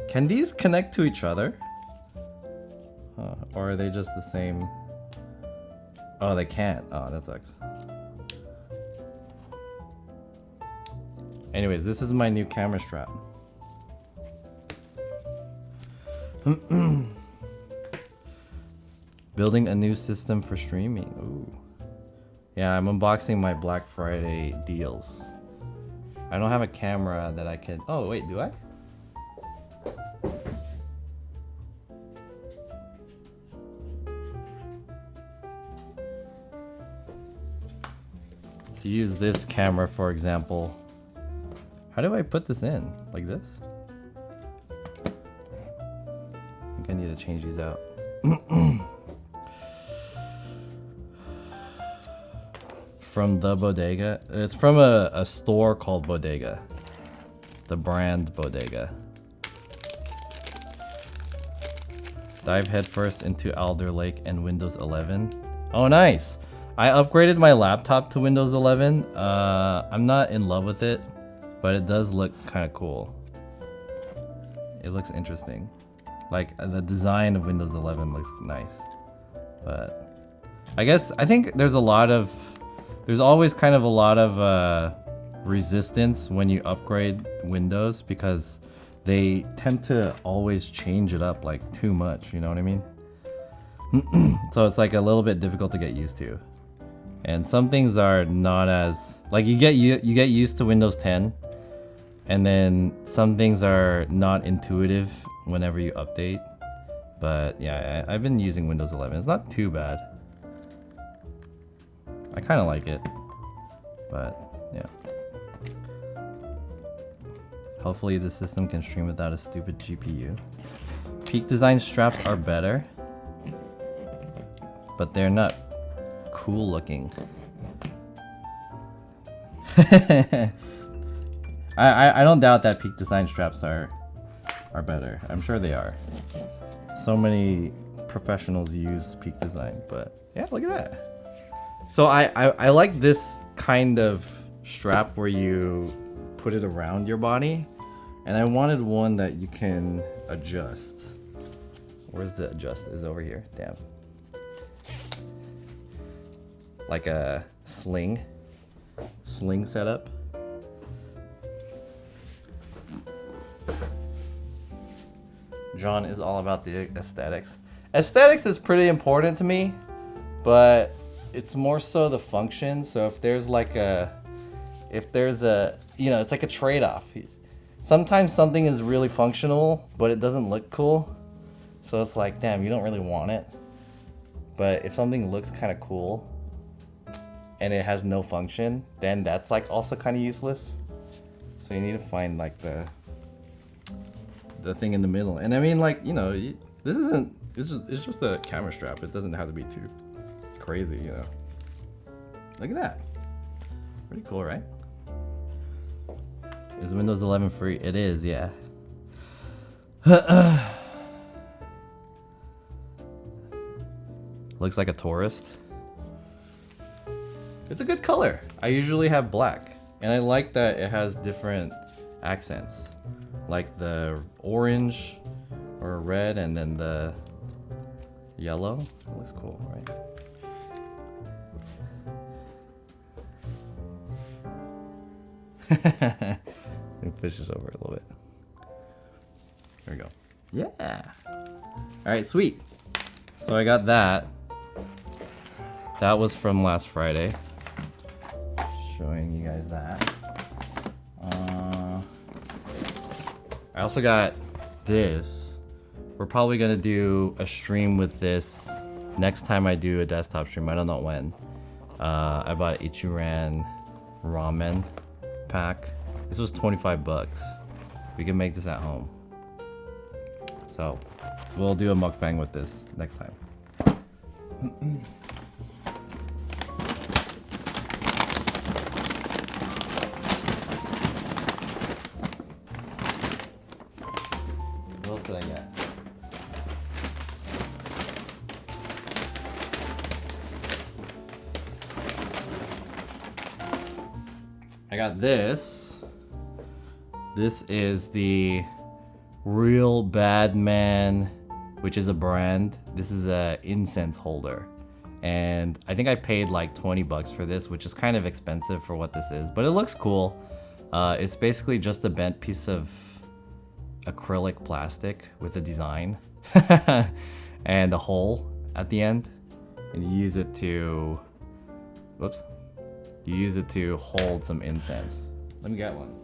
Can these connect to each other? Or are they just the same? Oh, they can't. Oh, that sucks. Anyways, this is my new camera strap. Building a new system for streaming. Ooh. Yeah, I'm unboxing my Black Friday deals. I don't have a camera that I can... Oh, wait, do I? Let's use this camera, for example. How do I put this in? Like this? I think I need to change these out. From the Bodega. It's from a store called Bodega. The brand Bodega. Dive headfirst into Alder Lake and Windows 11. Oh, nice! I upgraded my laptop to Windows 11. I'm not in love with it, but it does look kind of cool. It looks interesting. Like, the design of Windows 11 looks nice. But I think there's always kind of a lot of resistance when you upgrade Windows because they tend to always change it up like too much, you know what I mean? So it's like a little bit difficult to get used to. And some things are not as, like you get used to Windows 10, and then some things are not intuitive whenever you update. But yeah, I've been using Windows 11. It's not too bad. I kind of like it, but yeah. Hopefully the system can stream without a stupid GPU. Peak Design straps are better, but they're not cool looking. I don't doubt that Peak Design straps are better. I'm sure they are. So many professionals use Peak Design, but yeah, look at that. So I like this kind of strap where you put it around your body, and I wanted one that you can adjust. Where's the adjust? Is over here. Damn. Like a sling setup. John is all about the aesthetics. Aesthetics is pretty important to me, but it's more so the function. So if there's a, you know, it's like a trade-off. Sometimes something is really functional, but it doesn't look cool. So it's like, damn, you don't really want it. But if something looks kind of cool and it has no function, then that's like also kind of useless. So you need to find like the thing in the middle. And I mean, like, you know, this isn't, it's just a camera strap. It doesn't have to be too crazy, you know. Look at that. Pretty cool, right? Is Windows 11 free? It is, yeah. Looks like a tourist. It's a good color. I usually have black, and I like that it has different accents, like the orange or red, and then the yellow. It looks cool, right? Let me push this over a little bit. There we go. Yeah. All right, sweet. So I got that. That was from last Friday. Showing you guys that. I also got this. We're probably gonna do a stream with this next time I do a desktop stream. I don't know when. I bought Ichiran ramen pack. This was 25 bucks. We can make this at home. So we'll do a mukbang with this next time. What else did I get? I got this. This is the Real Bad Man, which is a brand. This is a incense holder. And I think I paid like 20 bucks for this, which is kind of expensive for what this is, but it looks cool. It's basically just a bent piece of acrylic plastic with a design and a hole at the end. And you use it to, whoops. You use it to hold some incense. Let me get one.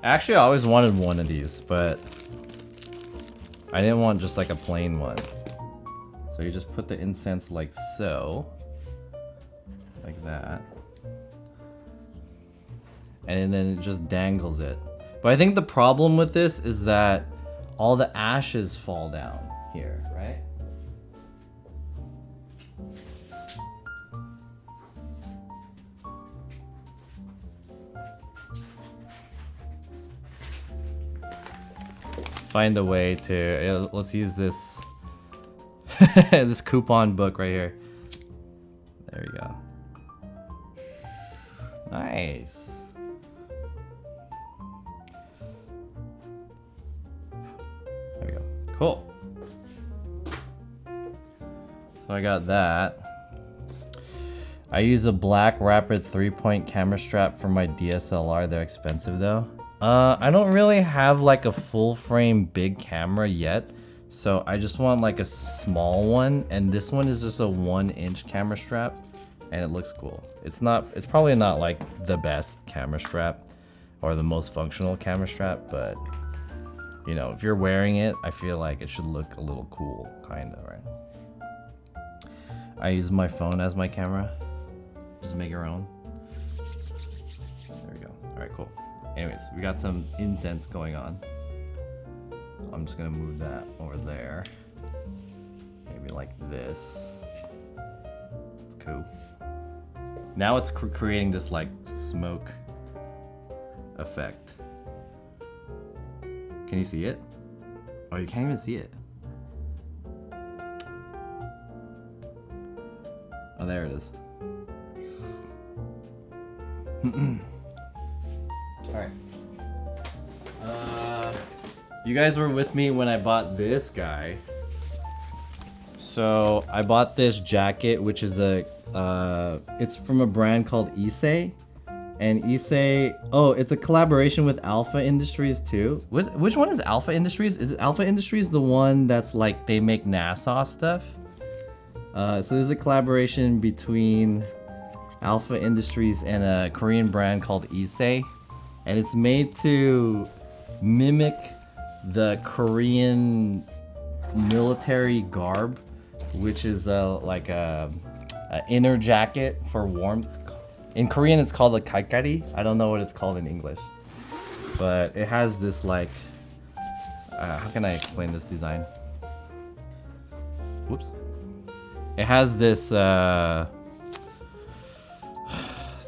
Actually, I always wanted one of these, but I didn't want just like a plain one. So you just put the incense like so. Like that. And then it just dangles it. But I think the problem with this is that all the ashes fall down here, right? Let's find a way to, let's use this this coupon book right here. There we go. Nice. There we go. Cool. So I got that. I use a black Rapid 3-point camera strap for my DSLR. They're expensive though. I don't really have like a full frame big camera yet. So I just want like a small one, and this one is just a 1-inch camera strap, and it looks cool. It's probably not like the best camera strap or the most functional camera strap, but you know, if you're wearing it, I feel like it should look a little cool, kinda, right? I use my phone as my camera. Just make your own. There we go. All right, cool. Anyways, we got some incense going on. I'm just gonna move that over there. Maybe like this. It's cool. Now it's creating this like smoke effect. Can you see it? Oh, you can't even see it. Oh, there it is. Alright. You guys were with me when I bought this guy. So I bought this jacket, which is it's from a brand called Issei. And Issei, oh, it's a collaboration with Alpha Industries too. Which one is Alpha Industries? Is Alpha Industries the one that's like they make NASA stuff? So there's a collaboration between Alpha Industries and a Korean brand called Issei. And it's made to mimic the Korean military garb, which is like a inner jacket for warmth. In Korean, it's called a kaikari. I don't know what it's called in English, but it has this like, how can I explain this design? Whoops. It has this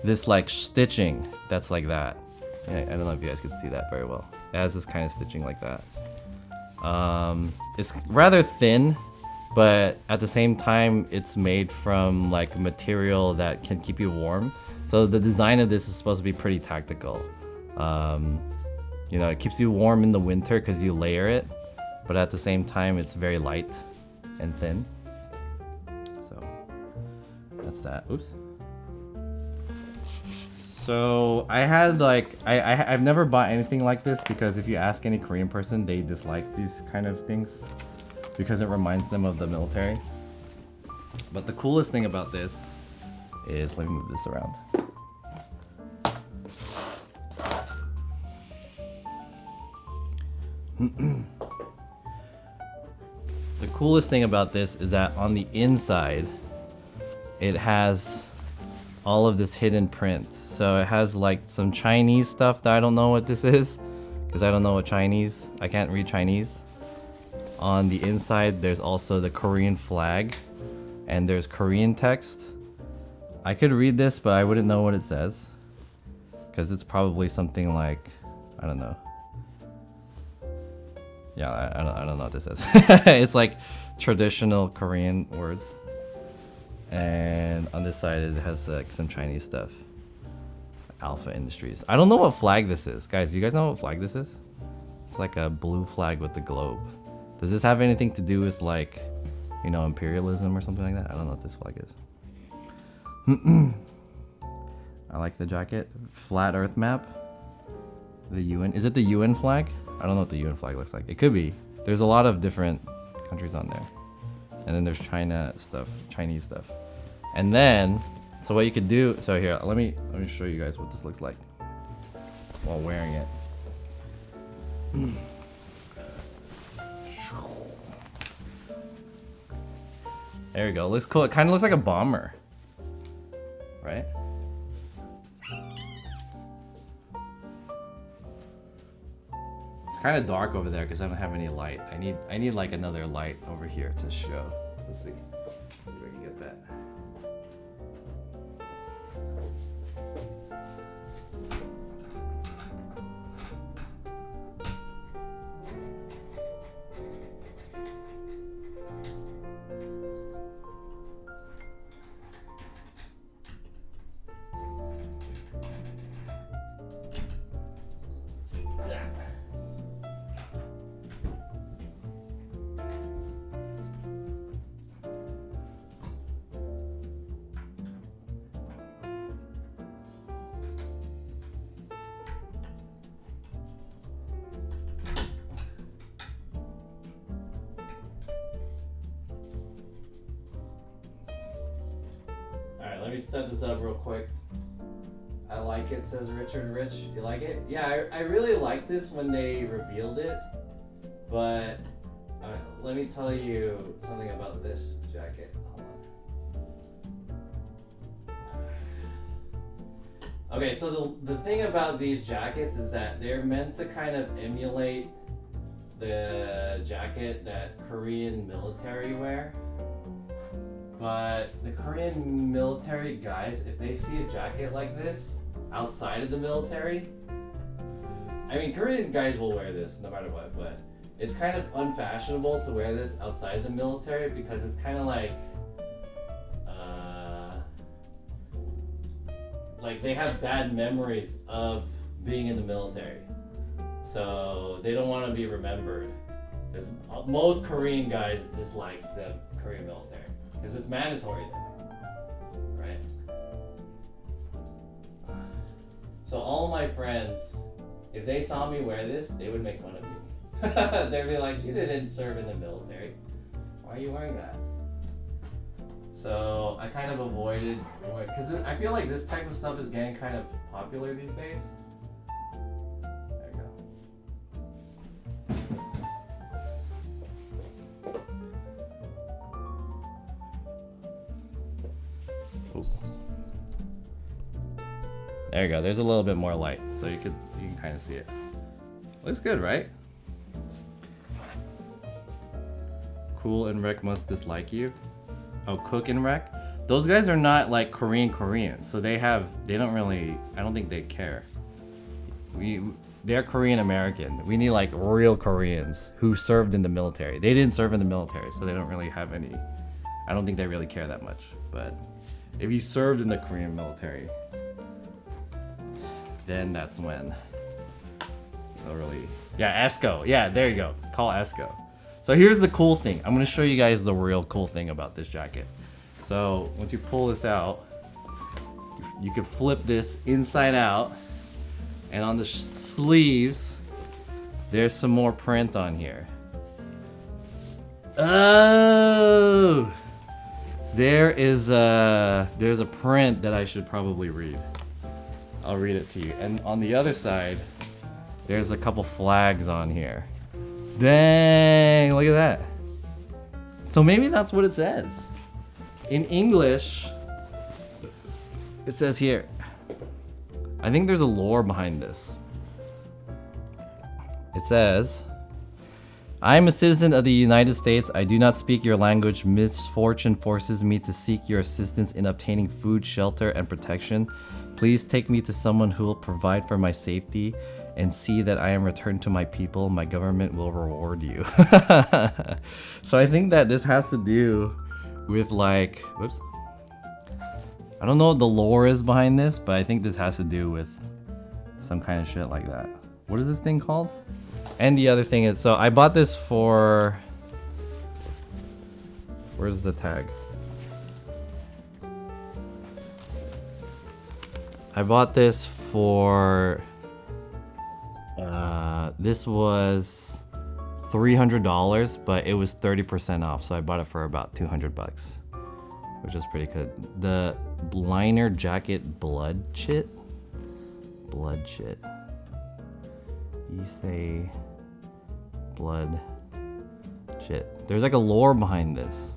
this like stitching that's like that. I don't know if you guys can see that very well. It has this kind of stitching like that. It's rather thin, but at the same time, it's made from like material that can keep you warm. So the design of this is supposed to be pretty tactical. You know, it keeps you warm in the winter because you layer it, but at the same time, it's very light and thin. So that's that. Oops. So I had like, I've never bought anything like this because if you ask any Korean person, they dislike these kind of things because it reminds them of the military. But the coolest thing about this is, let me move this around. The coolest thing about this is that on the inside, it has all of this hidden print. So it has like some Chinese stuff that I don't know what this is because I don't know what Chinese, I can't read Chinese. On the inside, there's also the Korean flag and there's Korean text. I could read this, but I wouldn't know what it says because it's probably something like, I don't know. Yeah, I don't know what this says. It's like traditional Korean words. And on this side, it has like some Chinese stuff. Alpha Industries. I don't know what flag this is. Guys, you guys know what flag this is? It's like a blue flag with the globe. Does this have anything to do with like, you know, imperialism or something like that? I don't know what this flag is. I like the jacket. Flat Earth map. The UN. Is it the UN flag? I don't know what the UN flag looks like. It could be. There's a lot of different countries on there. And then there's China stuff, Chinese stuff. And then, so what you could do, so here, let me show you guys what this looks like while wearing it. There we go. Looks cool. It kind of looks like a bomber, right? It's kind of dark over there because I don't have any light. I need like another light over here to show. Let's see. See if I can get that. Let me set this up real quick. I like it, says Richard Rich. You like it? Yeah, I really like this when they revealed it. But let me tell you something about this jacket. Hold on. Okay, so the thing about these jackets is that they're meant to kind of emulate the jacket that Korean military wear. But the Korean military guys, if they see a jacket like this, outside of the military. I mean, Korean guys will wear this no matter what, but it's kind of unfashionable to wear this outside the military because it's kind of like they have bad memories of being in the military, so they don't want to be remembered. Because most Korean guys dislike the Korean military because it's mandatory there, right? So all of my friends, if they saw me wear this, they would make fun of me. They'd be like, "You didn't serve in the military. Why are you wearing that?" So I kind of avoided, because I feel like this type of stuff is getting kind of popular these days. There you go. Ooh. There you go. There's a little bit more light, so you can kind of see it. Looks good, right? Cool and Rec must dislike you. Oh, Cook and Rec? Those guys are not like Korean, so they don't really, I don't think they care. They're Korean American. We need like real Koreans who served in the military. They didn't serve in the military, so they don't really have any, I don't think they really care that much. But if you served in the Korean military, then that's when they'll really, yeah, ESCO. Yeah, there you go. Call ESCO. So here's the cool thing. I'm gonna show you guys the real cool thing about this jacket. So once you pull this out, you can flip this inside out, and on the sleeves, there's some more print on here. Oh, there's a print that I should probably read. I'll read it to you. And on the other side, there's a couple flags on here. Dang, look at that. So maybe that's what it says. In English, it says here, I think there's a lore behind this. It says, I am a citizen of the United States. I do not speak your language. Misfortune forces me to seek your assistance in obtaining food, shelter, and protection. Please take me to someone who will provide for my safety and see that I am returned to my people. My government will reward you. So I think that this has to do with like, whoops. I don't know what the lore is behind this, but I think this has to do with some kind of shit like that. What is this thing called? And the other thing is, so I bought this for, where's the tag? I bought this for, this was $300, but it was 30% off, so I bought it for about 200 bucks, which is pretty good. The liner jacket blood shit. You say blood shit. There's like a lore behind this.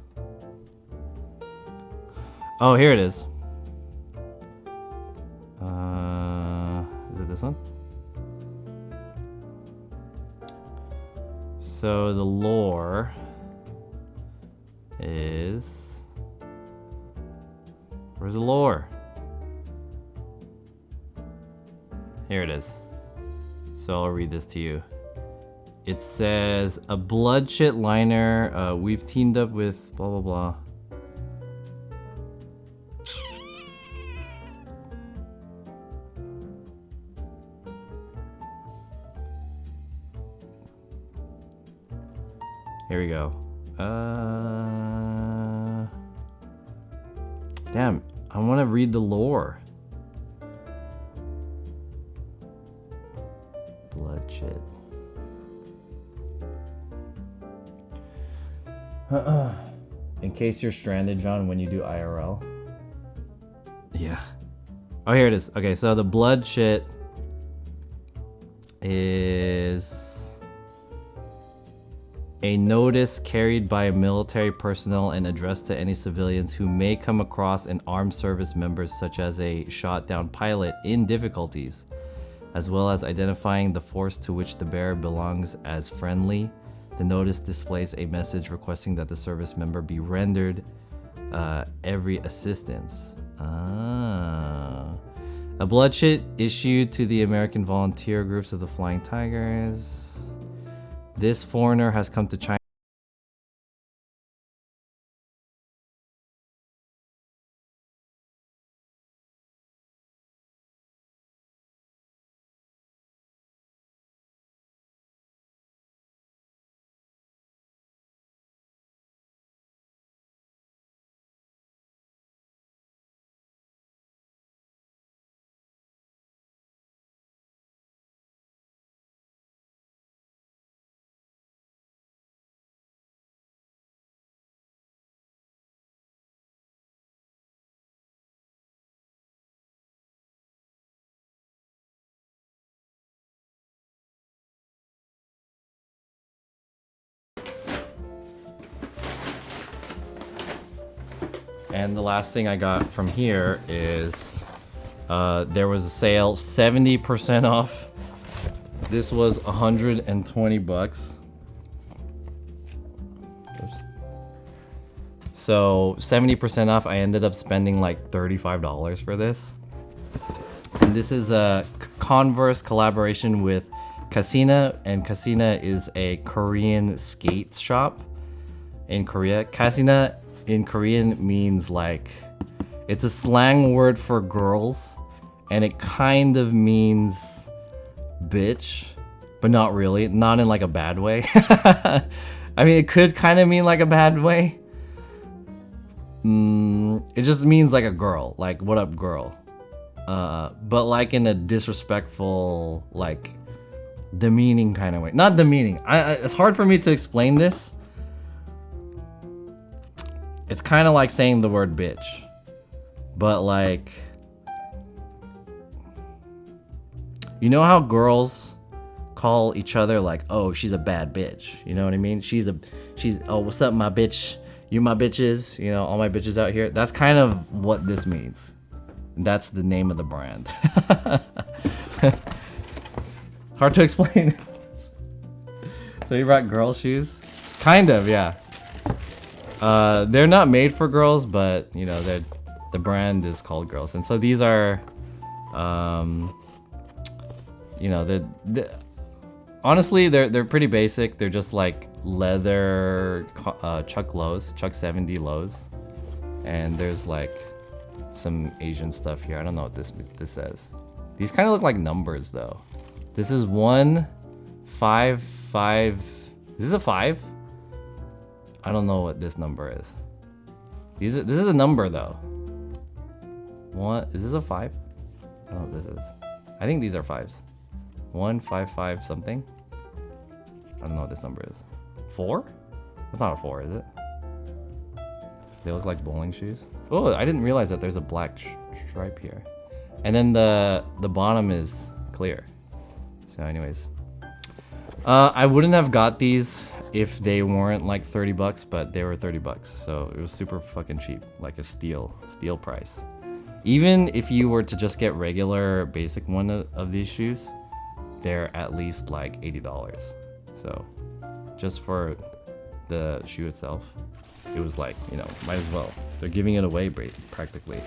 Oh, here it is. Is it this one? So the lore is, where's the lore? Here it is. So I'll read this to you. It says, a blood shit liner, we've teamed up with blah blah blah. Here we go. Damn, I want to read the lore. Blood shit. In case you're stranded, John, when you do IRL. Yeah. Oh, here it is. Okay, so the blood shit is a notice carried by military personnel and addressed to any civilians who may come across an armed service members such as a shot down pilot in difficulties, as well as identifying the force to which the bearer belongs as friendly. The notice displays a message requesting that the service member be rendered every assistance. A bloodshed issued to the American volunteer groups of the Flying Tigers. This foreigner has come to China. And the last thing I got from here is there was a sale, 70% off. This was 120 bucks. Oops. So 70% off. I ended up spending like $35 for this. And this is a Converse collaboration with Casina, and Casina is a Korean skate shop in Korea. Casina in Korean means like, it's a slang word for girls, and it kind of means bitch, but not really, not in like a bad way. I mean, it could kind of mean like a bad way. It just means like a girl, like what up girl, but like in a disrespectful, like demeaning kind of way. Not demeaning, it's hard for me to explain this. It's kind of like saying the word bitch, but like, you know how girls call each other like, oh, she's a bad bitch, you know what I mean? She's oh, what's up, my bitch? You my bitches, you know, all my bitches out here. That's kind of what this means. And that's the name of the brand. Hard to explain. So you brought girl shoes? Kind of, yeah. They're not made for girls, but you know, the brand is called Girls. And so these are, you know, honestly, they're pretty basic. They're just like leather Chuck lows, Chuck 70 lows, and there's like some Asian stuff here. I don't know what this says. These kind of look like numbers though. This is 1 5 5. Is this a 5? I don't know what this number is. This is a number though. What is this, a 5? I don't know what this is. I think these are 5s. 1 5 5 something. I don't know what this number is. 4? That's not a 4, is it? They look like bowling shoes. Oh, I didn't realize that there's a black stripe here. And then the bottom is clear. So anyways, I wouldn't have got these if they weren't like 30 bucks, but they were 30 bucks. So it was super fucking cheap, like a steal price. Even if you were to just get regular basic one of these shoes, they're at least like $80. So just for the shoe itself, it was like, you know, might as well. They're giving it away practically.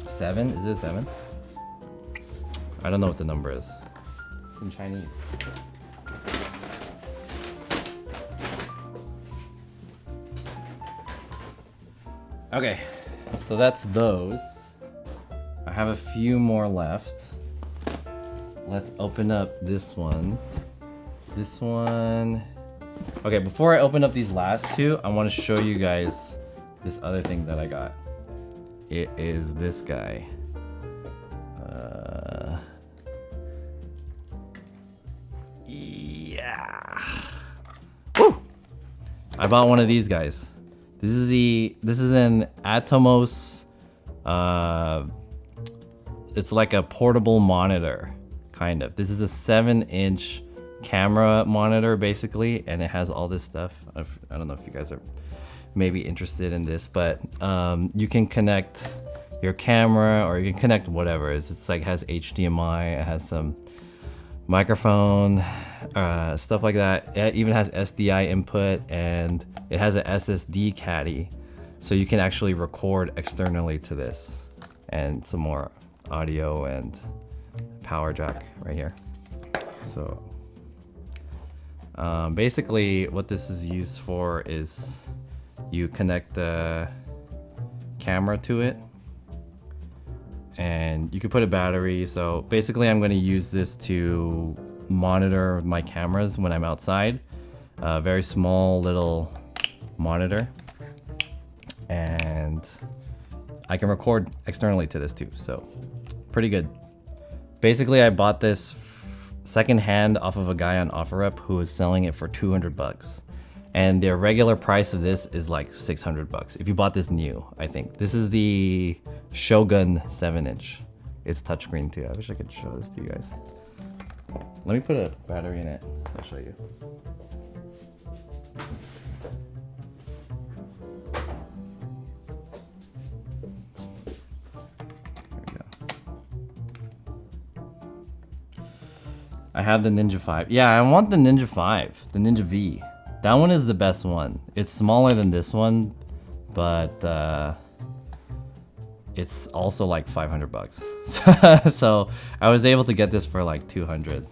7? Is it a 7? I don't know what the number is. It's in Chinese. Okay, so that's those. I have a few more left. Let's open up this one. This one. Okay, before I open up these last two, I want to show you guys this other thing that I got. It is this guy. Yeah. Woo! I bought one of these guys. This is an Atomos. It's like a portable monitor, kind of. This is a 7-inch camera monitor basically, and it has all this stuff. I don't know if you guys are maybe interested in this, but you can connect your camera, or you can connect whatever. It's like, has HDMI, it has some microphone, stuff like that. It even has SDI input, and it has an SSD caddy, so you can actually record externally to this. and some more audio and power jack right here. So basically what this is used for is you connect the camera to it and you can put a battery. So basically I'm going to use this to monitor my cameras when I'm outside. Very small little monitor, and I can record externally to this too, so pretty good. Basically I bought this second hand off of a guy on OfferUp who was selling it for 200 bucks. And the regular price of this is like 600 bucks if you bought this new. I think this is the Shogun 7-inch. It's touchscreen too. I wish I could show this to you guys. Let me put a battery in it. I'll show you. There we go. I have the Ninja 5. Yeah, I want the Ninja 5, the Ninja V. That one is the best one. It's smaller than this one, but it's also like 500 bucks. So I was able to get this for like 200.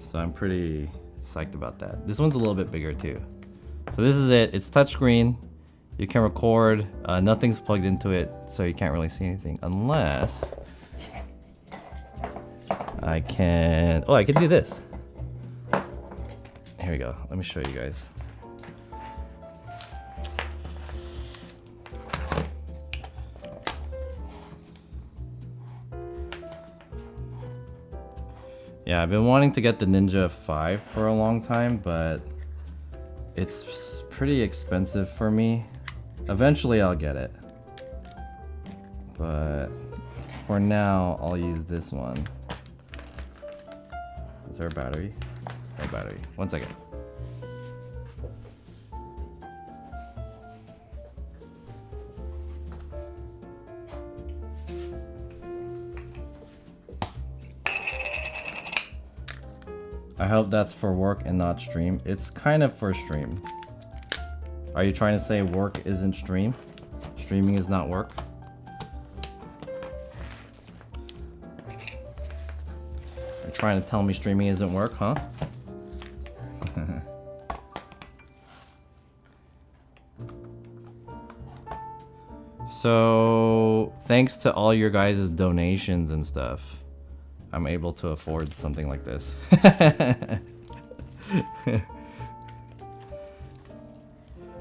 So I'm pretty psyched about that. This one's a little bit bigger too. So this is it. It's touchscreen. You can record. Nothing's plugged into it, so you can't really see anything unless I can. Oh, I can do this. Here we go. Let me show you guys. Yeah, I've been wanting to get the Ninja 5 for a long time, but it's pretty expensive for me. Eventually I'll get it. But for now, I'll use this one. Is there a battery? No battery. 1 second. I hope that's for work and not stream. It's kind of for stream. Are you trying to say work isn't stream? Streaming is not work? You're trying to tell me streaming isn't work, huh? So, thanks to all your guys' donations and stuff, I'm able to afford something like this.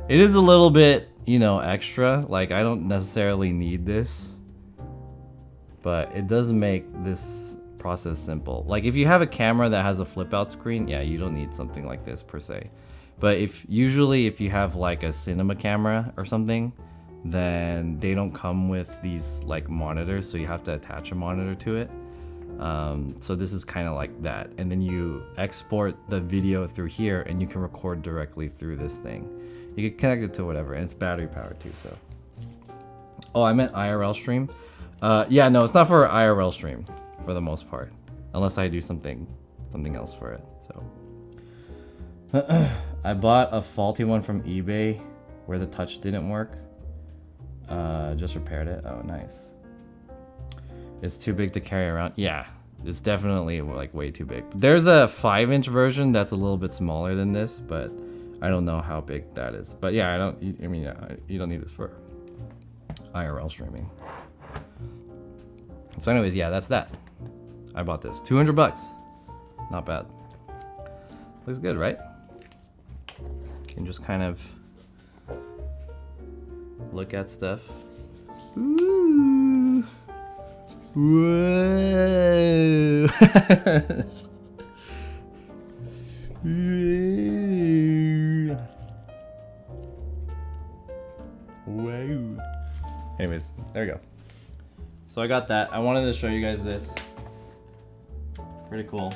It is a little bit, you know, extra. Like, I don't necessarily need this, but it does make this process simple. Like, if you have a camera that has a flip out screen, yeah, you don't need something like this per se. But if you have like a cinema camera or something, then they don't come with these like monitors, so you have to attach a monitor to it. So this is kind of like that, and then you export the video through here and you can record directly through this thing. You can connect it to whatever, and it's battery powered too. So, oh, I meant IRL stream. Yeah, no, it's not for IRL stream for the most part, unless I do something else for it. So I bought a faulty one from eBay where the touch didn't work. Just repaired it. Oh, nice. It's too big to carry around. Yeah, it's definitely like way too big. There's a 5-inch version that's a little bit smaller than this, but I don't know how big that is. But yeah, you don't need this for IRL streaming. So anyways, yeah, that's that. I bought this. 200 bucks. Not bad. Looks good, right? You can just kind of look at stuff. Ooh. Whoa. Wow. Anyways, there we go. So I got that. I wanted to show you guys this. Pretty cool.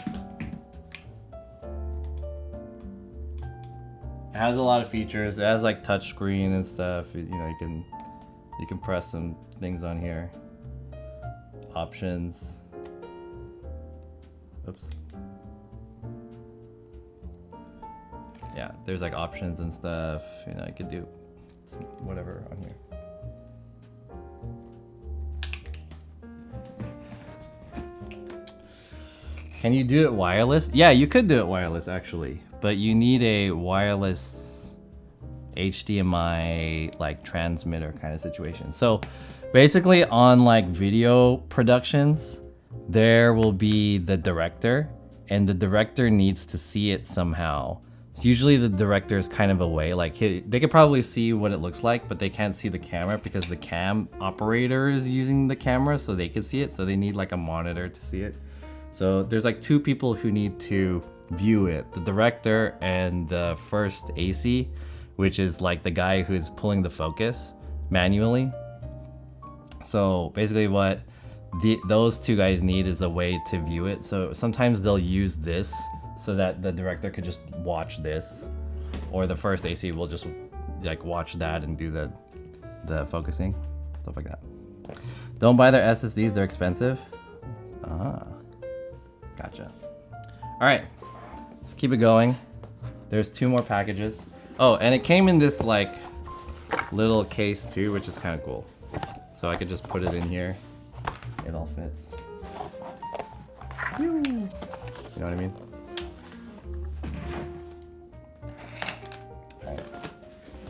It has a lot of features. It has like touch screen and stuff. You know, you can press some things on here. Options. Oops. Yeah, there's like options and stuff. You know, you could do whatever on here. Can you do it wireless? Yeah, you could do it wireless actually, but you need a wireless HDMI like transmitter kind of situation. So basically on like video productions, there will be the director, and the director needs to see it somehow. So usually the director is kind of away, like they could probably see what it looks like, but they can't see the camera because the cam operator is using the camera so they can see it. So they need like a monitor to see it. So there's like two people who need to view it, the director and the first AC, which is like the guy who's pulling the focus manually. So basically what those two guys need is a way to view it. So sometimes they'll use this so that the director could just watch this, or the first AC will just like watch that and do the focusing, stuff like that. Don't buy their SSDs, they're expensive. Ah, gotcha. All right, let's keep it going. There's 2 more packages. Oh, and it came in this like little case too, which is kind of cool. So I could just put it in here. It all fits. You know what I mean? All right.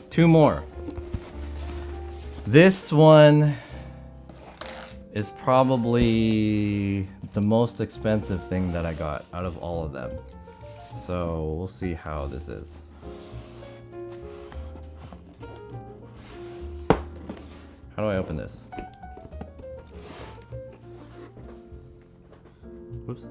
2 more. This one is probably the most expensive thing that I got out of all of them. So we'll see how this is. How do I open this? Whoops.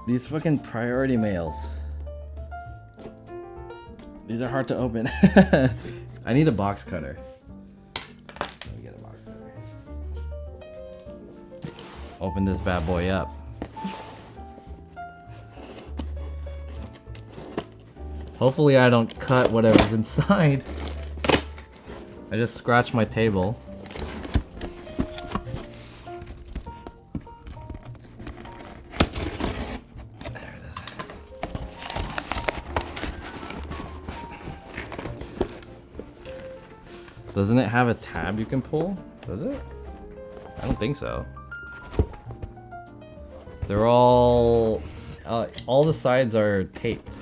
These fucking priority mails. These are hard to open. I need a box cutter. Let me get a box cutter. Open this bad boy up. Hopefully I don't cut whatever's inside. I just scratched my table. There it is. Doesn't it have a tab you can pull? Does it? I don't think so. They're all the sides are taped.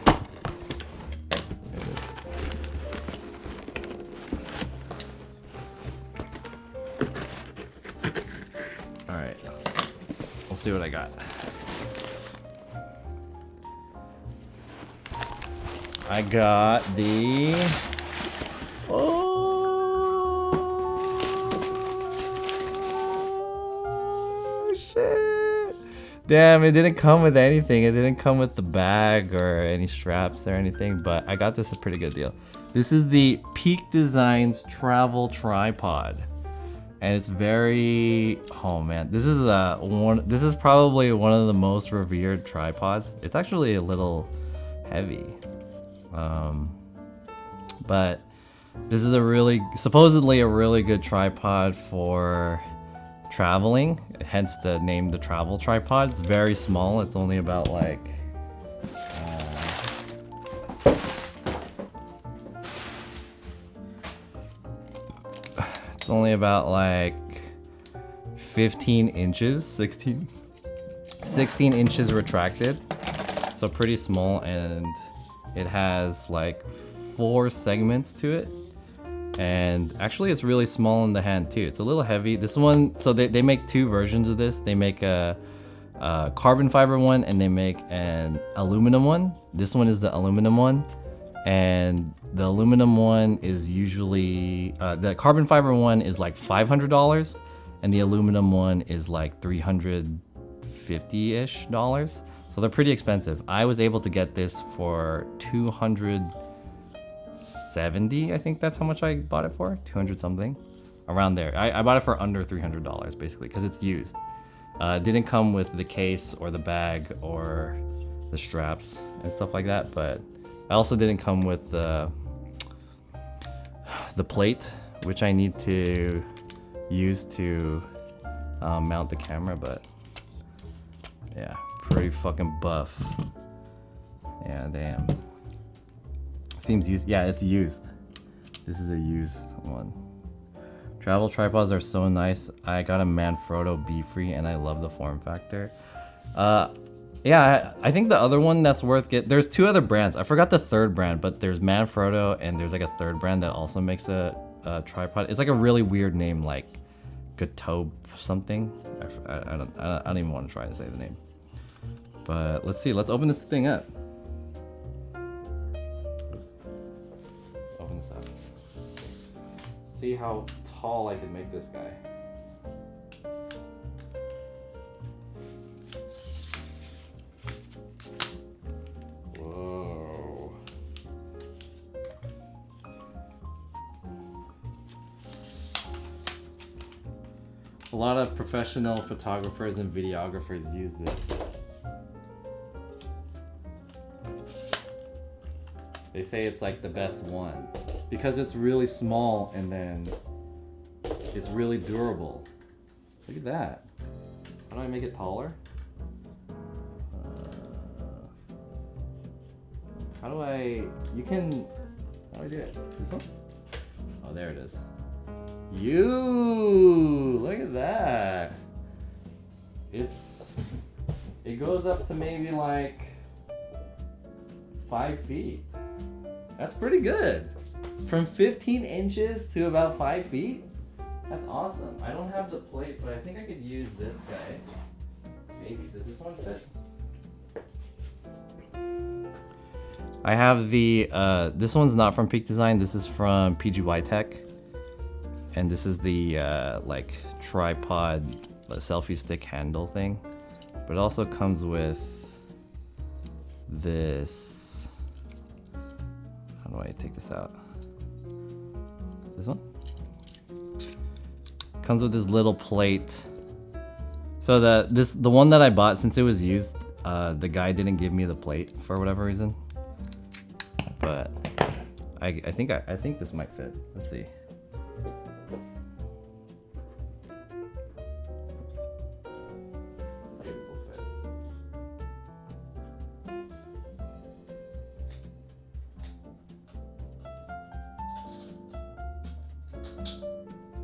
See what I got. I got the shit. Damn, it didn't come with anything. It didn't come with the bag or any straps or anything, but I got this a pretty good deal. This is the Peak Designs travel tripod. And it's very, oh man, this is probably one of the most revered tripods. It's actually a little heavy, but this is supposedly a really good tripod for traveling, hence the name, the travel tripod. It's very small. It's only about like it's only about like 15 inches, 16 inches retracted, so pretty small, and it has like 4 segments to it, and actually it's really small in the hand too. It's a little heavy. This one, so they make 2 versions of this. They make a carbon fiber one and they make an aluminum one. This one is the aluminum one, and the aluminum one is usually the carbon fiber one is like $500, and the aluminum one is like $350-ish. So they're pretty expensive. I was able to get this for $270. I think that's how much I bought it for. 200 something, around there. I bought it for under $300 basically because it's used. It didn't come with the case or the bag or the straps and stuff like that, but I also didn't come with the plate, which I need to use to mount the camera, but yeah, pretty fucking buff. Yeah, damn. Seems used. Yeah, it's used. This is a used one. Travel tripods are so nice. I got a Manfrotto B-Free and I love the form factor. Yeah, I think the other one that's worth there's two other brands. I forgot the third brand, but there's Manfrotto and there's like a third brand that also makes a tripod. It's like a really weird name, like Gatobe something. I don't even want to try to say the name. But let's see. Let's open this thing up. Oops. Let's open this up. See how tall I can make this guy. Whoa. A lot of professional photographers and videographers use this. They say it's like the best one because it's really small and then it's really durable. Look at that. How do I make it taller? How do I do it? This one? Oh, there it is. Look at that. It goes up to maybe like 5 feet. That's pretty good. From 15 inches to about 5 feet. That's awesome. I don't have the plate, but I think I could use this guy. Maybe. Does this one fit? I have the, this one's not from Peak Design. This is from PGY Tech. And this is the, like, tripod selfie stick handle thing. But it also comes with this. How do I take this out? This one? Comes with this little plate. So the one that I bought, since it was used, the guy didn't give me the plate for whatever reason. But I think this might fit. Let's see.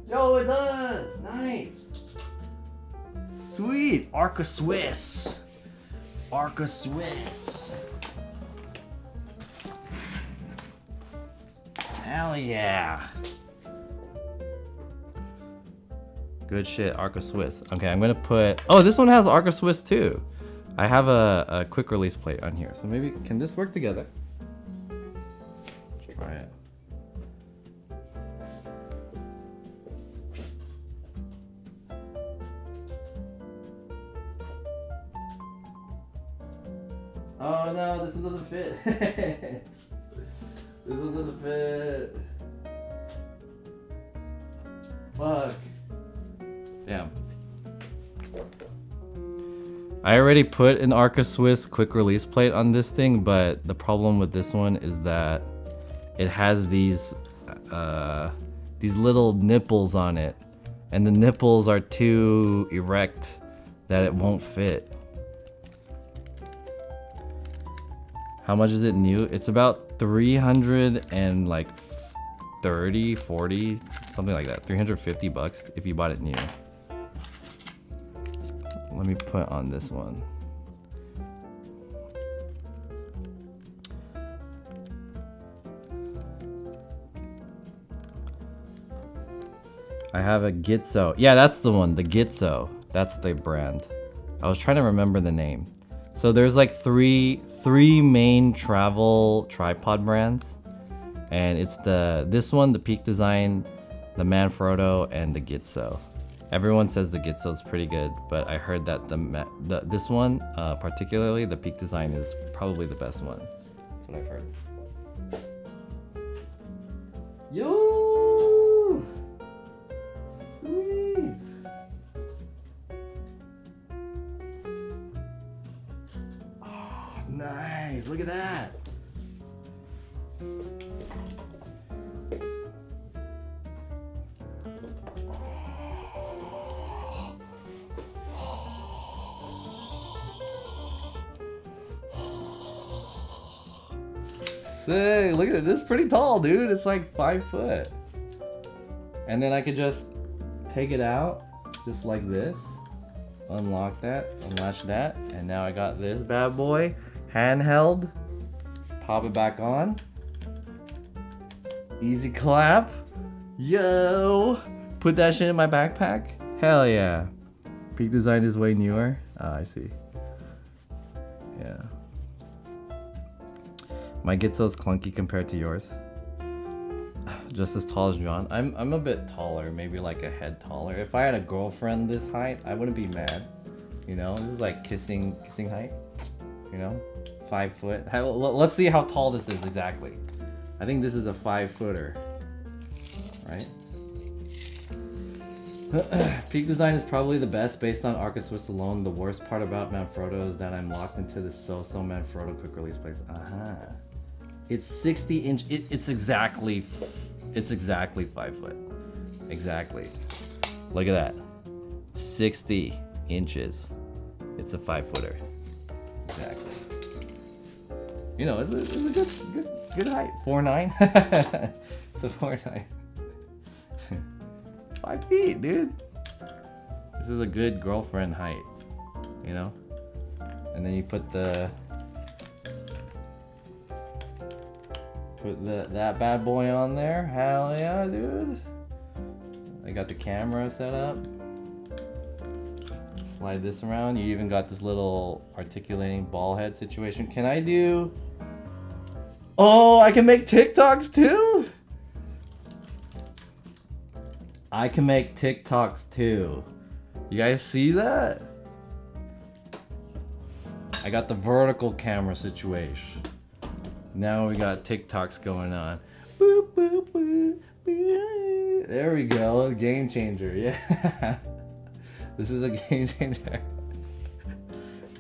Yo, it does! Nice! Sweet! Arca Swiss! Arca Swiss! Hell yeah! Good shit, Arca Swiss. Okay, I'm gonna put... Oh, this one has Arca Swiss too! I have a quick release plate on here, so maybe... Can this work together? Let's try it. Oh no, this one doesn't fit. This one doesn't fit. Fuck. Damn. I already put an Arca Swiss quick release plate on this thing, but the problem with this one is that it has these little nipples on it, and the nipples are too erect that it won't fit. How much is it new? It's about 300 and like 30, 40, something like that. 350 bucks if you bought it new. Let me put on this one. I have a Gitzo. Yeah, that's the one, the Gitzo. That's the brand. I was trying to remember the name. So there's like three main travel tripod brands, and it's this one, the Peak Design, the Manfrotto, and the Gitzo. Everyone says the Gitzo is pretty good, but I heard that this one, particularly the Peak Design, is probably the best one. That's what I've heard. Yo, sweet. Nice, look at that. Sick. Look at it. This is pretty tall, dude. It's like 5 foot. And then I could just take it out just like this. Unlock that, unlatch that, and now I got this bad boy handheld. Pop it back on. Easy clap. Yo, put that shit in my backpack. Hell yeah. Peak Design is way newer. Ah, I see. Yeah. My Gitzo's clunky compared to yours. Just as tall as John. I'm a bit taller, maybe like a head taller. If I had a girlfriend this height, I wouldn't be mad. You know, this is like kissing height. You know, 5 foot. Let's see how tall this is exactly. I think this is a 5-footer, right? Peak Design is probably the best based on Arca Swiss alone. The worst part about Manfrotto is that I'm locked into the so Manfrotto quick release place. It's 60 inch. It's exactly 5 foot. Exactly. Look at that. 60 inches. It's a 5-footer. Exactly. You know, it's a good height. 4'9". It's a 4'9". 5 feet, dude. This is a good girlfriend height. You know? And then you put that bad boy on there. Hell yeah, dude. I got the camera set up. Slide this around. You even got this little articulating ball head situation. Can I do... Oh, I can make TikToks too? I can make TikToks too. You guys see that? I got the vertical camera situation. Now we got TikToks going on. Boop, boop, boop, boop. There we go. Game changer. Yeah. This is a game changer.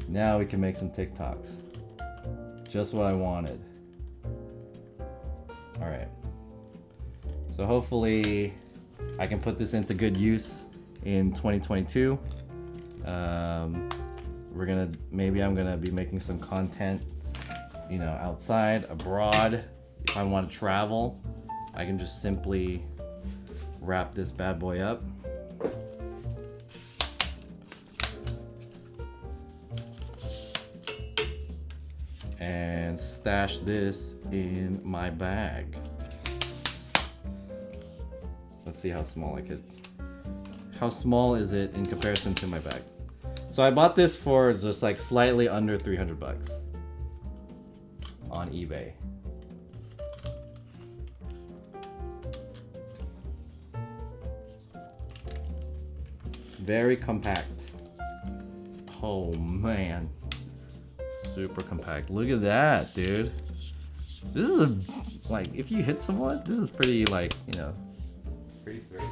Now we can make some TikToks. Just what I wanted. Alright. So hopefully I can put this into good use in 2022. Maybe I'm gonna be making some content, you know, outside, abroad. If I want to travel, I can just simply wrap this bad boy up. And stash this in my bag. Let's see how small I could. How small is it in comparison to my bag? So I bought this for just like slightly under 300 bucks on eBay. Very compact. Oh man. Super compact. Look at that, dude. This is like, if you hit someone, this is pretty, like, you know, pretty sturdy.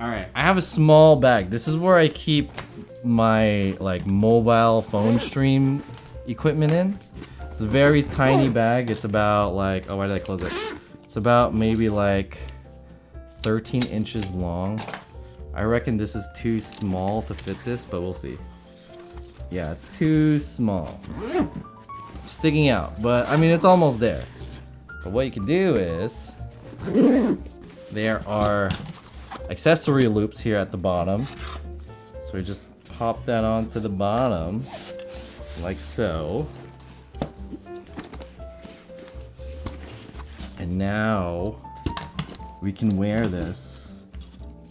Alright, I have a small bag. This is where I keep my, like, mobile phone stream equipment in. It's a very tiny bag. It's about, like, oh, why did I close it? It's about maybe, like, 13 inches long. I reckon this is too small to fit this, but we'll see. Yeah, it's too small. Sticking out, but I mean, it's almost there. But what you can do is, there are accessory loops here at the bottom. So we just pop that onto the bottom, like so. And now, we can wear this.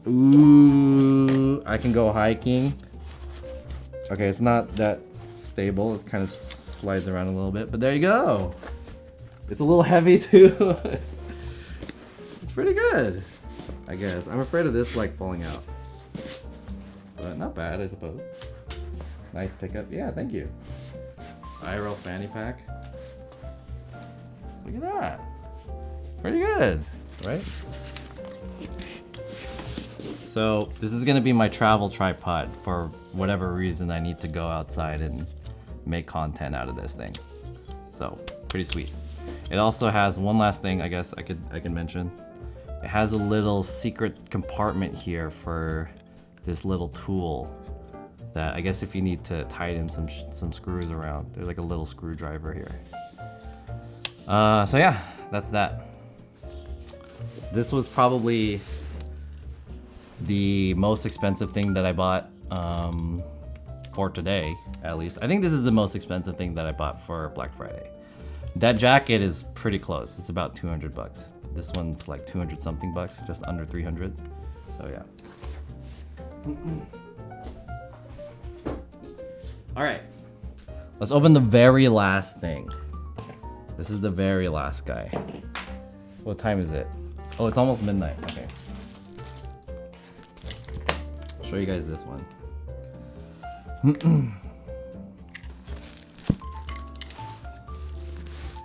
Ooh, I can go hiking. Okay, it's not that stable. It kind of slides around a little bit, but there you go. It's a little heavy too. It's pretty good, I guess. I'm afraid of this like falling out, but not bad, I suppose. Nice pickup. Yeah, thank you. IRL fanny pack. Look at that. Pretty good, right? So this is gonna be my travel tripod for whatever reason I need to go outside and make content out of this thing. So pretty sweet. It also has one last thing I guess I can mention. It has a little secret compartment here for this little tool. that I guess if you need to tighten some screws around, there's like a little screwdriver here. So yeah, that's that. This was probably the most expensive thing that I bought for today, at least. I think this is the most expensive thing that I bought for Black Friday. That jacket is pretty close. It's about 200 bucks. This one's like 200 something bucks, just under 300. So yeah. All right, let's open the very last thing. This is the very last guy. What time is it? Oh, it's almost midnight. Okay. I'll show you guys this one.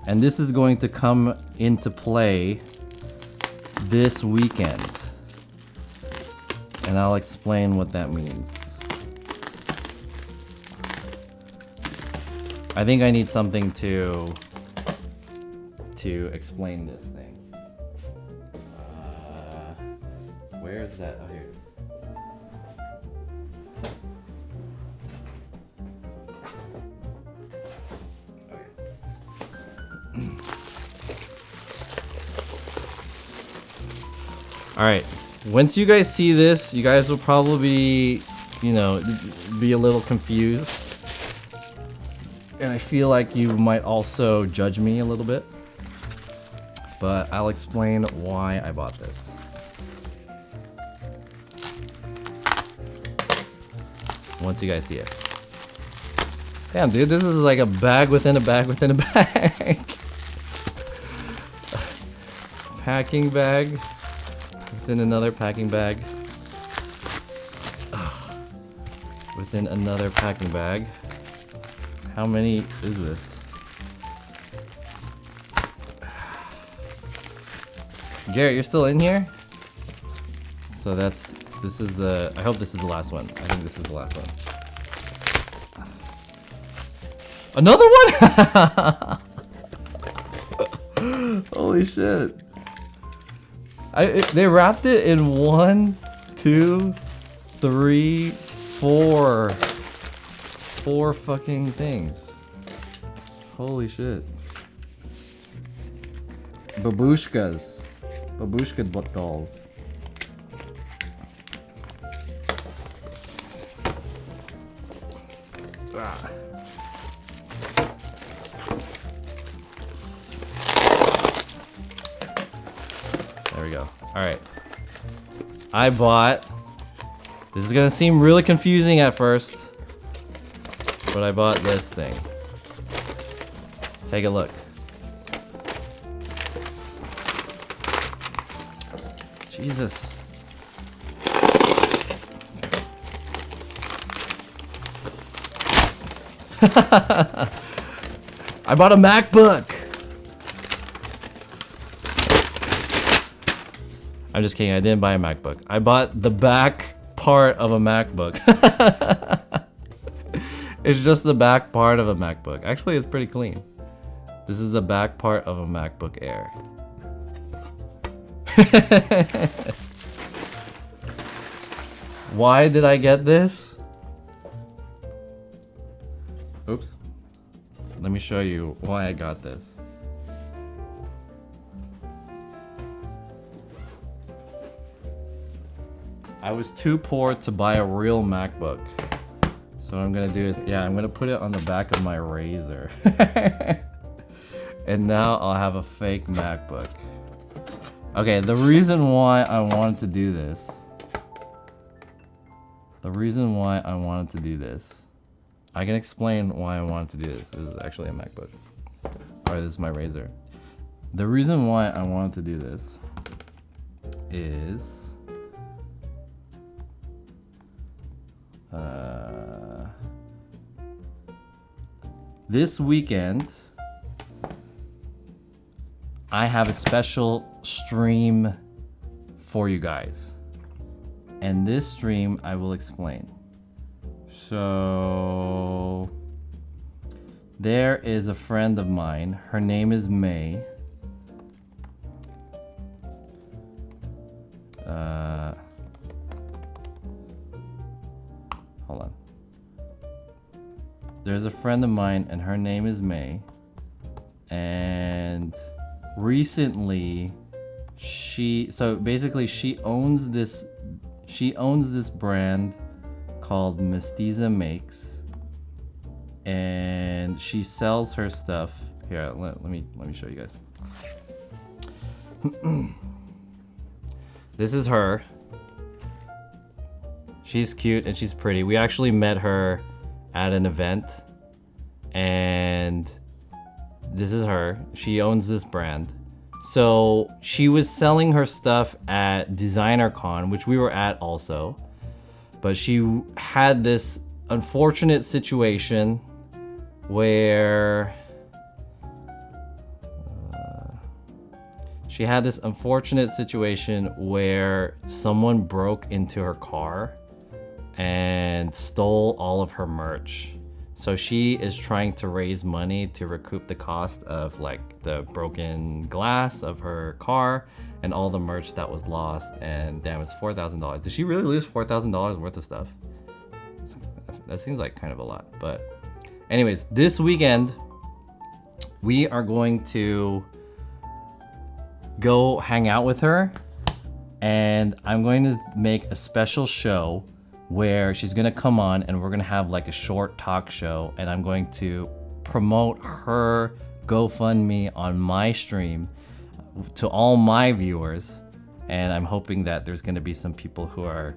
And this is going to come into play this weekend. And I'll explain what that means. I think I need something to explain this thing. Where is that? Oh, here it is. All right. Once you guys see this, you guys will probably, you know, be a little confused. And I feel like you might also judge me a little bit. But I'll explain why I bought this. Once you guys see it. Damn, dude, this is like a bag within a bag within a bag. Packing bag within another packing bag. Within another packing bag. How many is this? Garrett, you're still in here? So this is the, I hope this is the last one. I think this is the last one. Another one? Holy shit. They wrapped it in 1, 2, 3, 4. 4 fucking things. Holy shit. Babushkas. Babushka dolls. There we go. Alright. I bought... This is gonna seem really confusing at first. But I bought this thing. Take a look. Jesus. I bought a MacBook. I'm just kidding, I didn't buy a MacBook. I bought the back part of a MacBook. It's just the back part of a MacBook. Actually, it's pretty clean. This is the back part of a MacBook Air. Why did I get this? Oops. Let me show you why I got this. I was too poor to buy a real MacBook. So what I'm gonna do is, yeah, I'm gonna put it on the back of my Razer. And now I'll have a fake MacBook. Okay, the reason why I wanted to do this. I can explain why I wanted to do this. This is actually a MacBook. Or this is my Razer. The reason why I wanted to do this is... this weekend, I have a special stream for you guys. And this stream, I will explain. So, there is a friend of mine. Her name is May. Hold on. there's a friend of mine, and her name is May. And recently, she owns this brand called Mestiza Makes, and she sells her stuff. Here, let me show you guys. This is her. She's cute and she's pretty. We actually met her at an event, and this is her. She owns this brand. So she was selling her stuff at Designer Con, which we were at also. But she had this unfortunate situation where someone broke into her car and stole all of her merch. So she is trying to raise money to recoup the cost of like the broken glass of her car and all the merch that was lost. And damn, it's $4,000. Did she really lose $4,000 worth of stuff? That seems like kind of a lot. But anyways, this weekend we are going to go hang out with her, and I'm going to make a special show where she's gonna come on and we're gonna have like a short talk show, and I'm going to promote her GoFundMe on my stream to all my viewers, and I'm hoping that there's gonna be some people who are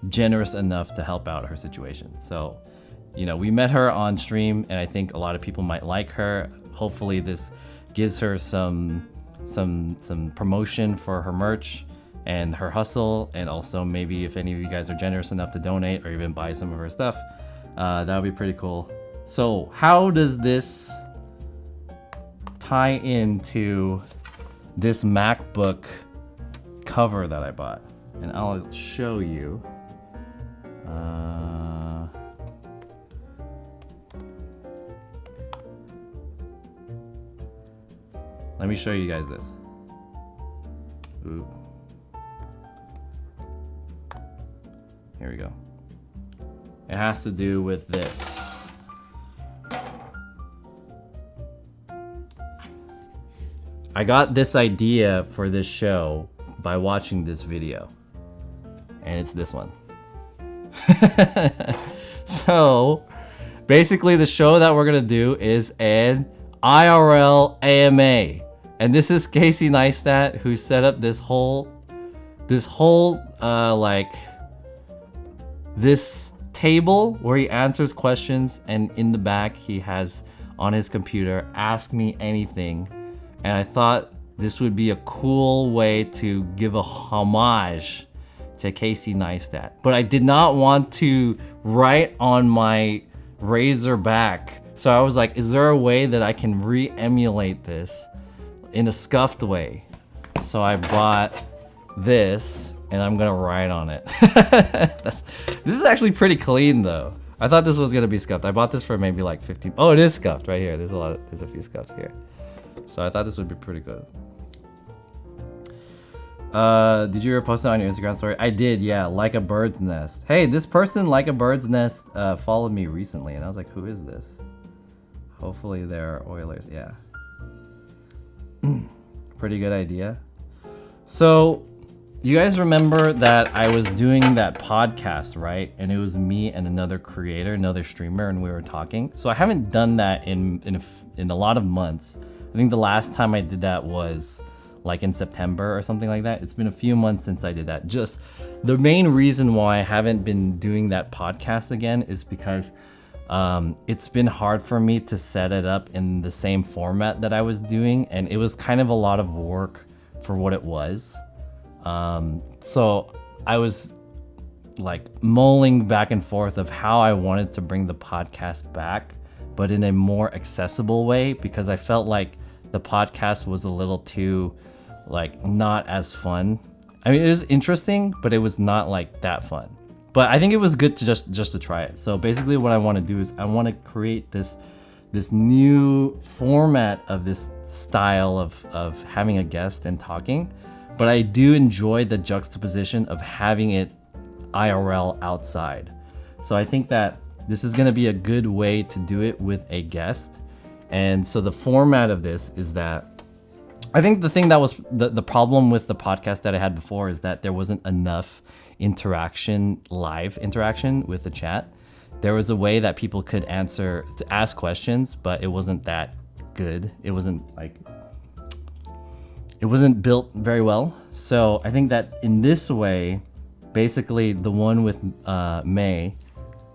generous enough to help out her situation. So, you know, we met her on stream, and I think a lot of people might like her. Hopefully this gives her some promotion for her merch and her hustle, and also maybe if any of you guys are generous enough to donate or even buy some of her stuff, that would be pretty cool. So how does this tie into this MacBook cover that I bought? And I'll show you. Let me show you guys this. Ooh. Here we go. It has to do with this. I got this idea for this show by watching this video, and it's this one. So basically the show that we're gonna do is an IRL AMA, and this is Casey Neistat, who set up this whole this table where he answers questions, and in the back he has on his computer Ask Me Anything. And I thought this would be a cool way to give a homage to Casey Neistat. But I did not want to write on my Razer back. So I was like, is there a way that I can re-emulate this in a scuffed way? So I bought this, and I'm gonna write on it. This is actually pretty clean though. I thought this was gonna be scuffed. I bought this for maybe like 15. Oh, it is scuffed right here. There's a few scuffs here. So I thought this would be pretty good. Did you ever post it on your Instagram story? I did, yeah. Like a Bird's Nest. Hey, this person, Like a Bird's Nest, followed me recently, and I was like, who is this? Hopefully they're Oilers, yeah. Pretty good idea. So, you guys remember that I was doing that podcast, right? And it was me and another creator, another streamer, and we were talking. So I haven't done that in a lot of months. I think the last time I did that was like in September or something like that. It's been a few months since I did that. Just the main reason why I haven't been doing that podcast again is because it's been hard for me to set it up in the same format that I was doing, and it was kind of a lot of work for what it was. So I was like mulling back and forth of how I wanted to bring the podcast back, but in a more accessible way, because I felt like the podcast was a little too like not as fun. I mean, it was interesting, but it was not like that fun. But I think it was good to just to try it. So basically what I want to do is I want to create this new format of this style of having a guest and talking. But I do enjoy the juxtaposition of having it IRL outside. So I think that this is gonna be a good way to do it with a guest. And so the format of this is that I think the thing that was the problem with the podcast that I had before is that there wasn't enough live interaction with the chat. There was a way that people could ask questions, but it wasn't that good. It wasn't built very well. So I think that in this way, basically the one with May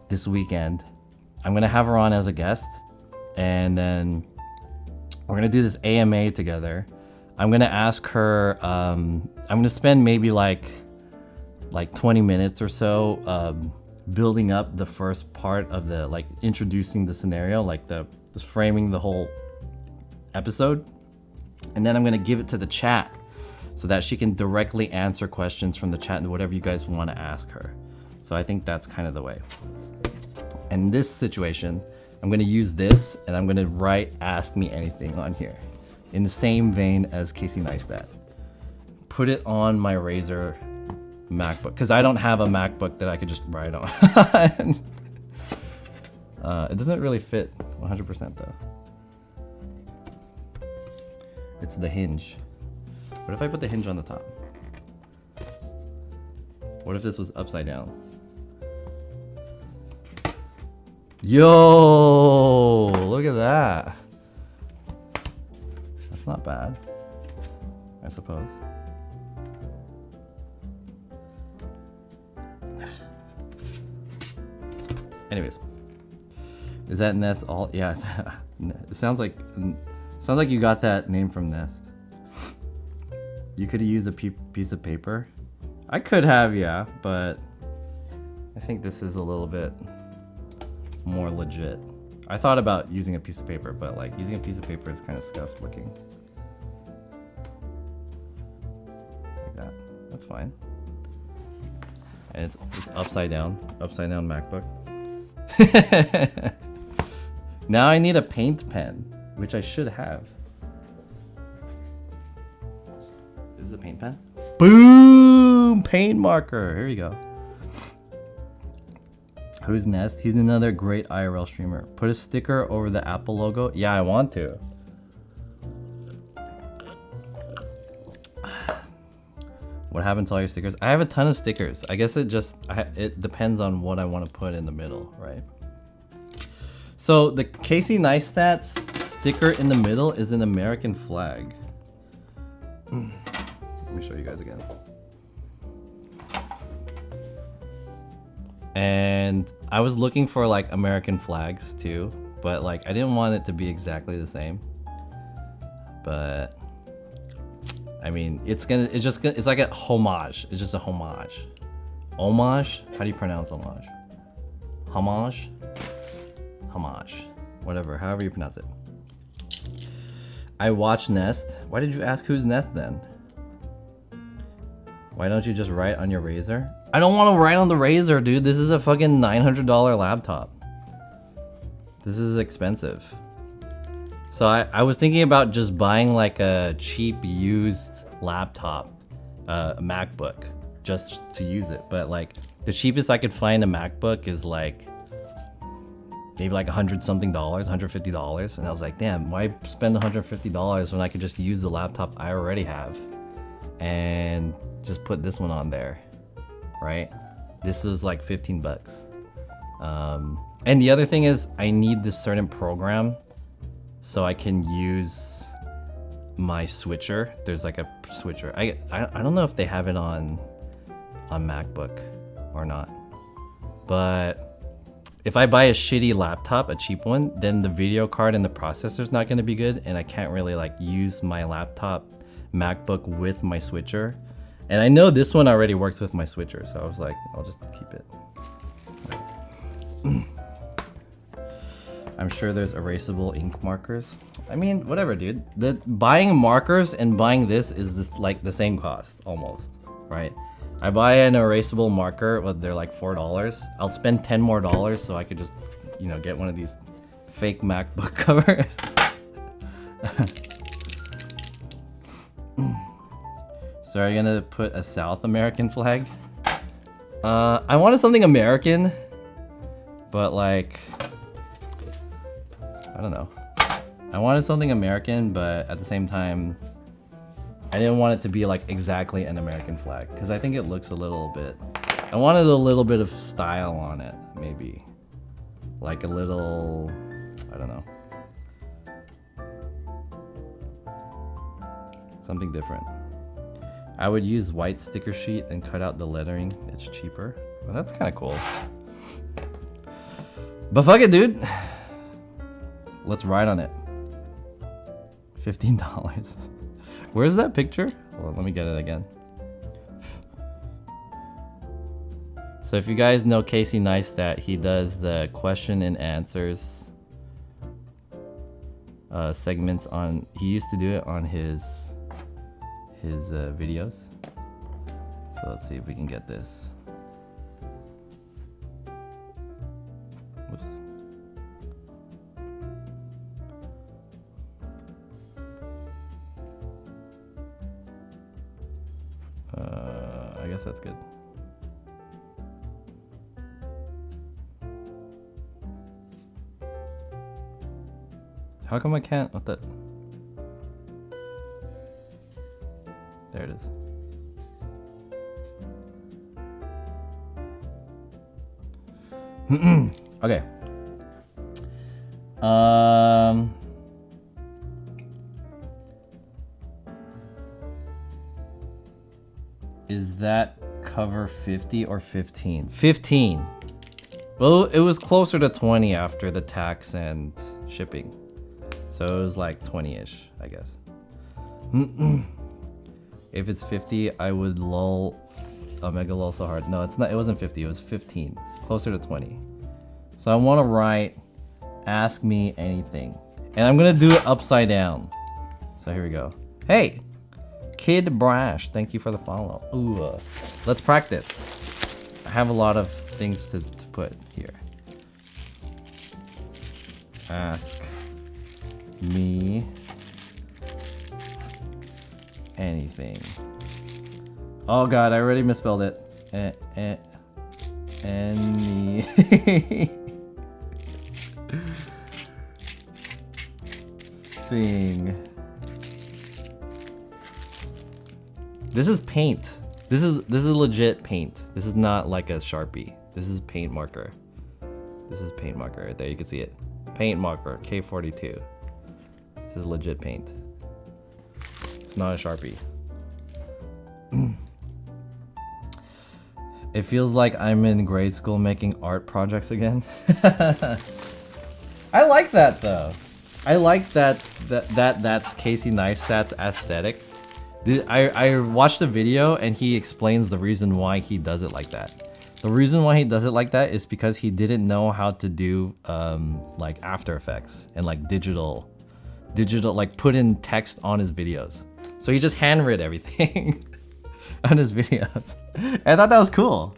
this weekend, I'm gonna have her on as a guest, and then we're gonna do this AMA together. I'm gonna ask her. I'm gonna spend maybe like 20 minutes or so building up the first part of the introducing the scenario, just framing the whole episode, and then I'm gonna give it to the chat so that she can directly answer questions from the chat and whatever you guys want to ask her. So I think that's kind of the way. And in this situation, I'm gonna use this and I'm gonna write "Ask Me Anything" on here, in the same vein as Casey Neistat. Put it on my Razer MacBook, because I don't have a MacBook that I could just write on. It doesn't really fit 100% though. It's the hinge. What if I put the hinge on the top? What if this was upside down? Yo, look at that. That's not bad, I suppose. Anyways, is that Nest all? Yeah, it sounds like you got that name from Nest. You could have used a piece of paper. I could have, yeah, but I think this is a little bit more legit. I thought about using a piece of paper, but using a piece of paper is kind of scuffed looking. Like that. That's fine. And it's upside down MacBook. Now I need a paint pen, which I should have. This is a paint pen. Boom! Paint marker. Here we go. Who's Nest? He's another great IRL streamer. Put a sticker over the Apple logo. Yeah, I want to. What happened to all your stickers? I have a ton of stickers. I guess it depends on what I want to put in the middle, right? So the Casey Neistat's sticker in the middle is an American flag. Let me show you guys again. And I was looking for American flags too, but I didn't want it to be exactly the same. But I mean, it's like a homage. It's just a homage. Homage? How do you pronounce homage? Homage? Homage. Whatever, however you pronounce it. I watch Nest. Why did you ask who's Nest then? Why don't you just write on your Razer? I don't want to write on the Razer, dude. This is a fucking $900 laptop. This is expensive. So I was thinking about just buying a cheap used laptop, MacBook, just to use it. But the cheapest I could find a MacBook is maybe $100 something, $150. And I was like, damn, why spend $150 when I could just use the laptop I already have and just put this one on there, right? This is 15 bucks. And the other thing is I need this certain program so I can use my switcher. There's a switcher. I don't know if they have it on MacBook or not. But if I buy a shitty laptop, a cheap one, then the video card and the processor's not going to be good, and I can't really use my laptop MacBook with my switcher. And I know this one already works with my switcher, so I was like, I'll just keep it. I'm sure there's erasable ink markers. I mean, whatever, dude. Buying markers and buying this is the same cost, almost, right? I buy an erasable marker, they're $4. I'll spend $10 more so I could just, get one of these fake MacBook covers. So are you gonna put a South American flag? I wanted something American, But like, I don't know. I wanted something American, but at the same time, I didn't want it to be like exactly an American flag because I think it looks a little bit. I wanted a little bit of style on it, maybe. Like a little, I don't know. Something different. I would use white sticker sheet and cut out the lettering. It's cheaper. Well, that's kind of cool. But fuck it, dude. Let's ride on it. $15. Where's that picture? Hold on, let me get it again. So if you guys know Casey Neistat, he does the question and answers segments on. He used to do it on his videos. So let's see if we can get this. Whoops. I guess that's good. How come I can't? What the? There it is. Okay. Is that cover 50 or 15? 15. Well, it was closer to 20 after the tax and shipping. So it was like 20-ish, I guess. If it's 50, I would lol Omega lol so hard. No, it's not. It wasn't 50. It was 15. Closer to 20. So I want to write ask me anything. And I'm going to do it upside down. So here we go. Hey, Kid Brash, thank you for the follow. Ooh, let's practice. I have a lot of things to put here. Ask me anything. Oh god, I already misspelled it. Any thing. This is paint. This is legit paint. This is not like a Sharpie. This is paint marker. This is paint marker right there. You can see it. Paint marker K42. This is legit paint. It's not a Sharpie. It feels like I'm in grade school making art projects again. I like that though. I like that's Casey Neistat's aesthetic. I watched a video and he explains the reason why he does it like that. The reason why he does it like that is because he didn't know how to do like After Effects and like digital like put in text on his videos. So he just handwritten everything on his videos. And I thought that was cool.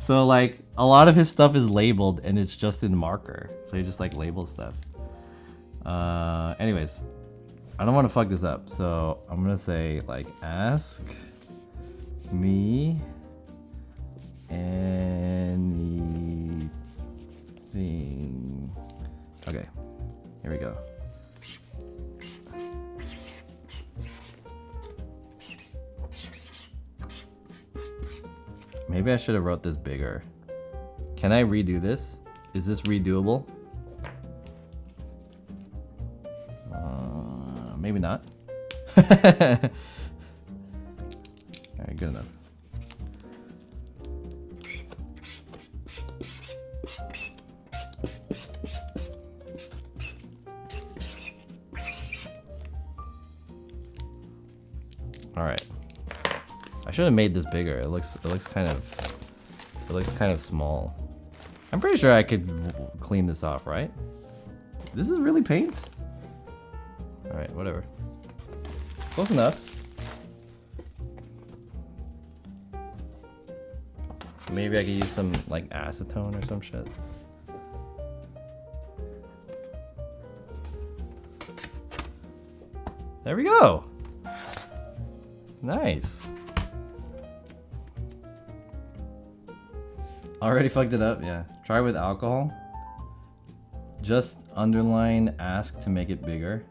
So like a lot of his stuff is labeled and it's just in marker. So he just like labels stuff. Anyways, I don't want to fuck this up. So I'm gonna say like ask me anything. Okay, here we go. Maybe I should have wrote this bigger. Can I redo this? Is this redoable? Maybe not. Alright, good enough. Alright. I should have made this bigger. It looks kind of small. I'm pretty sure I could clean this off, right? This is really paint? Alright, whatever. Close enough. Maybe I could use some like acetone or some shit. There we go. Nice. Already fucked it up, yeah. Try with alcohol. Just underline ask to make it bigger.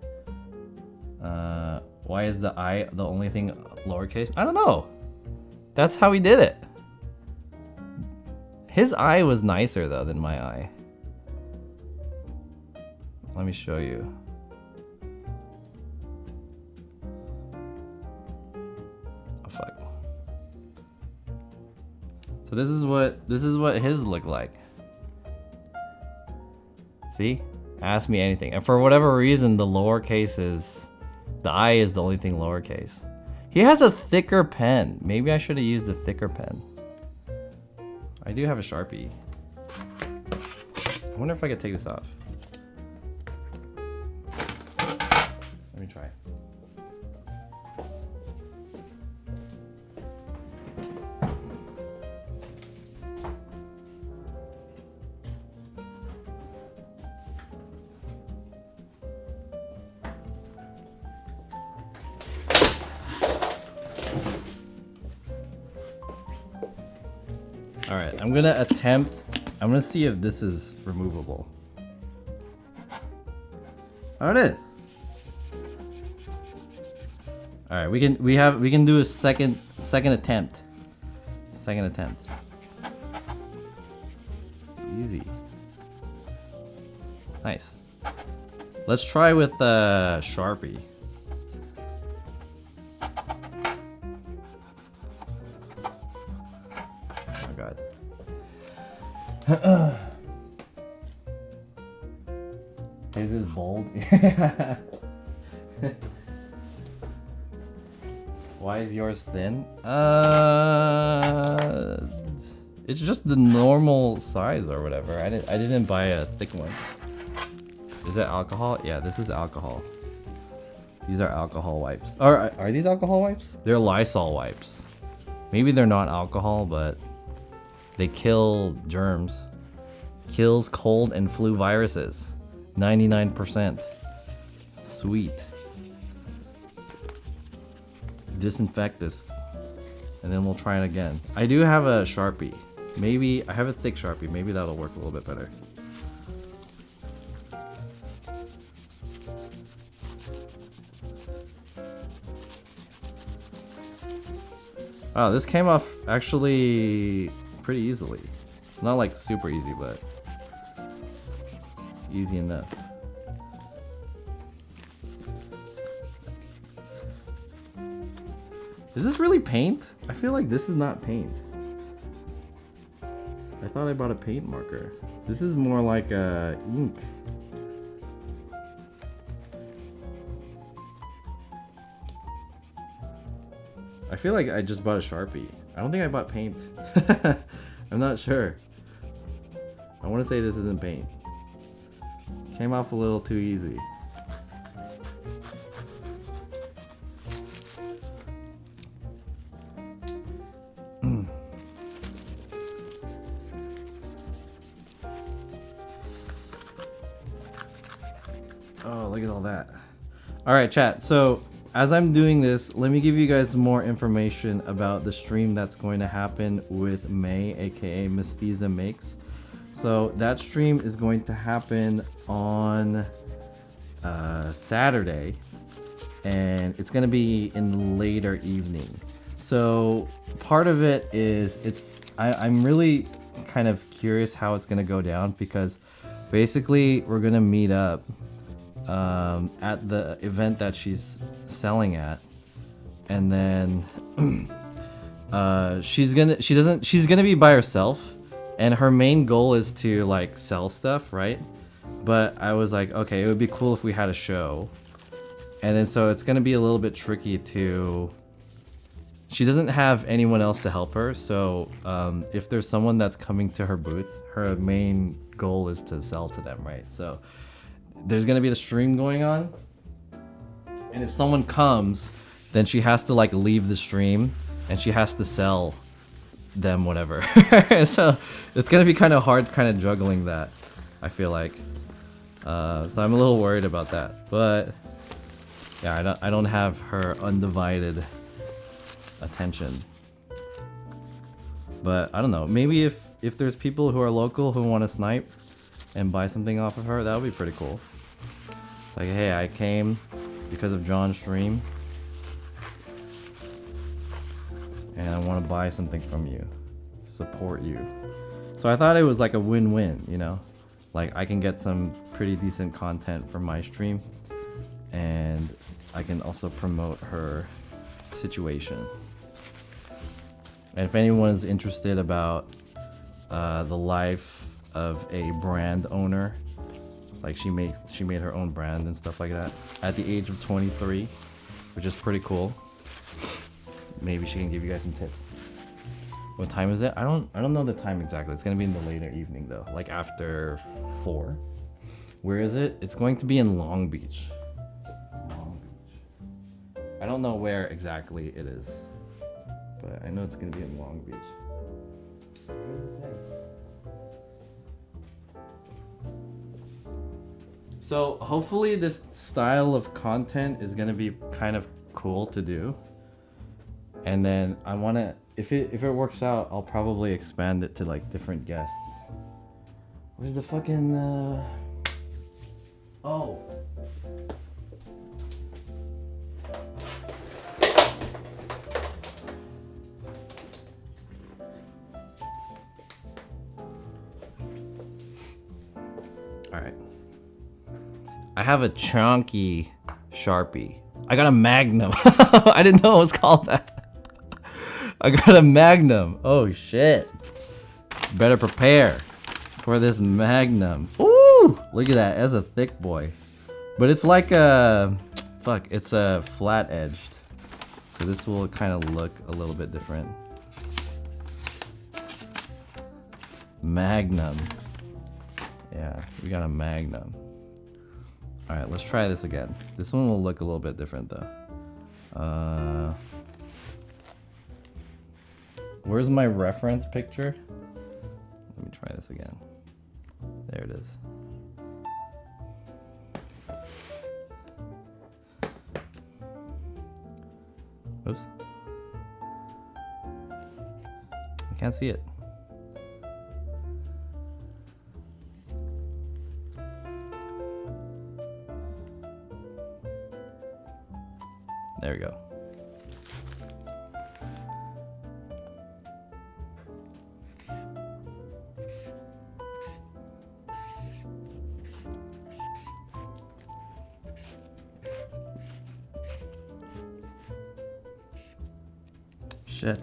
Why is the I the only thing lowercase? I don't know. That's how he did it. His eye was nicer though than my eye. Let me show you. Oh fuck. So this is what his look like. See? Ask me anything. And for whatever reason the lowercase is the I is the only thing lowercase. He has a thicker pen. Maybe I should have used a thicker pen. I do have a Sharpie. I wonder if I could take this off. Let me try. Alright, I'm gonna see if this is removable. Oh, it is. Alright, we can do a second attempt. Second attempt. Easy. Nice. Let's try with Sharpie. His is bold. Why is yours thin? It's just the normal size or whatever. I didn't buy a thick one. Is that alcohol? Yeah, this is alcohol. These are alcohol wipes. Are these alcohol wipes? They're Lysol wipes. Maybe they're not alcohol, but they kill germs. Kills cold and flu viruses. 99%. Sweet. Disinfect this. And then we'll try it again. I do have a Sharpie. Maybe, I have a thick Sharpie. Maybe that'll work a little bit better. Oh, this came off actually pretty easily. Not like super easy, but easy enough. Is this really paint? I feel like this is not paint. I thought I bought a paint marker. This is more like ink. I feel like I just bought a Sharpie. I don't think I bought paint. I'm not sure. I want to say this isn't paint. Came off a little too easy. Oh, look at all that. All right, chat. So as I'm doing this, let me give you guys more information about the stream that's going to happen with May, aka Mestiza Makes. So that stream is going to happen on Saturday, and it's going to be in later evening. So part of it is I'm really kind of curious how it's going to go down, because basically we're going to meet up at the event that she's selling at, and then she's gonna be by herself, and her main goal is to like sell stuff, right? But I was like, okay, it would be cool if we had a show. And then so it's gonna be a little bit tricky to, she doesn't have anyone else to help her, so if there's someone that's coming to her booth, her main goal is to sell to them, right? So there's gonna be the stream going on, and if someone comes, then she has to like leave the stream and she has to sell them whatever. So it's gonna be kind of hard kind of juggling that, I feel like. So I'm a little worried about that, but yeah, I don't have her undivided attention. But I don't know, maybe if there's people who are local who want to snipe and buy something off of her, that would be pretty cool. It's like, hey, I came because of John's stream, and I want to buy something from you, support you. So I thought it was like a win-win, you know? Like I can get some pretty decent content from my stream, and I can also promote her situation. And if anyone is interested about the life of a brand owner, like she made her own brand and stuff like that at the age of 23, which is pretty cool. Maybe she can give you guys some tips. What time is it? I don't know the time exactly. It's gonna be in the later evening though, like after 4. Where is it? It's going to be in Long Beach. Long Beach. I don't know where exactly it is, but I know it's gonna be in Long Beach. Where's the thing? So hopefully this style of content is gonna be kind of cool to do. And then I wanna, if it works out, I'll probably expand it to like different guests. Where's the fucking oh. Alright. I have a chunky Sharpie. I got a Magnum. I didn't know it was called that. I got a Magnum. Oh shit. Better prepare for this Magnum. Ooh! Look at that. That's a thick boy. But it's like a... Fuck. It's a flat edged. So this will kind of look a little bit different. Magnum. Yeah, we got a Magnum. Alright, let's try this again. This one will look a little bit different though. Where's my reference picture? Let me try this again. There it is. Oops. I can't see it. There we go. Shit.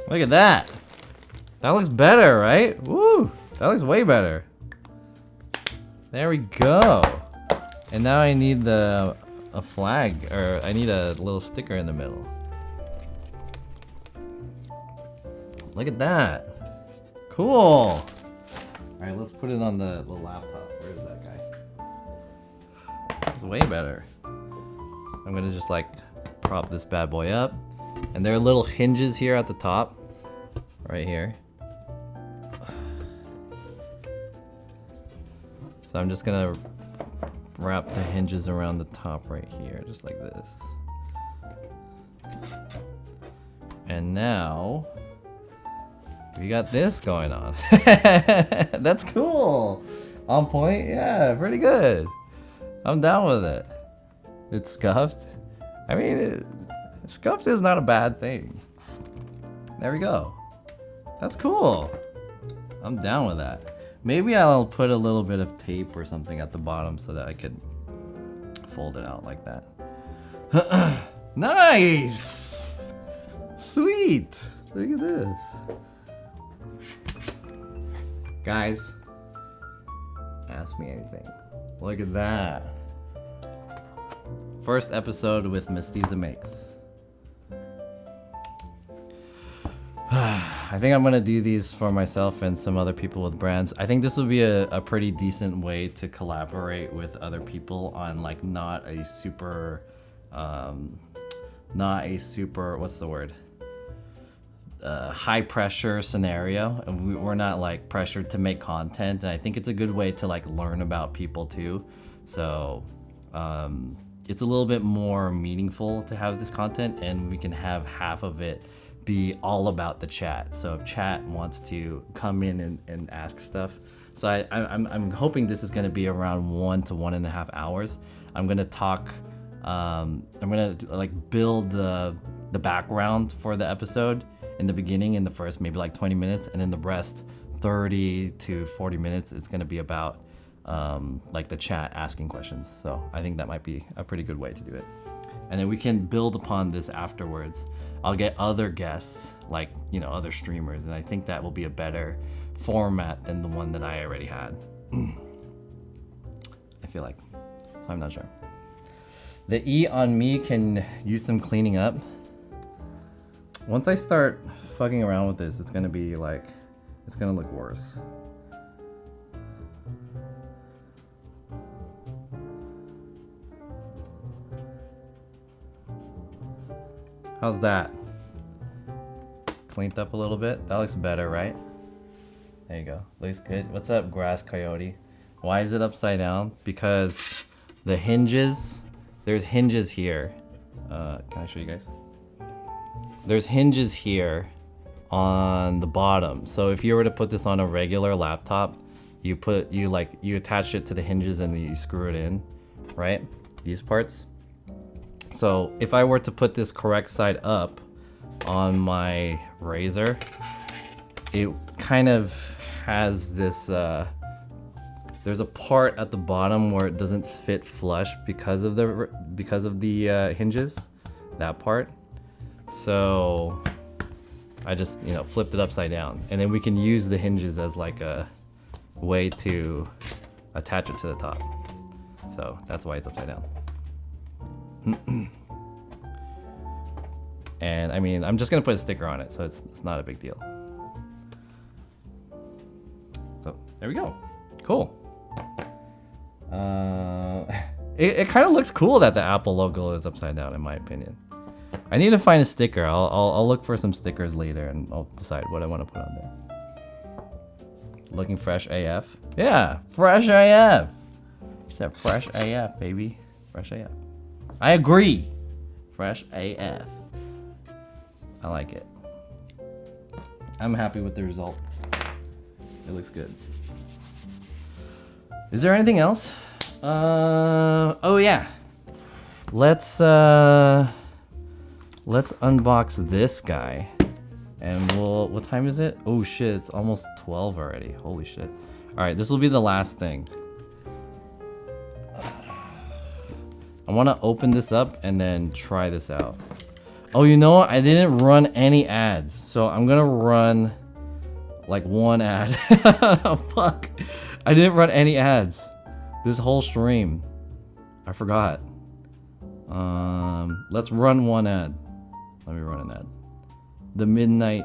Look at that. That looks better, right? Woo! That looks way better. There we go. And now I need a flag, or I need a little sticker in the middle. Look at that. Cool. Alright, let's put it on the laptop. Where is that guy? It's way better. I'm gonna just like prop this bad boy up. And there are little hinges here at the top. Right here. So I'm just gonna wrap the hinges around the top right here, just like this. And now we got this going on. That's cool. On point, yeah, pretty good. I'm down with it. It's scuffed. I mean, scuffed is not a bad thing. There we go. That's cool. I'm down with that. Maybe I'll put a little bit of tape or something at the bottom so that I could fold it out like that. Nice! Sweet! Look at this. Guys, ask me anything. Look at that. First episode with Mestiza Makes. I think I'm gonna do these for myself and some other people with brands. I think this would be a pretty decent way to collaborate with other people on like not a super, what's the word? High pressure scenario, and we're not like pressured to make content. And I think it's a good way to like learn about people too. So it's a little bit more meaningful to have this content, and we can have half of it be all about the chat. So if chat wants to come in and ask stuff, so I'm hoping this is going to be around 1 to 1.5 hours. I'm going to talk. I'm going to like build the background for the episode in the beginning, in the first maybe like 20 minutes, and then the rest 30 to 40 minutes it's going to be about like the chat asking questions. So I think that might be a pretty good way to do it, and then we can build upon this afterwards. I'll get other guests, like, you know, other streamers, and I think that will be a better format than the one that I already had. I feel like, so I'm not sure. The E on me can use some cleaning up. Once I start fucking around with this, it's gonna be like, it's gonna look worse. How's that? Cleaned up a little bit? That looks better, right? There you go. Looks good. What's up, Grass Coyote? Why is it upside down? Because the hinges, there's hinges here. Can I show you guys? There's hinges here on the bottom. So if you were to put this on a regular laptop, you attach it to the hinges and then you screw it in, right? These parts. So if I were to put this correct side up on my Razer, it kind of has this, there's a part at the bottom where it doesn't fit flush because of the hinges, that part. So I just, you know, flipped it upside down, and then we can use the hinges as like a way to attach it to the top. So that's why it's upside down. And I mean, I'm just gonna put a sticker on it, so it's not a big deal. So there we go. Cool. It kind of looks cool that the Apple logo is upside down, in my opinion. I need to find a sticker. I'll look for some stickers later, and I'll decide what I want to put on there. Looking fresh AF. Yeah, fresh AF. He said fresh AF, baby. Fresh AF. I agree. Fresh AF. I like it. I'm happy with the result. It looks good. Is there anything else? Oh yeah. Let's unbox this guy. And what time is it? Oh shit, it's almost 12 already. Holy shit. All right, this will be the last thing. I want to open this up and then try this out. Oh, you know what? I didn't run any ads. So I'm going to run like one ad. Fuck. I didn't run any ads this whole stream. I forgot. Let's run one ad. Let me run an ad. The midnight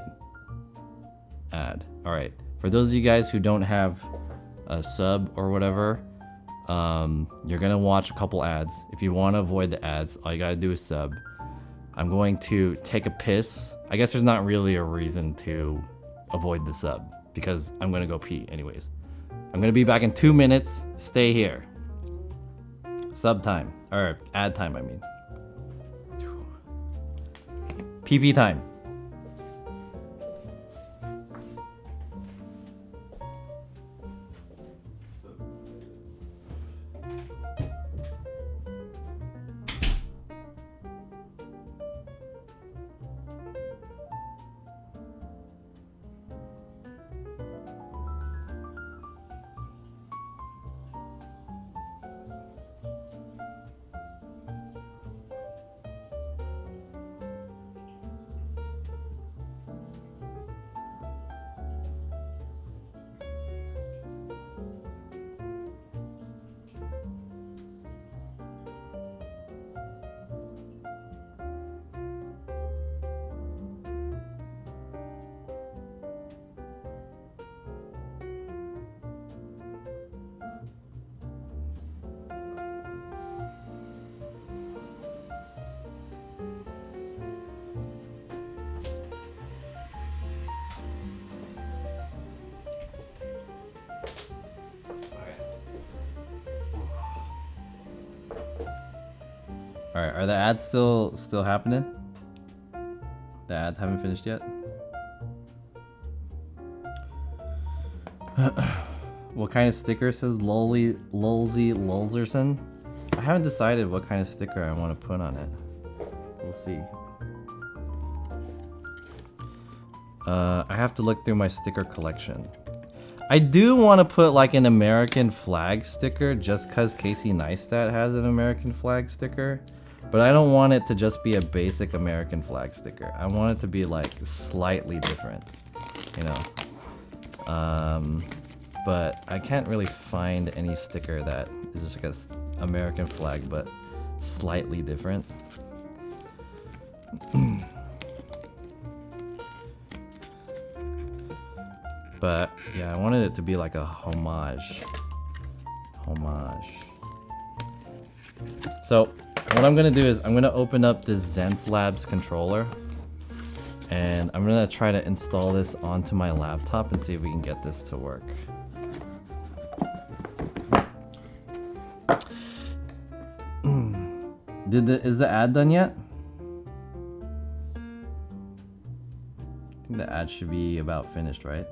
ad. All right. For those of you guys who don't have a sub or whatever, you're gonna watch a couple ads. If you want to avoid the ads, all you gotta do is sub. I'm going to take a piss. I guess there's not really a reason to avoid the sub because I'm gonna go pee anyways. I'm gonna be back in 2 minutes. Stay here. Sub time, or ad time, I mean. PP time. right, are the ads still happening? The ads haven't finished yet. What kind of sticker says Lolzy Lolzerson? I haven't decided what kind of sticker I want to put on it. We'll see. I have to look through my sticker collection. I do want to put like an American flag sticker just because Casey Neistat has an American flag sticker. But I don't want it to just be a basic American flag sticker. I want it to be like slightly different, you know. But I can't really find any sticker that is just like a American flag but slightly different. But yeah, I wanted it to be like a homage. So what I'm gonna do is I'm gonna open up this Zense Labs controller and I'm gonna try to install this onto my laptop and see if we can get this to work. Is the ad done yet? I think the ad should be about finished, right?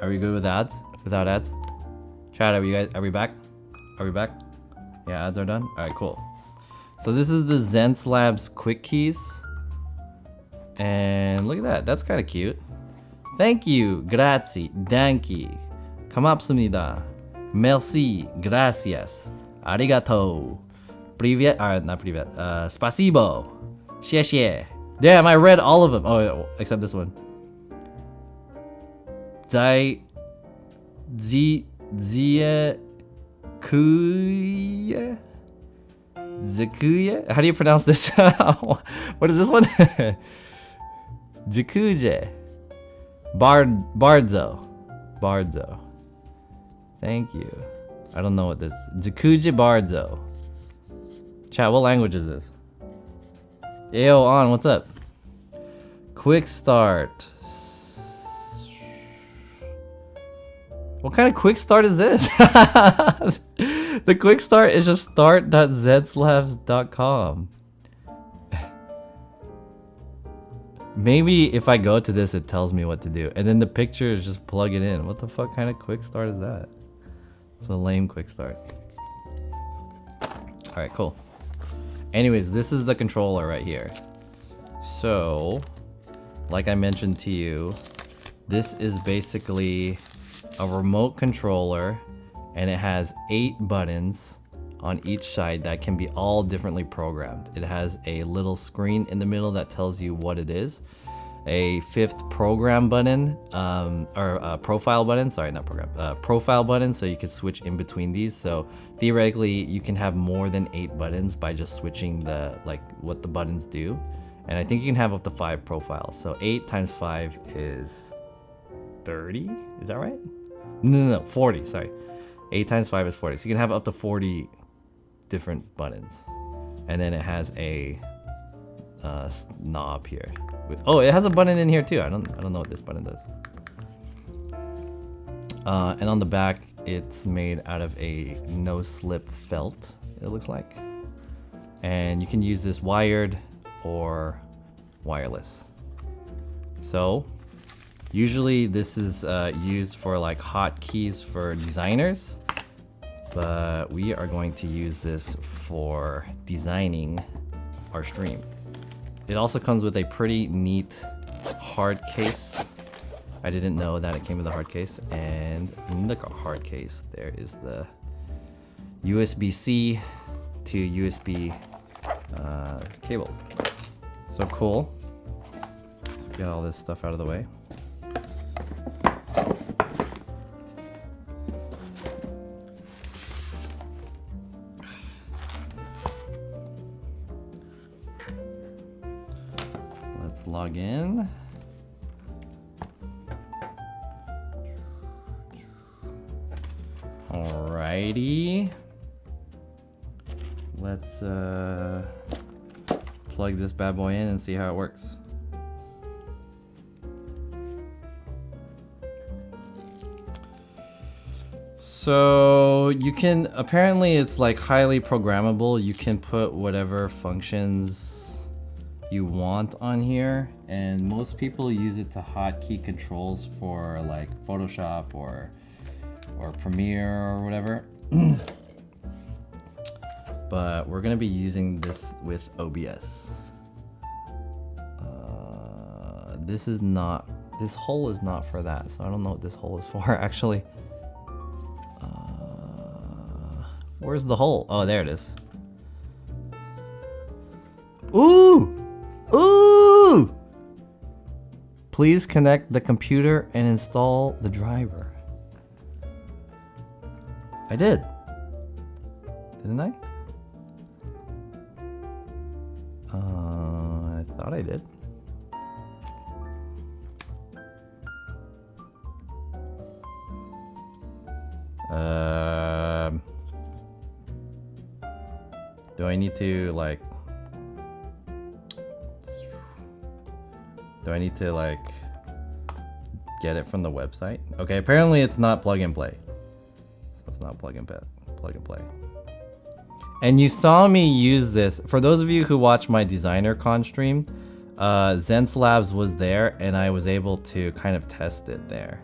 Are we good with ads? Without ads? Chat, are we back? Are we back? Yeah, ads are done? Alright, cool. So this is the Zense Labs quick keys. And look at that, that's kind of cute. Thank you, grazie, danki, kamapsumnida, merci, gracias, arigato, privet, not privet, spasibo, xie. Damn, I read all of them. Oh, except this one. Zakuya? How do you pronounce this? What is this one? Jakuje. Bardzo. Thank you. I don't know what this. Jakuje Bardzo. Chat, what language is this? Ayo on, what's up? Quick start. What kind of quick start is this? The quick start is just start.zenselabs.com. Maybe if I go to this, it tells me what to do. And then the picture is just plug it in. What the fuck kind of quick start is that? It's a lame quick start. Alright, cool. Anyways, this is the controller right here. So, like I mentioned to you, this is basically a remote controller and it has 8 buttons on each side that can be all differently programmed. It has a little screen in the middle that tells you what it is, a 5th program button, or profile button, sorry, not program, profile button, so you can switch in between these. So theoretically you can have more than 8 buttons by just switching what the buttons do. And I think you can have up to 5 profiles. So 8 times 5 is 30, is that right? No, 40, sorry. 8 times 5 is 40. So you can have up to 40 different buttons. And then it has a knob here. Oh, it has a button in here too. I don't know what this button does. And on the back, it's made out of a no-slip felt, it looks like. And you can use this wired or wireless. So usually this is used for like hotkeys for designers, but we are going to use this for designing our stream. It also comes with a pretty neat hard case. I didn't know that it came with a hard case, and in the hard case there is the USB-C to USB cable. So cool. Let's get all this stuff out of the way. Let's log in. Alrighty. Let's plug this bad boy in and see how it works. So you can, apparently it's like highly programmable. You can put whatever functions you want on here, and most people use it to hotkey controls for like Photoshop or Premiere or whatever. But we're gonna be using this with OBS. This hole is not for that, so I don't know what this hole is for actually. Where's the hole? Oh, there it is. Ooh! Ooh! Please connect the computer and install the driver. I did. Didn't I? I thought I did. Do I need to like get it from the website? Okay, apparently it's not plug and play. So it's not plug and play. And you saw me use this. For those of you who watch my DesignerCon stream, Zens Labs was there and I was able to kind of test it there.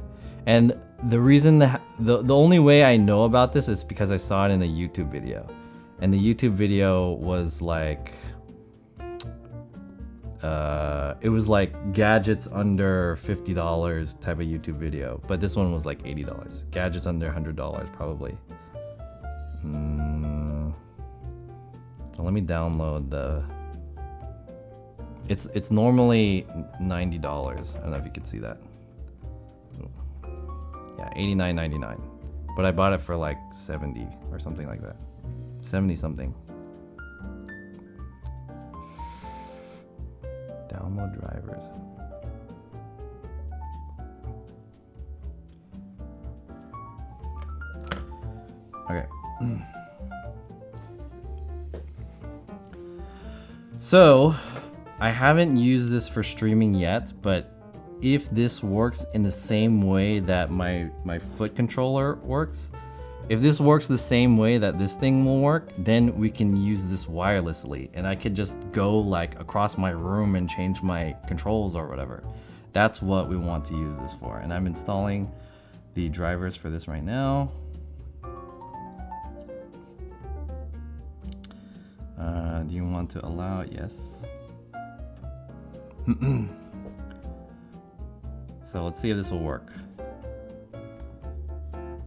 And the reason the only way I know about this is because I saw it in a YouTube video. And the YouTube video was like, it was like gadgets under $50 type of YouTube video. But this one was like $80. Gadgets under $100 probably. So let me download the... It's normally $90. I don't know if you can see that. Yeah, $89.99. But I bought it for like 70 or something like that. 70 something. Download drivers. Okay. So, I haven't used this for streaming yet, but if this works in the same way that my foot controller works, if this works the same way that this thing will work, then we can use this wirelessly, and I could just go like across my room and change my controls or whatever. That's what we want to use this for, and I'm installing the drivers for this right now. Do you want to allow it? Yes. So let's see if this will work.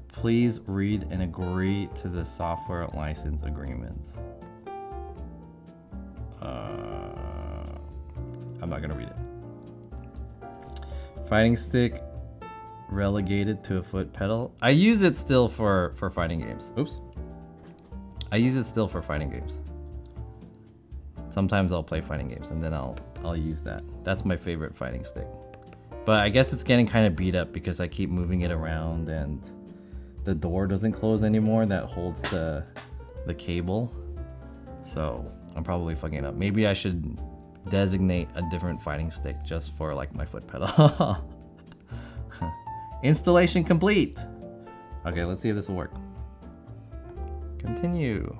Please read and agree to the software license agreements. I'm not gonna read it. Fighting stick relegated to a foot pedal. I use it still for fighting games. Oops. I use it still for fighting games. Sometimes I'll play fighting games and then I'll use that. That's my favorite fighting stick. But I guess it's getting kind of beat up because I keep moving it around and the door doesn't close anymore that holds the cable. So I'm probably fucking it up. Maybe I should designate a different fighting stick just for like my foot pedal. Installation complete. Okay, let's see if this will work. Continue.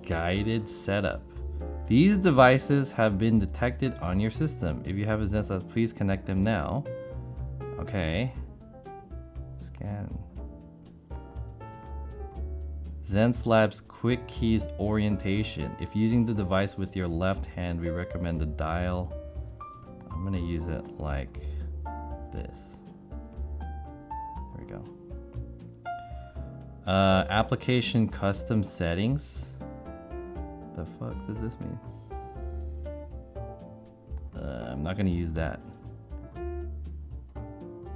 Guided setup. These devices have been detected on your system. If you have a Zens Labs, please connect them now. Okay. Scan. Zens Labs Quick Keys Orientation. If using the device with your left hand, we recommend the dial. I'm gonna use it like this. There we go. Application custom settings. The fuck does this mean? I'm not gonna use that.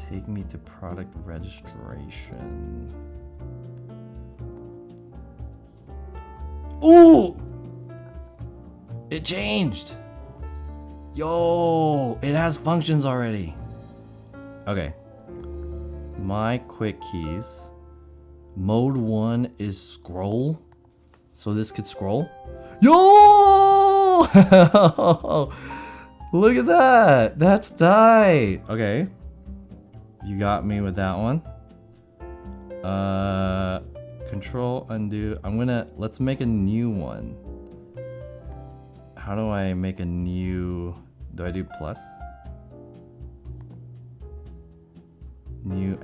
Take me to product registration. Ooh! It changed! Yo! It has functions already. Okay. My quick keys. Mode 1 is scroll. So this could scroll. Yo! Look at that. That's tight. Okay. You got me with that one. Control, undo. Let's make a new one. How do I make a new, do I do plus?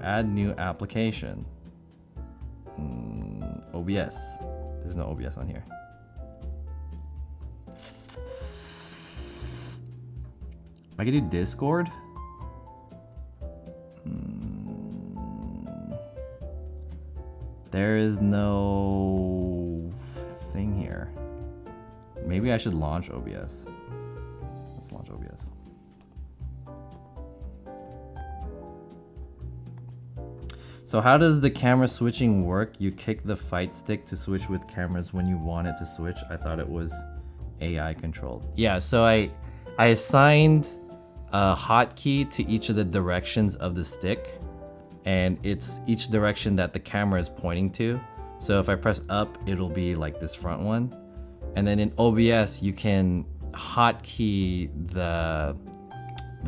Add new application. OBS. There's no OBS on here. I could do Discord. There is no thing here. Maybe I should launch OBS. Let's launch OBS. So how does the camera switching work? You kick the fight stick to switch with cameras when you want it to switch. I thought it was AI controlled. Yeah, so I assigned a hotkey to each of the directions of the stick, and it's each direction that the camera is pointing to. So if I press up, it'll be like this front one. And then in OBS, you can hotkey the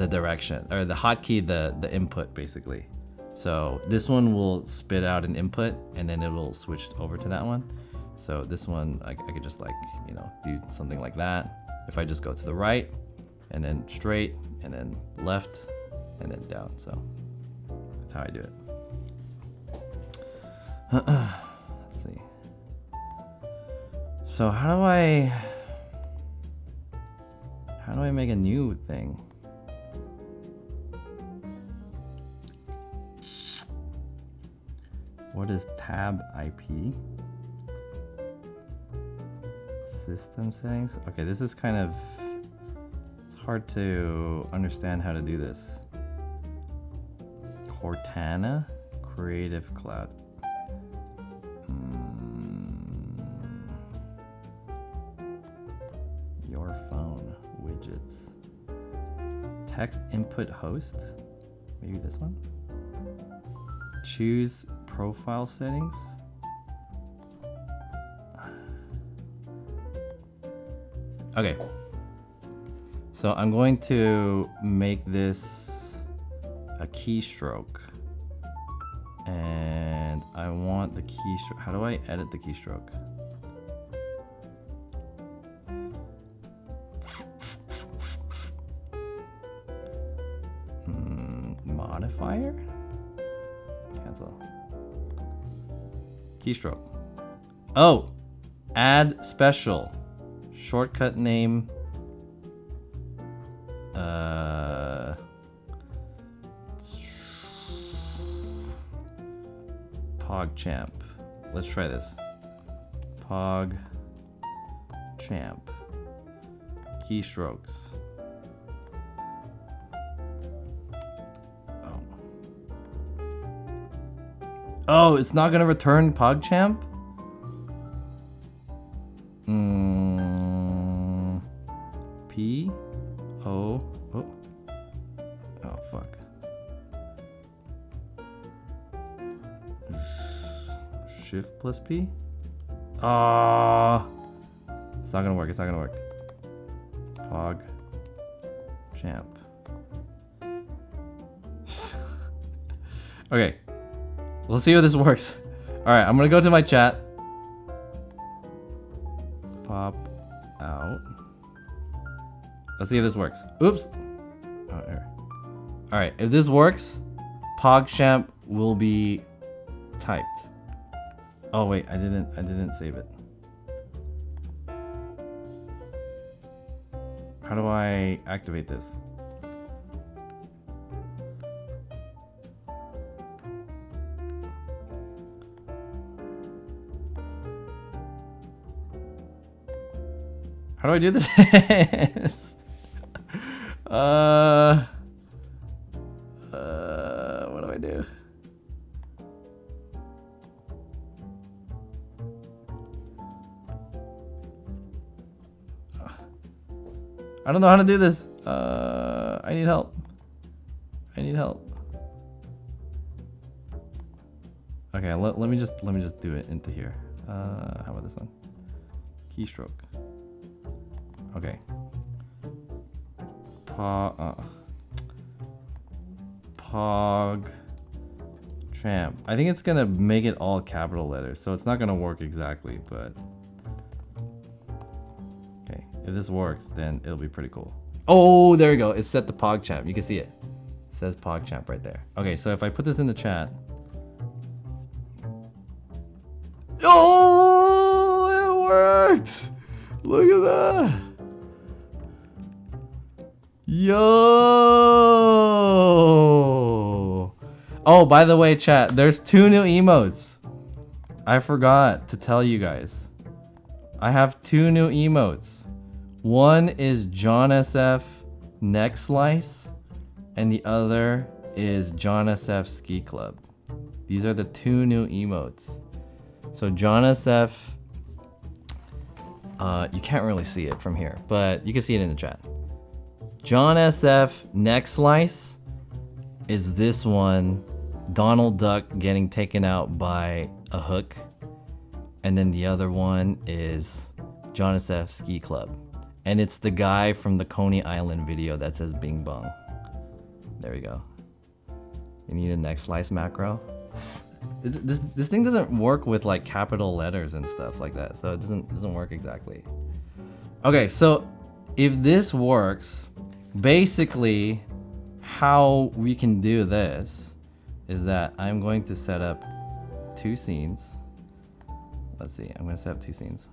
direction, or the hotkey the input basically. So this one will spit out an input, and then it will switch over to that one. So this one, I could just like, you know, do something like that. If I just go to the right, and then straight, and then left, and then down. So that's how I do it. Let's see. So how do I make a new thing? What is tab IP? System settings? Okay, this is kind of, it's hard to understand how to do this. Cortana, Creative Cloud. Your phone, widgets. Text input host? Maybe this one? Choose profile settings. Okay. So I'm going to make this a keystroke. And I want the keystroke. How do I edit the keystroke? Modifier? Cancel. Keystroke. Oh! Add special. Shortcut name. PogChamp. Let's try this. PogChamp. Keystrokes. Oh, it's not gonna return PogChamp? P O oh oh fuck. Shift plus P? Ah, it's not gonna work. It's not gonna work. PogChamp. Okay. Let's see how this works. Alright, I'm gonna go to my chat. Pop out. Let's see if this works. Oops. Oh, here. Alright, if this works, PogChamp will be typed. Oh wait, I didn't save it. How do I activate this? How do I do this? What do I do? I don't know how to do this. I need help. I need help. Okay, let me just do it into here. How about this one? Keystroke. Okay. Pog Champ. I think it's gonna make it all capital letters, so it's not gonna work exactly, but okay, if this works, then it'll be pretty cool. Oh, there we go. It's set to PogChamp. You can see it. It says PogChamp right there. Okay, so if I put this in the chat. Oh, it worked! Look at that! Yo! Oh, by the way, chat, there's 2 new emotes. I forgot to tell you guys. I have 2 new emotes. One is John SF Neck Slice, and the other is John SF Ski Club. These are the 2 new emotes. So John SF, you can't really see it from here, but you can see it in the chat. John SF Neck Slice is this one, Donald Duck getting taken out by a hook. And then the other one is John SF Ski Club. And it's the guy from the Coney Island video that says Bing Bong. There we go. You need a neck slice macro. This thing doesn't work with like capital letters and stuff like that, so it doesn't work exactly. Okay, so if this works, basically how we can do this is that I'm going to set up 2 scenes. Let's see, I'm going to set up 2 scenes.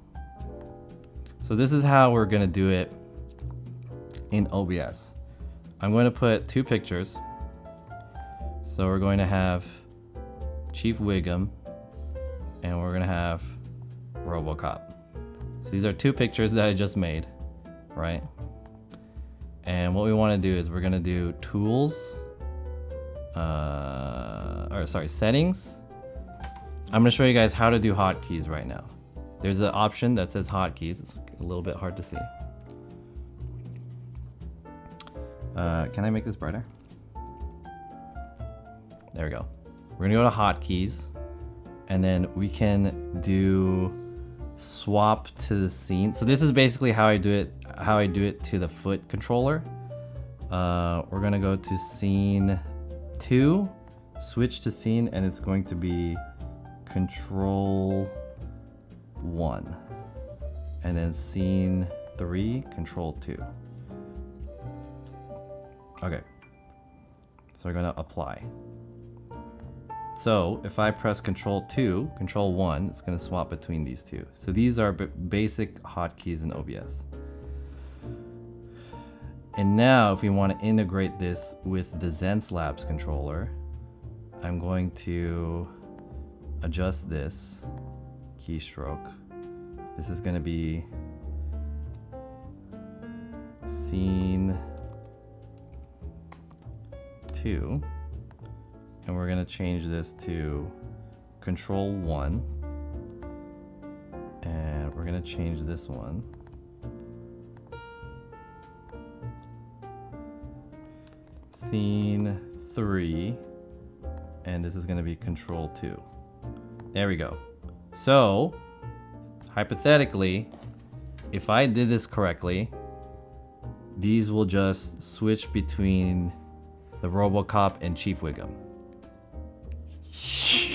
So this is how we're going to do it in OBS. I'm going to put 2 pictures. So we're going to have Chief Wiggum and we're going to have RoboCop. So these are 2 pictures that I just made, right? And what we want to do is we're going to do tools, settings. I'm going to show you guys how to do hotkeys right now. There's an option that says hotkeys. It's a little bit hard to see. Can I make this brighter? There we go. We're gonna go to hotkeys, and then we can do swap to the scene. So this is basically how I do it to the foot controller. We're gonna go to scene 2, switch to scene, and it's going to be control 1, and then scene 3, control 2. Okay, so we're gonna apply. So if I press control 2, control 1, it's gonna swap between these 2. So these are basic hotkeys in OBS. And now if we want to integrate this with the ZenSlabs controller, I'm going to adjust this keystroke. This is going to be scene 2, and we're going to change this to control 1, and we're going to change this one scene 3, and this is going to be control 2. There we go. So hypothetically, if I did this correctly, these will just switch between the RoboCop and Chief Wiggum.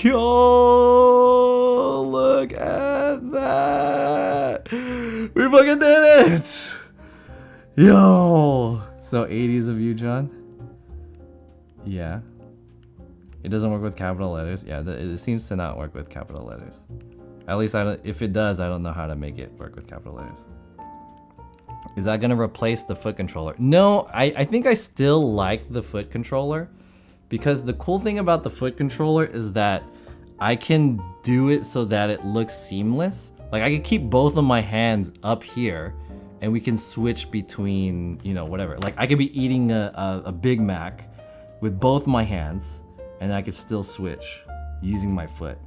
Yo, look at that. We fucking did it. Yo. So 80s of you, John? Yeah. It doesn't work with capital letters. Yeah, it seems to not work with capital letters. At least if it does, I don't know how to make it work with capital letters. Is that gonna replace the foot controller? No, I think I still like the foot controller, because the cool thing about the foot controller is that I can do it so that it looks seamless. Like I can keep both of my hands up here and we can switch between, you know, whatever. Like I could be eating a Big Mac with both my hands and I could still switch using my foot.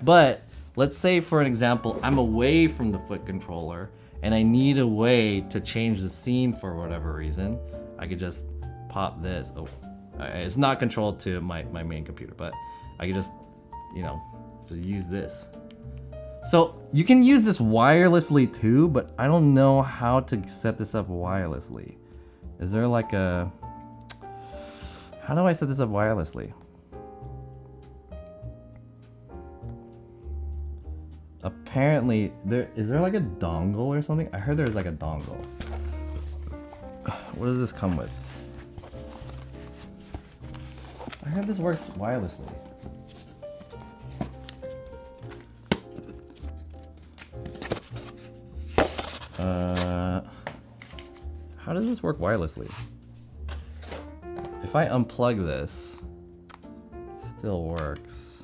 But let's say, for an example, I'm away from the foot controller and I need a way to change the scene for whatever reason. I could just pop this. Oh, it's not controlled to my main computer, but I could just, you know, just use this. So you can use this wirelessly too, but I don't know how to set this up wirelessly. Is there like a... How do I set this up wirelessly? Apparently, is there like a dongle or something? I heard there's like a dongle. What does this come with? I heard this works wirelessly. How does this work wirelessly? If I unplug this, it still works.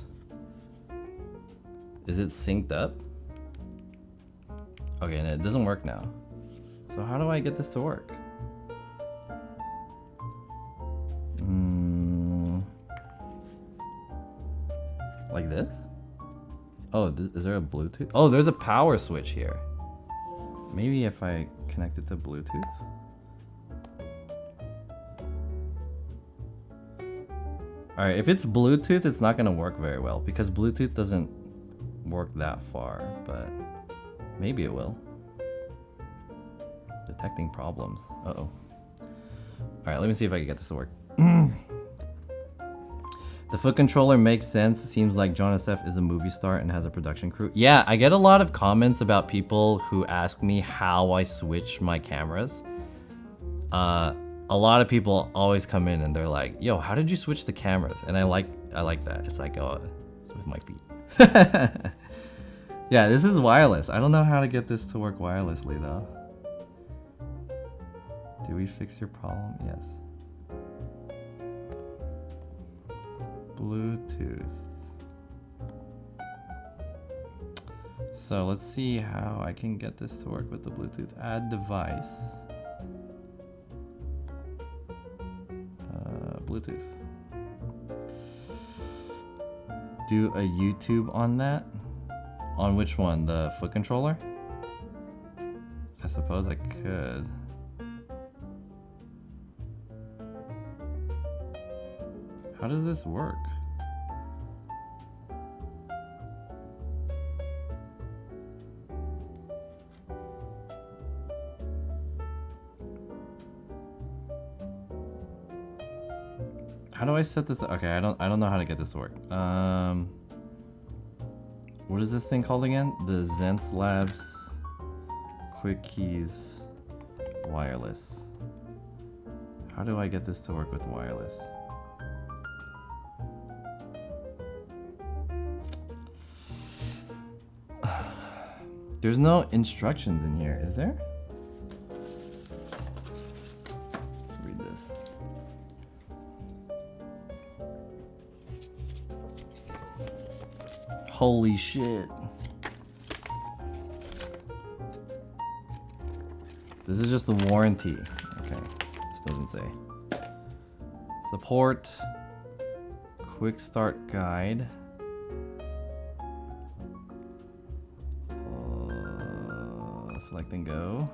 Is it synced up? Okay, and it doesn't work now. So how do I get this to work? Like this? Oh, is there a Bluetooth? Oh, there's a power switch here. Maybe if I connect it to Bluetooth? Alright, if it's Bluetooth, it's not gonna work very well because Bluetooth doesn't work that far, but maybe it will. Detecting problems. Uh-oh. Alright, let me see if I can get this to work. The foot controller makes sense. It seems like John SF is a movie star and has a production crew. Yeah, I get a lot of comments about people who ask me how I switch my cameras. A lot of people always come in and they're like, yo, how did you switch the cameras? And I like that. It's like, oh, it's with my feet. Yeah, this is wireless. I don't know how to get this to work wirelessly though. Do we fix your problem? Yes. Bluetooth. So let's see how I can get this to work with the Bluetooth. Add device. Bluetooth. Do a YouTube on that? On which one? The foot controller? I suppose I could. How does this work? How do I set this up? Okay, I don't know how to get this to work. What is this thing called again? The Zens Labs Quick Keys Wireless. How do I get this to work with wireless? There's no instructions in here, is there? Let's read this. Holy shit. This is just the warranty. Okay, this doesn't say. Support. Quick start guide. Select and go.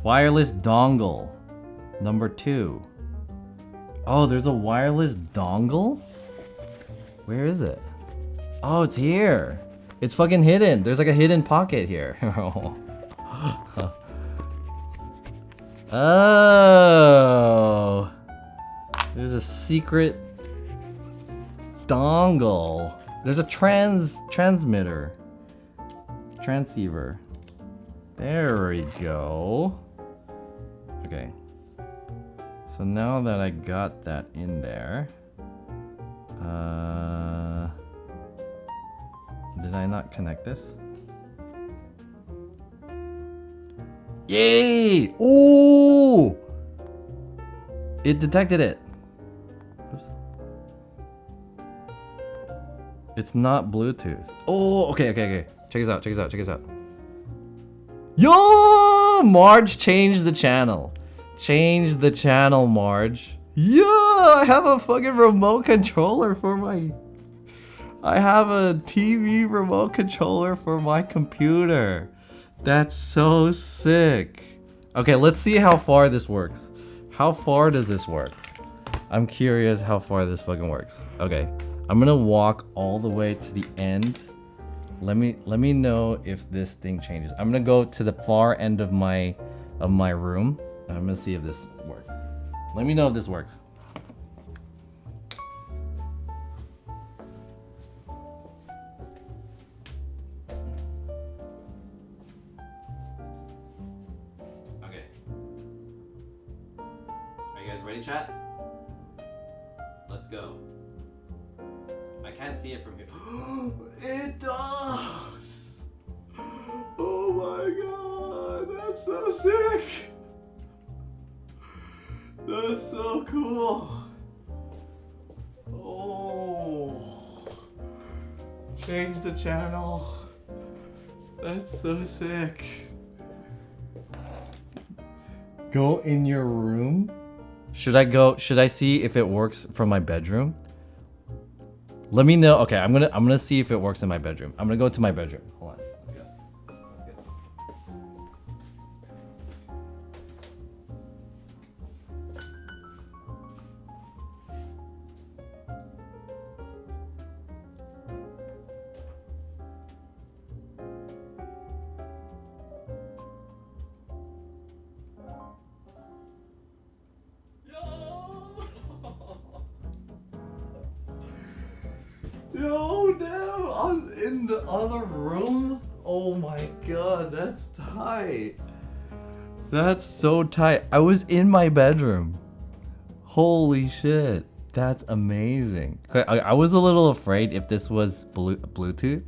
Wireless dongle. Number 2. Oh, there's a wireless dongle? Where is it? Oh, it's here. It's fucking hidden. There's like a hidden pocket here. Oh. There's a secret dongle. There's a transmitter. Transceiver. There we go. Okay. So now that I got that in there, did I not connect this? Yay! Ooh! It detected it. Oops. It's not Bluetooth. Oh, okay. Check this out. Yo! Marge changed the channel. Change the channel, Marge. Yeah, I have a fucking remote controller for my... I have a TV remote controller for my computer. That's so sick. Okay, let's see how far this works. How far does this work? I'm curious how far this fucking works. Okay, I'm gonna walk all the way to the end. Let me know if this thing changes. I'm gonna go to the far end of my of my room. And I'm gonna see if this works. Let me know if this works. Okay. Are you guys ready, chat? Let's go. I can't see it from here. It does! Oh my god, that's so sick! That's so cool! Oh! Change the channel. That's so sick. Go in your room? Should I see if it works from my bedroom? Let me know. Okay, I'm gonna see if it works in my bedroom. I'm gonna go to my bedroom. Hold on. Let's go. Let's go. Yo, damn, I'm in the other room? Oh my god, that's tight. That's so tight. I was in my bedroom. Holy shit, that's amazing. I was a little afraid if this was Bluetooth,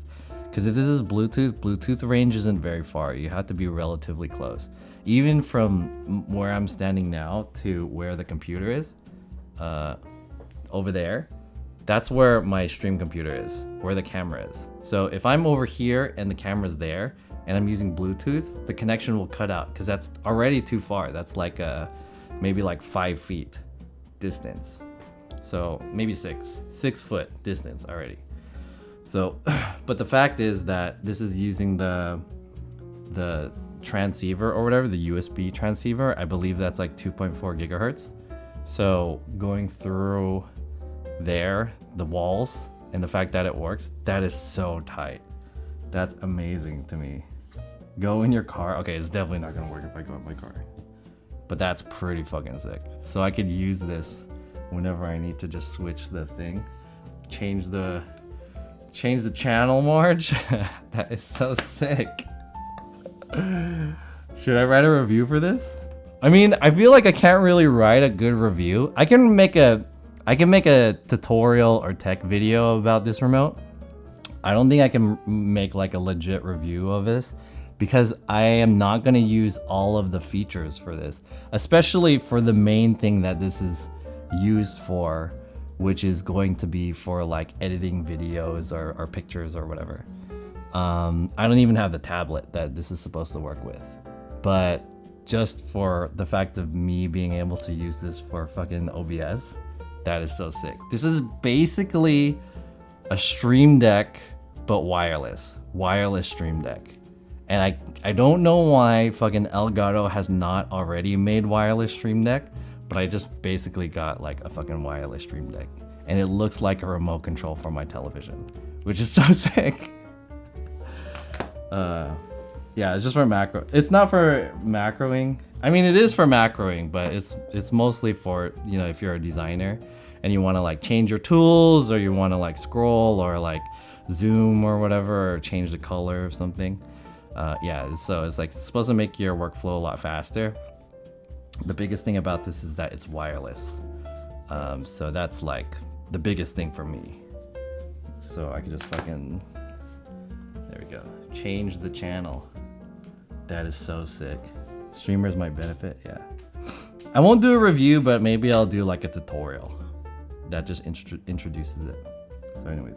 because if this is Bluetooth range isn't very far. You have to be relatively close. Even from where I'm standing now to where the computer is, over there, that's where my stream computer is, where the camera is. So if I'm over here and the camera's there and I'm using Bluetooth, the connection will cut out because that's already too far. That's like maybe like 5 feet distance. So maybe 6 foot distance already. So, but the fact is that this is using the transceiver or whatever, the USB transceiver. I believe that's like 2.4 gigahertz. So going through there, the walls, and the fact that it works, that is so tight. That's amazing to me. Go in your car. Okay, it's definitely not gonna work if I go in my car, but that's pretty fucking sick. So I could use this whenever I need to just switch the thing, change the channel, Marge. That is so sick. Should I write a review for this? I mean, I feel like I can't really write a good review. I can make a tutorial or tech video about this remote. I don't think I can make like a legit review of this because I am not going to use all of the features for this, especially for the main thing that this is used for, which is going to be for like editing videos or pictures or whatever. I don't even have the tablet that this is supposed to work with, but just for the fact of me being able to use this for fucking OBS, that is so sick. This is basically a Stream Deck, but wireless Stream Deck. And I don't know why fucking Elgato has not already made wireless Stream Deck, but I just basically got like a fucking wireless Stream Deck. And it looks like a remote control for my television, which is so sick. Yeah, it's just for macro. It's not for macroing. I mean, it is for macroing, but it's mostly for, you know, if you're a designer and you want to like change your tools, or you want to like scroll or like zoom or whatever, or change the color of something. Yeah, so it's like, it's supposed to make your workflow a lot faster. The biggest thing about this is that it's wireless. So that's like the biggest thing for me. So I can just fucking, there we go. Change the channel. That is so sick. Streamers might benefit, yeah. I won't do a review, but maybe I'll do like a tutorial that just introduces it. So anyways,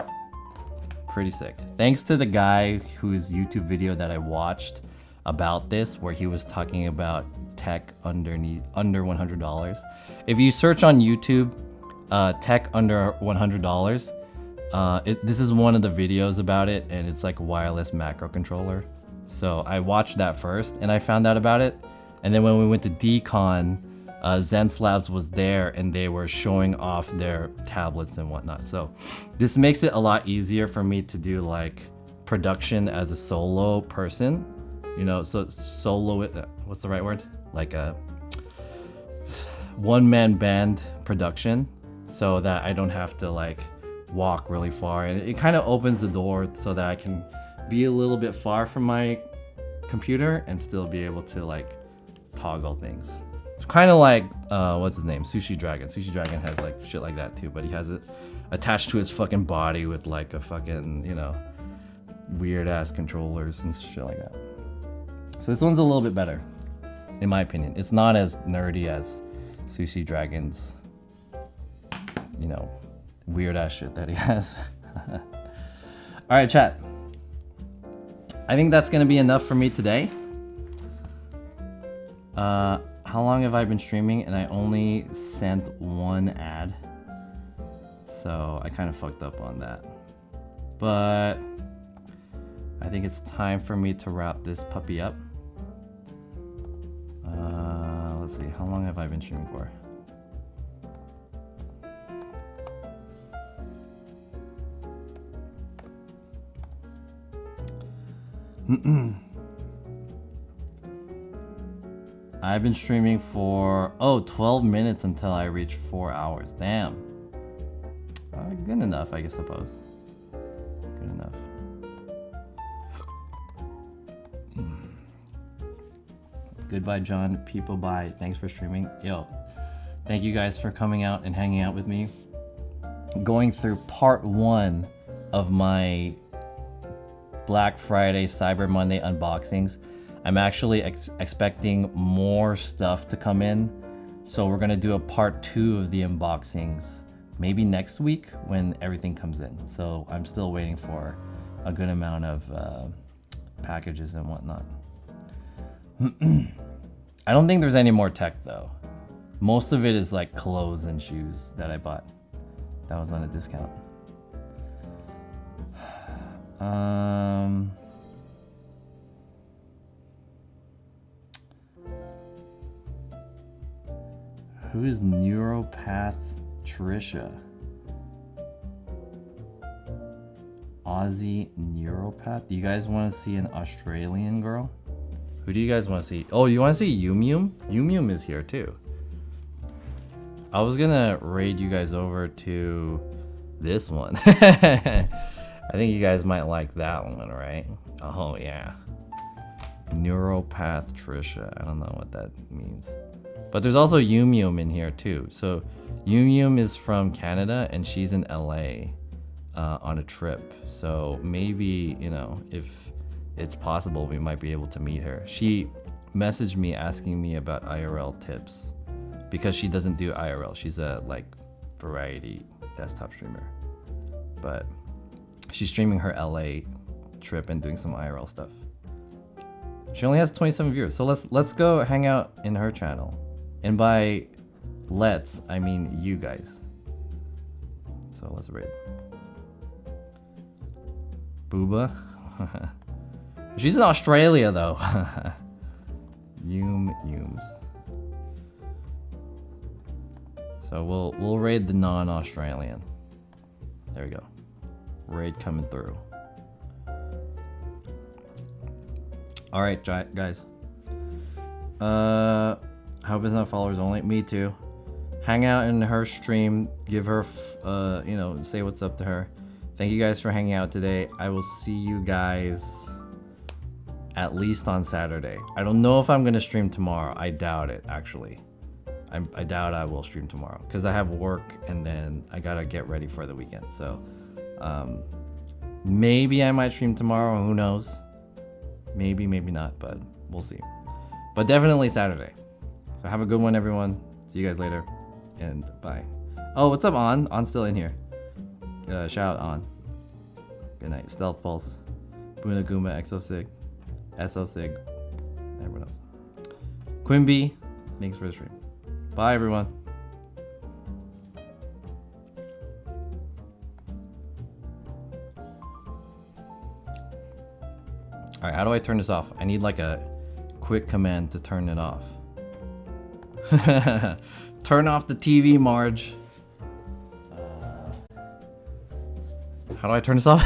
pretty sick. Thanks to the guy whose YouTube video that I watched about this, where he was talking about tech under $100. If you search on YouTube, tech under $100, this is one of the videos about it, and it's like a wireless macro controller. So I watched that first and I found out about it. And then when we went to DCon, Zenslabs was there and they were showing off their tablets and whatnot. So this makes it a lot easier for me to do like production as a solo person, you know, so solo, what's the right word? like a one-man band production, so that I don't have to like walk really far, and it kind of opens the door so that I can be a little bit far from my computer and still be able to like toggle things. It's kind of like what's his name, Sushi Dragon. Sushi Dragon has like shit like that too, but he has it attached to his fucking body with like a fucking, you know, weird ass controllers and shit like that. So this one's a little bit better, in my opinion. It's not as nerdy as Sushi Dragon's, you know, weird ass shit that he has. All right, chat. I think that's gonna be enough for me today. How long have I been streaming? And I only sent one ad, so I kind of fucked up on that. But I think it's time for me to wrap this puppy up. Let's see, how long have I been streaming for? I've been streaming for 12 minutes until I reach 4 hours. Damn. Good enough, I guess, suppose. Good enough. Goodbye, John. People bye. Thanks for streaming. Yo, thank you guys for coming out and hanging out with me. Going through part 1 of my Black Friday, Cyber Monday unboxings. I'm actually expecting more stuff to come in. So we're gonna do a part 2 of the unboxings maybe next week when everything comes in. So I'm still waiting for a good amount of packages and whatnot. I don't think there's any more tech though. Most of it is like clothes and shoes that I bought. That was on a discount. Who is Neuropath Trisha? Aussie Neuropath? Do you guys want to see an Australian girl? Who do you guys want to see? Oh, you want to see Yum Yum? Yum Yum is here too. I was gonna raid you guys over to this one. I think you guys might like that one, right? Oh yeah. Neuropath Trisha. I don't know what that means. But there's also Yum Yum in here too. So Yum Yum is from Canada and she's in LA on a trip. So maybe, you know, if it's possible, we might be able to meet her. She messaged me asking me about IRL tips because she doesn't do IRL. She's a like variety desktop streamer. But she's streaming her LA trip and doing some IRL stuff. She only has 27 viewers. So let's go hang out in her channel. And by let's, I mean you guys. So let's raid. Booba. She's in Australia though. Yums. So we'll raid the non-Australian. There we go. Raid coming through. All right, guys. Hope it's not followers only. Me too. Hang out in her stream. Give her, you know, say what's up to her. Thank you guys for hanging out today. I will see you guys at least on Saturday. I don't know if I'm gonna stream tomorrow. I doubt it, actually. I doubt I will stream tomorrow because I have work and then I gotta get ready for the weekend. So maybe I might stream tomorrow. Who knows? Maybe not, but we'll see. But definitely Saturday. So have a good one, everyone. See you guys later, and bye. Oh, what's up, On? On's still in here. Shout out On. Good night. Stealth Pulse, Bunaguma, Exosig, Esosig, everyone else. Quimby, thanks for the stream. Bye, everyone. All right, how do I turn this off? I need like a quick command to turn it off. Turn off the TV, Marge. How do I turn this off?